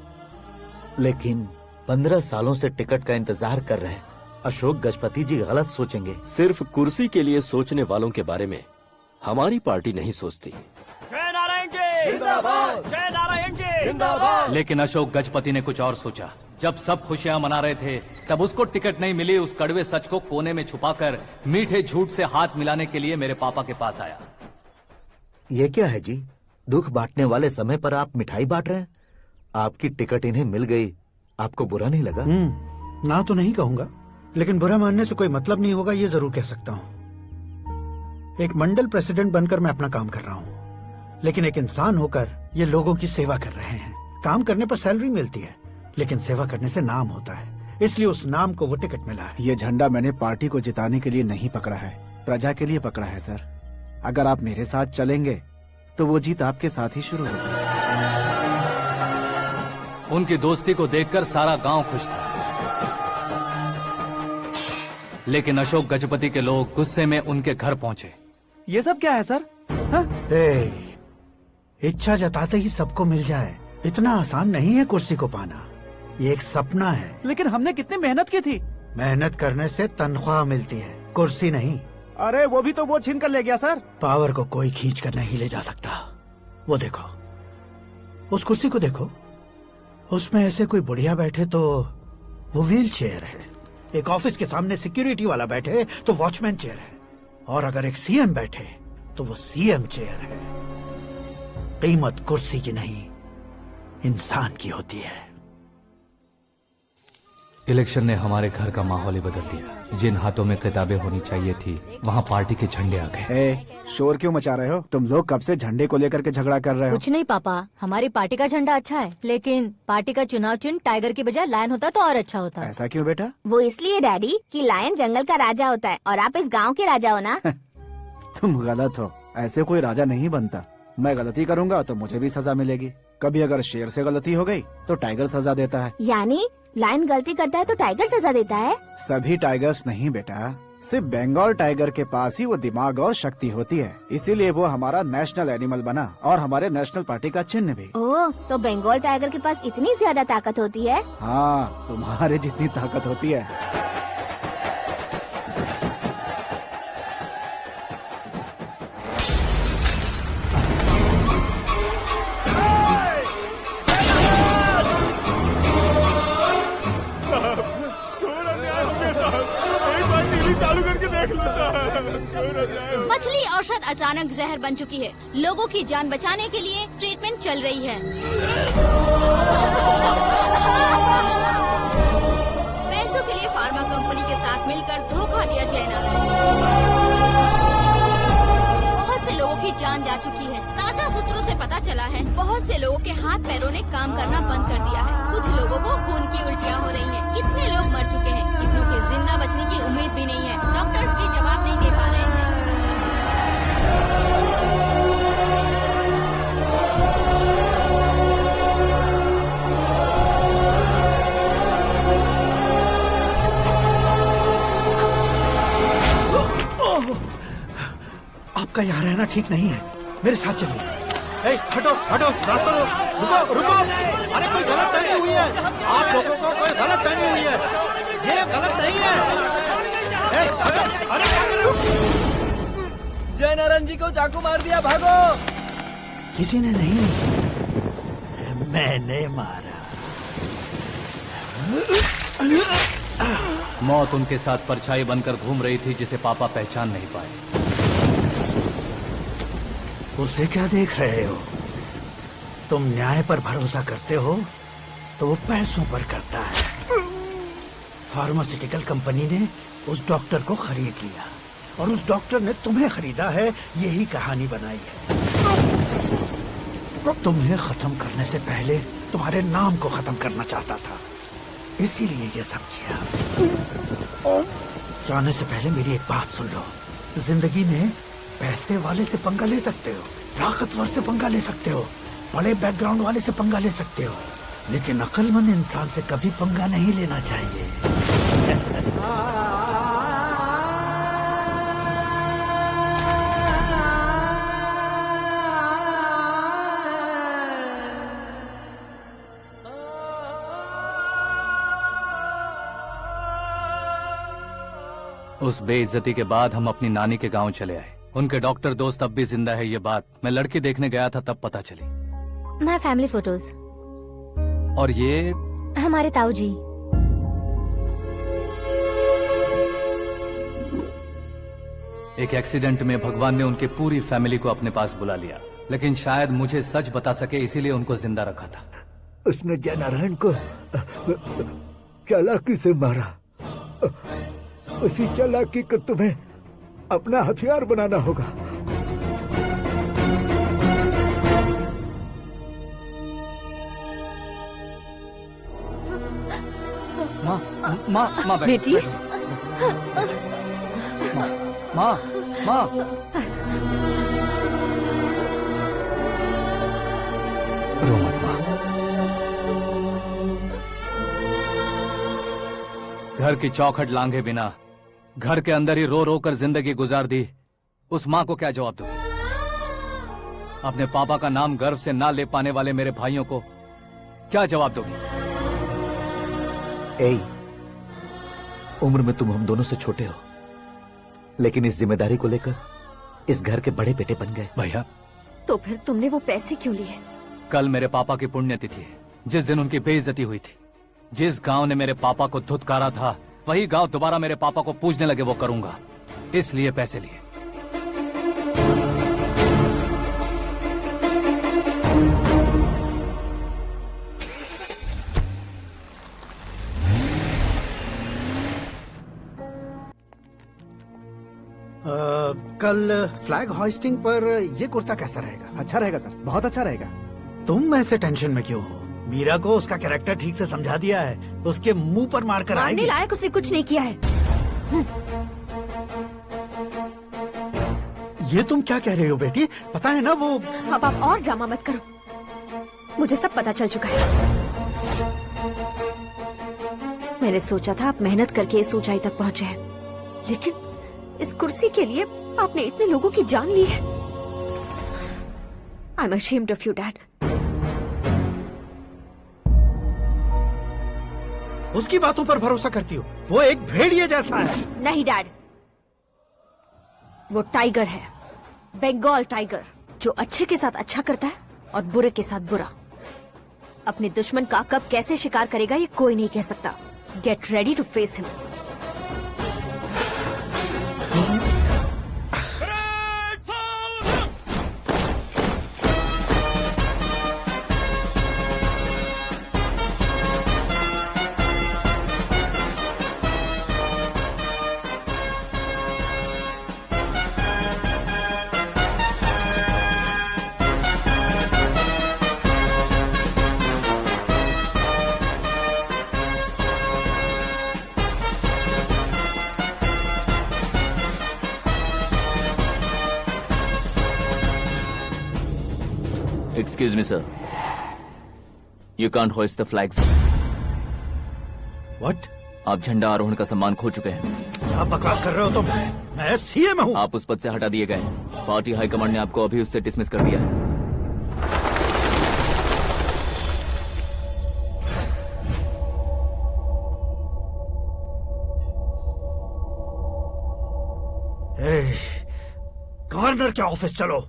लेकिन 15 सालों से टिकट का इंतजार कर रहे अशोक गजपति जी गलत सोचेंगे। सिर्फ कुर्सी के लिए सोचने वालों के बारे में हमारी पार्टी नहीं सोचती। जय नारायण जी। जिंदाबाद। जय नारायण जी जिंदाबाद। लेकिन अशोक गजपति ने कुछ और सोचा। जब सब खुशियां मना रहे थे तब उसको टिकट नहीं मिली। उस कड़वे सच को कोने में छुपाकर मीठे झूठ से हाथ मिलाने के लिए मेरे पापा के पास आया। ये क्या है जी? दुख बांटने वाले समय पर आप मिठाई बांट रहे हैं। आपकी टिकट इन्हें मिल गई, आपको बुरा नहीं लगा? ना तो नहीं कहूंगा, लेकिन बुरा मानने से कोई मतलब नहीं होगा, ये जरूर कह सकता हूँ। एक मंडल प्रेसिडेंट बनकर मैं अपना काम कर रहा हूँ, लेकिन एक इंसान होकर ये लोगों की सेवा कर रहे हैं। काम करने पर सैलरी मिलती है, लेकिन सेवा करने से नाम होता है, इसलिए उस नाम को वो टिकट मिला है। ये झंडा मैंने पार्टी को जिताने के लिए नहीं पकड़ा है, प्रजा के लिए पकड़ा है सर। अगर आप मेरे साथ चलेंगे तो वो जीत आपके साथ ही शुरू होगी। उनकी दोस्ती को देखकर सारा गांव खुश था, लेकिन अशोक गजपति के लोग गुस्से में उनके घर पहुंचे। ये सब क्या है सर? इच्छा जताते ही सबको मिल जाए, इतना आसान नहीं है कुर्सी को पाना। ये एक सपना है। लेकिन हमने कितनी मेहनत की थी। मेहनत करने से तनख्वाह मिलती है, कुर्सी नहीं। अरे वो भी तो वो छीन कर ले गया सर। पावर को कोई खींच कर नहीं ले जा सकता। वो देखो, उस कुर्सी को देखो, उसमें ऐसे कोई बुढ़िया बैठे तो वो व्हील चेयर है। एक ऑफिस के सामने सिक्योरिटी वाला बैठे तो वॉचमैन चेयर है, और अगर एक सीएम बैठे तो वो सीएम चेयर है। कीमत कुर्सी की नहीं, इंसान की होती है। इलेक्शन ने हमारे घर का माहौल ही बदल दिया। जिन हाथों में किताबें होनी चाहिए थी, वहाँ पार्टी के झंडे आ गए। शोर क्यों मचा रहे हो? तुम लोग कब से झंडे को लेकर के झगड़ा कर रहे हो? कुछ नहीं पापा, हमारी पार्टी का झंडा अच्छा है, लेकिन पार्टी का चुनाव चिन्ह टाइगर की बजाय लायन होता तो और अच्छा होता। ऐसा क्यों बेटा? वो इसलिए डैडी कि लायन जंगल का राजा होता है और आप इस गांव के राजा हो ना। तुम गलत हो, ऐसे कोई राजा नहीं बनता। मैं गलती करूंगा तो मुझे भी सजा मिलेगी। कभी अगर शेर से गलती हो गई तो टाइगर सजा देता है। यानी लायन गलती करता है तो टाइगर सजा देता है? सभी टाइगर्स नहीं बेटा, सिर्फ बंगाल टाइगर के पास ही वो दिमाग और शक्ति होती है, इसीलिए वो हमारा नेशनल एनिमल बना और हमारे नेशनल पार्टी का चिन्ह भी। ओह, तो बंगाल टाइगर के पास इतनी ज्यादा ताकत होती है? हाँ, तुम्हारे जितनी ताकत होती है। मछली औषध अचानक जहर बन चुकी है। लोगों की जान बचाने के लिए ट्रीटमेंट चल रही है। पैसों के लिए फार्मा कंपनी के साथ मिलकर धोखा दिया जय नारायण। बहुत से लोगों की जान जा चुकी है। ताजा सूत्रों से पता चला है बहुत से लोगों के हाथ पैरों ने काम करना बंद कर दिया है। कुछ लोगों को खून की उल्टियाँ हो रही हैं। कितने लोग मर चुके हैं, कितनों के जिंदा बचने की उम्मीद भी नहीं है। डॉक्टर्स भी जवाब नहीं दे पा रहे हैं। आपका यहाँ रहना ठीक नहीं है, मेरे साथ चलिए। हटो हटो, रास्ता दो। रुको रुको, अरे कोई गलत फहमी हुई है, आप लोगों को कोई गलत फहमी हुई है, ये गलत नहीं है। जय नारायण जी को चाकू मार दिया, भागो। किसी ने नहीं, मैंने मारा। मौत उनके साथ परछाई बनकर घूम रही थी, जिसे पापा पहचान नहीं पाए। उसे क्या देख रहे हो? तुम न्याय पर भरोसा करते हो तो वो पैसों पर करता है। फार्मास्यूटिकल कंपनी ने उस डॉक्टर को खरीद लिया और उस डॉक्टर ने तुम्हें खरीदा है, यही कहानी बनाई है। तुम्हें खत्म करने से पहले तुम्हारे नाम को खत्म करना चाहता था, इसीलिए ये सब किया। जाने से पहले मेरी एक बात सुन लो। जिंदगी में पैसे वाले से पंगा ले सकते हो, ताकतवर से पंगा ले सकते हो, बड़े बैकग्राउंड वाले से पंगा ले सकते हो, लेकिन अक्लमंद इंसान से कभी पंगा नहीं लेना चाहिए। उस बेइज्जती के बाद हम अपनी नानी के गांव चले आए। उनके डॉक्टर दोस्त अब भी जिंदा है, ये बात मैं लड़की देखने गया था तब पता चली। My family photos. और ये हमारे ताऊ जी। एक एक्सीडेंट में भगवान ने उनकी पूरी फैमिली को अपने पास बुला लिया, लेकिन शायद मुझे सच बता सके इसीलिए उनको जिंदा रखा था। उसने जयनारायण को चालाकी से मारा। उसी चालाकी को तुम्हें अपना हथियार बनाना होगा। माँ बेटी। माँ रो मत माँ। घर की चौखट लांघे बिना घर के अंदर ही रो रो कर जिंदगी गुजार दी उस माँ को क्या जवाब दूं? अपने पापा का नाम गर्व से ना ले पाने वाले मेरे भाइयों को क्या जवाब दोगी? उम्र में तुम हम दोनों से छोटे हो, लेकिन इस जिम्मेदारी को लेकर इस घर के बड़े बेटे बन गए। भैया, तो फिर तुमने वो पैसे क्यों लिए? कल मेरे पापा की पुण्यतिथि है, जिस दिन उनकी बेइज्जती हुई थी। जिस गांव ने मेरे पापा को धुतकारा था वही गांव दोबारा मेरे पापा को पूजने लगे वो करूंगा, इसलिए पैसे लिए। कल फ्लैग होइस्टिंग पर ये कुर्ता कैसा रहेगा? अच्छा रहेगा सर, बहुत अच्छा रहेगा। तुम ऐसे टेंशन में क्यों हो? मीरा को उसका कैरेक्टर ठीक से समझा दिया है, उसके मुंह पर मारकर आएगी। मारने लायक उसने कुछ नहीं किया है। ये तुम क्या कह रहे हो बेटी? पता है ना वो। अब आप और ड्रामा मत करो, मुझे सब पता चल चुका है। मैंने सोचा था आप मेहनत करके इस ऊंचाई तक पहुंचे हैं, लेकिन इस कुर्सी के लिए आपने इतने लोगों की जान ली है। I am ashamed of you dad. उसकी बातों पर भरोसा करती हो? वो एक भेड़िए जैसा है। नहीं डैड, वो टाइगर है, बंगाल टाइगर, जो अच्छे के साथ अच्छा करता है और बुरे के साथ बुरा। अपने दुश्मन का कब कैसे शिकार करेगा ये कोई नहीं कह सकता। Get ready to face him. Excuse me, sir. You can't hoist the flags. What? आप झंडा आरोहण का सम्मान खो चुके हैं। क्या बकवास कर रहे हो तुम? मैं सीएम हूँ। आप उस पद से हटा दिए गए। पार्टी हाईकमांड ने आपको अभी उससे डिसमिस कर दिया है। गवर्नर के ऑफिस चलो।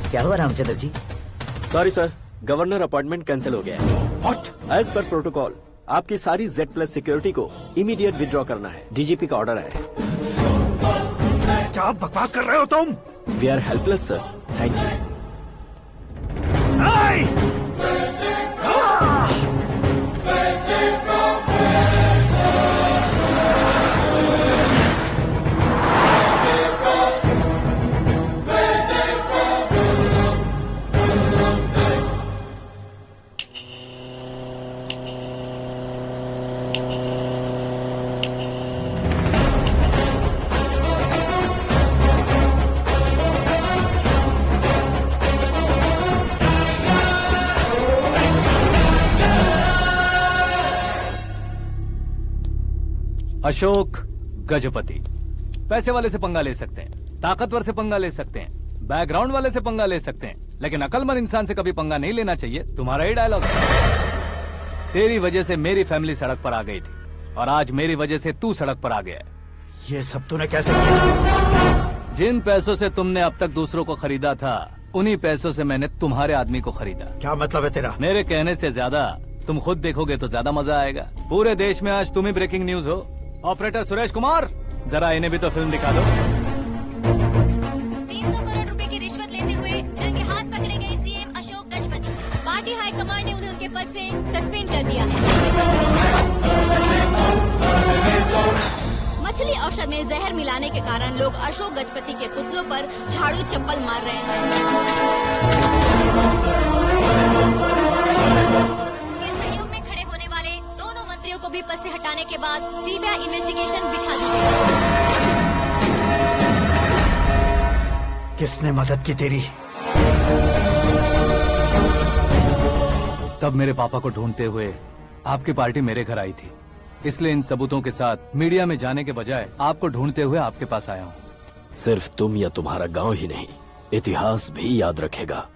क्या हुआ Ramchandra ji? Sorry sir, governor appointment cancel हो गया है। What? एज पर प्रोटोकॉल आपकी सारी Z+ सिक्योरिटी को इमीडिएट विड्रॉ करना है। डीजीपी का ऑर्डर है। क्या बकवास कर रहे हो तुम? We are helpless sir. Thank you. Ashok Gajapati. पैसे वाले से पंगा ले सकते हैं, ताकतवर से पंगा ले सकते हैं, बैकग्राउंड वाले से पंगा ले सकते हैं, लेकिन अकलमंद इंसान से कभी पंगा नहीं लेना चाहिए। तुम्हारा ही डायलॉग। तेरी वजह से मेरी फैमिली सड़क पर आ गई थी और आज मेरी वजह से तू सड़क पर आ गया है। ये सब तूने कैसे किया? जिन पैसों से तुमने अब तक दूसरों को खरीदा था, उन्हीं पैसों से मैंने तुम्हारे आदमी को खरीदा। क्या मतलब है तेरा? मेरे कहने से ज्यादा तुम खुद देखोगे तो ज्यादा मजा आएगा। पूरे देश में आज तुम ही ब्रेकिंग न्यूज हो। ऑपरेटर सुरेश कुमार, जरा इन्हें भी तो फिल्म दिखा दो। 300 करोड़ रुपए की रिश्वत लेते हुए रंगे हाथ पकड़े गए CM Ashok Gajapati. Party high command ने उन्हें उनके पद से सस्पेंड कर दिया है। मछली औषध में जहर मिलाने के कारण लोग अशोक गजपति के पुतलों पर झाड़ू चप्पल मार रहे हैं। उनके सहयोग में खड़े होने वाले दोनों मंत्रियों को भी पद से हटाने के बाद सीबीआई इन्वेस्टिगेशन बिठा दी गई। किसने मदद की तेरी? तब मेरे पापा को ढूंढते हुए आपकी पार्टी मेरे घर आई थी, इसलिए इन सबूतों के साथ मीडिया में जाने के बजाय आपको ढूंढते हुए आपके पास आया हूँ। सिर्फ तुम या तुम्हारा गांव ही नहीं, इतिहास भी याद रखेगा।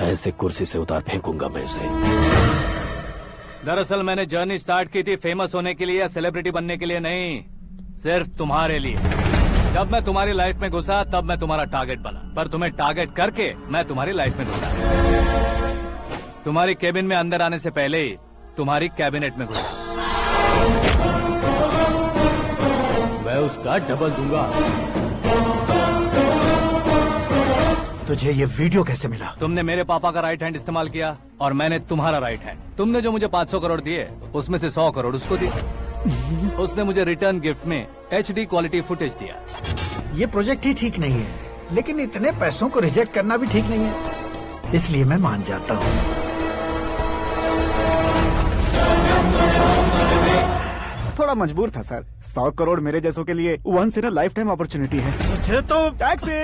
ऐसे कुर्सी से उतार फेंकूंगा मैं उसे। दरअसल मैंने जर्नी स्टार्ट की थी फेमस होने के लिए या सेलिब्रिटी बनने के लिए नहीं, सिर्फ तुम्हारे लिए। जब मैं तुम्हारी लाइफ में घुसा तब मैं तुम्हारा टारगेट बना, पर तुम्हें टारगेट करके मैं तुम्हारी लाइफ में घुसा। तुम्हारी केबिन में अंदर आने से पहले ही तुम्हारी कैबिनेट में घुसा। मैं उसका डबल दूंगा। तुझे ये वीडियो कैसे मिला? तुमने मेरे पापा का राइट हैंड इस्तेमाल किया और मैंने तुम्हारा राइट हैंड। तुमने जो मुझे 500 करोड़ दिए उसमें से 100 करोड़ उसको दिए। उसने मुझे रिटर्न गिफ्ट में HD क्वालिटी फुटेज दिया। ये प्रोजेक्ट ही ठीक नहीं है, लेकिन इतने पैसों को रिजेक्ट करना भी ठीक नहीं है, इसलिए मैं मान जाता हूँ। थोड़ा मजबूर था सर। 100 करोड़ मेरे जैसों के लिए once in a lifetime opportunity है। मुझे तो टैक्सी।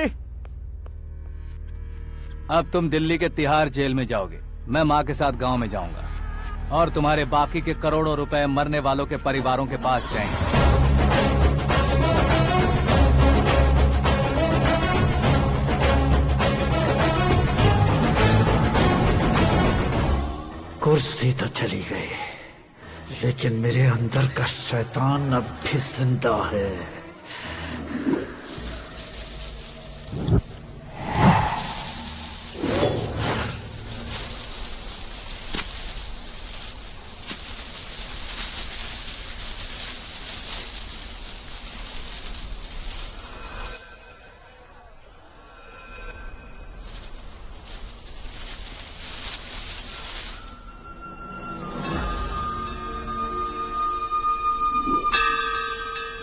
अब तुम दिल्ली के तिहाड़ जेल में जाओगे, मैं माँ के साथ गांव में जाऊंगा और तुम्हारे बाकी के करोड़ों रुपए मरने वालों के परिवारों के पास जाएंगे। कुर्सी तो चली गई, लेकिन मेरे अंदर का शैतान अब भी जिंदा है।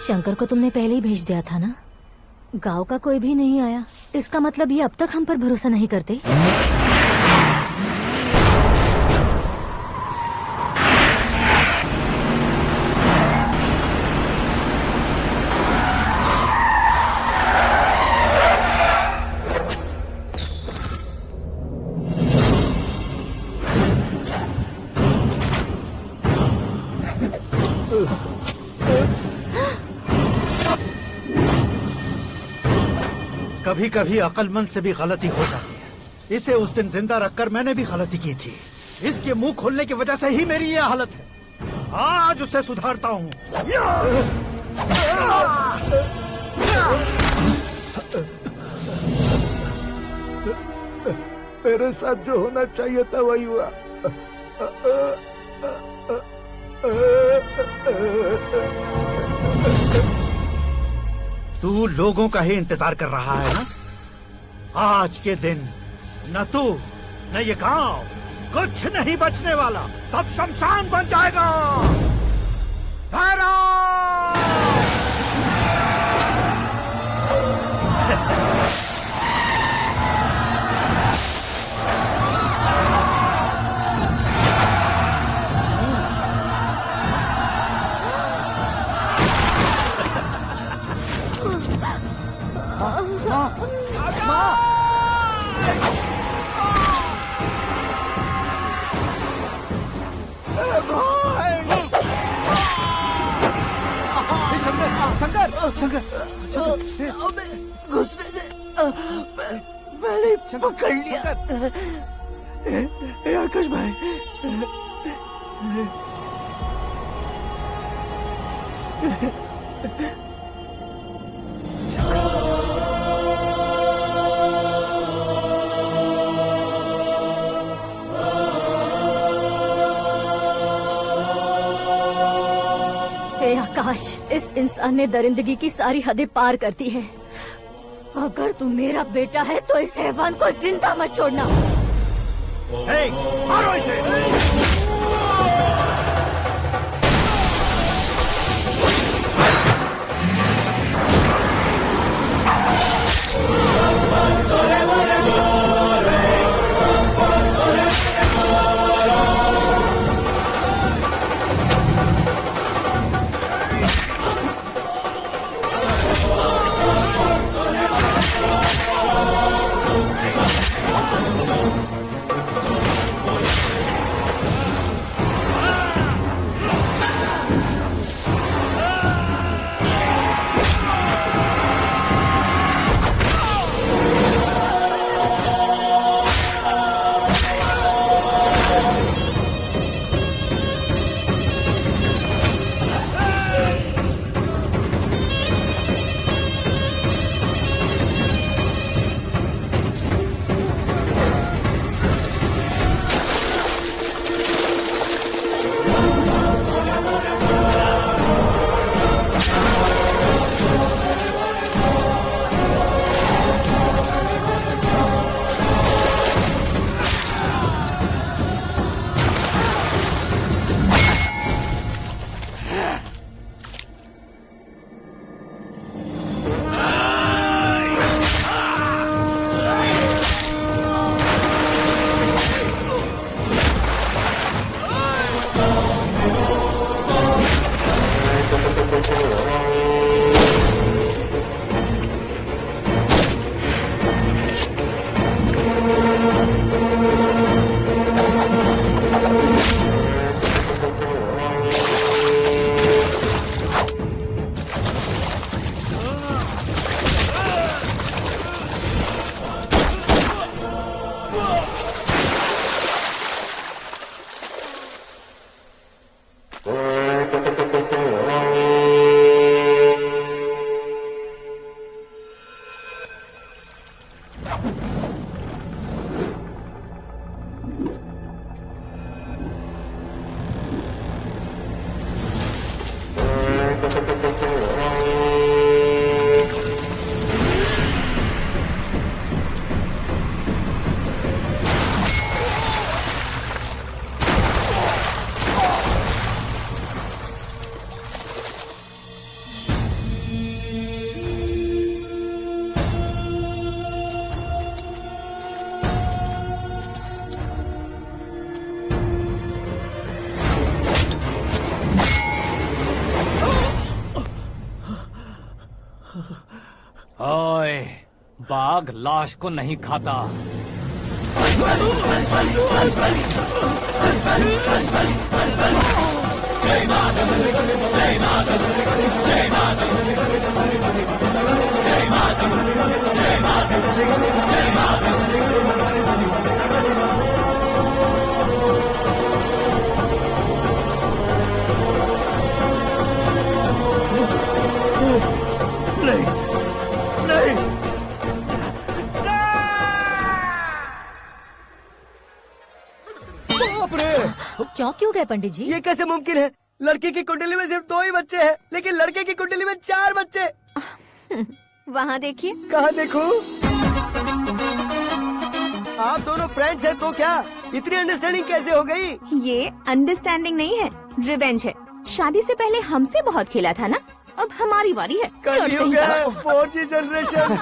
शंकर को तुमने पहले ही भेज दिया था ना? गांव का कोई भी नहीं आया, इसका मतलब ये अब तक हम पर भरोसा नहीं करते। कभी कभी अक्लमंद से भी गलती हो जाती है। इसे उस दिन जिंदा रखकर मैंने भी गलती की थी। इसके मुंह खोलने की वजह से ही मेरी ये हालत है। आज उसे सुधारता हूँ। मेरे साथ जो होना चाहिए था वही हुआ। तू लोगों का ही इंतजार कर रहा है ना? आज के दिन न तू न ये गांव कुछ नहीं बचने वाला, सब शमशान बन जाएगा। घुसने से मैंने पकड़ लिया। आकाश भाई, आकाश, इस इंसान ने दरिंदगी की सारी हदें पार कर दी है। अगर तू मेरा बेटा है तो इस हैवान को जिंदा मत छोड़ना। मारो इसे। ओए, बाघ लाश को नहीं खाता। चौंक क्यों गए पंडित जी? ये कैसे मुमकिन है? लड़की की कुंडली में सिर्फ 2 ही बच्चे हैं, लेकिन लड़के की कुंडली में 4 बच्चे। वहाँ देखिए। कहाँ देखूं? आप दोनों फ्रेंड्स हैं तो क्या इतनी अंडरस्टैंडिंग कैसे हो गई? ये अंडरस्टैंडिंग नहीं है, रिवेंज है। शादी से पहले हमसे बहुत खेला था ना, अब हमारी बारी है। कलयुग है, 4G जनरेशन।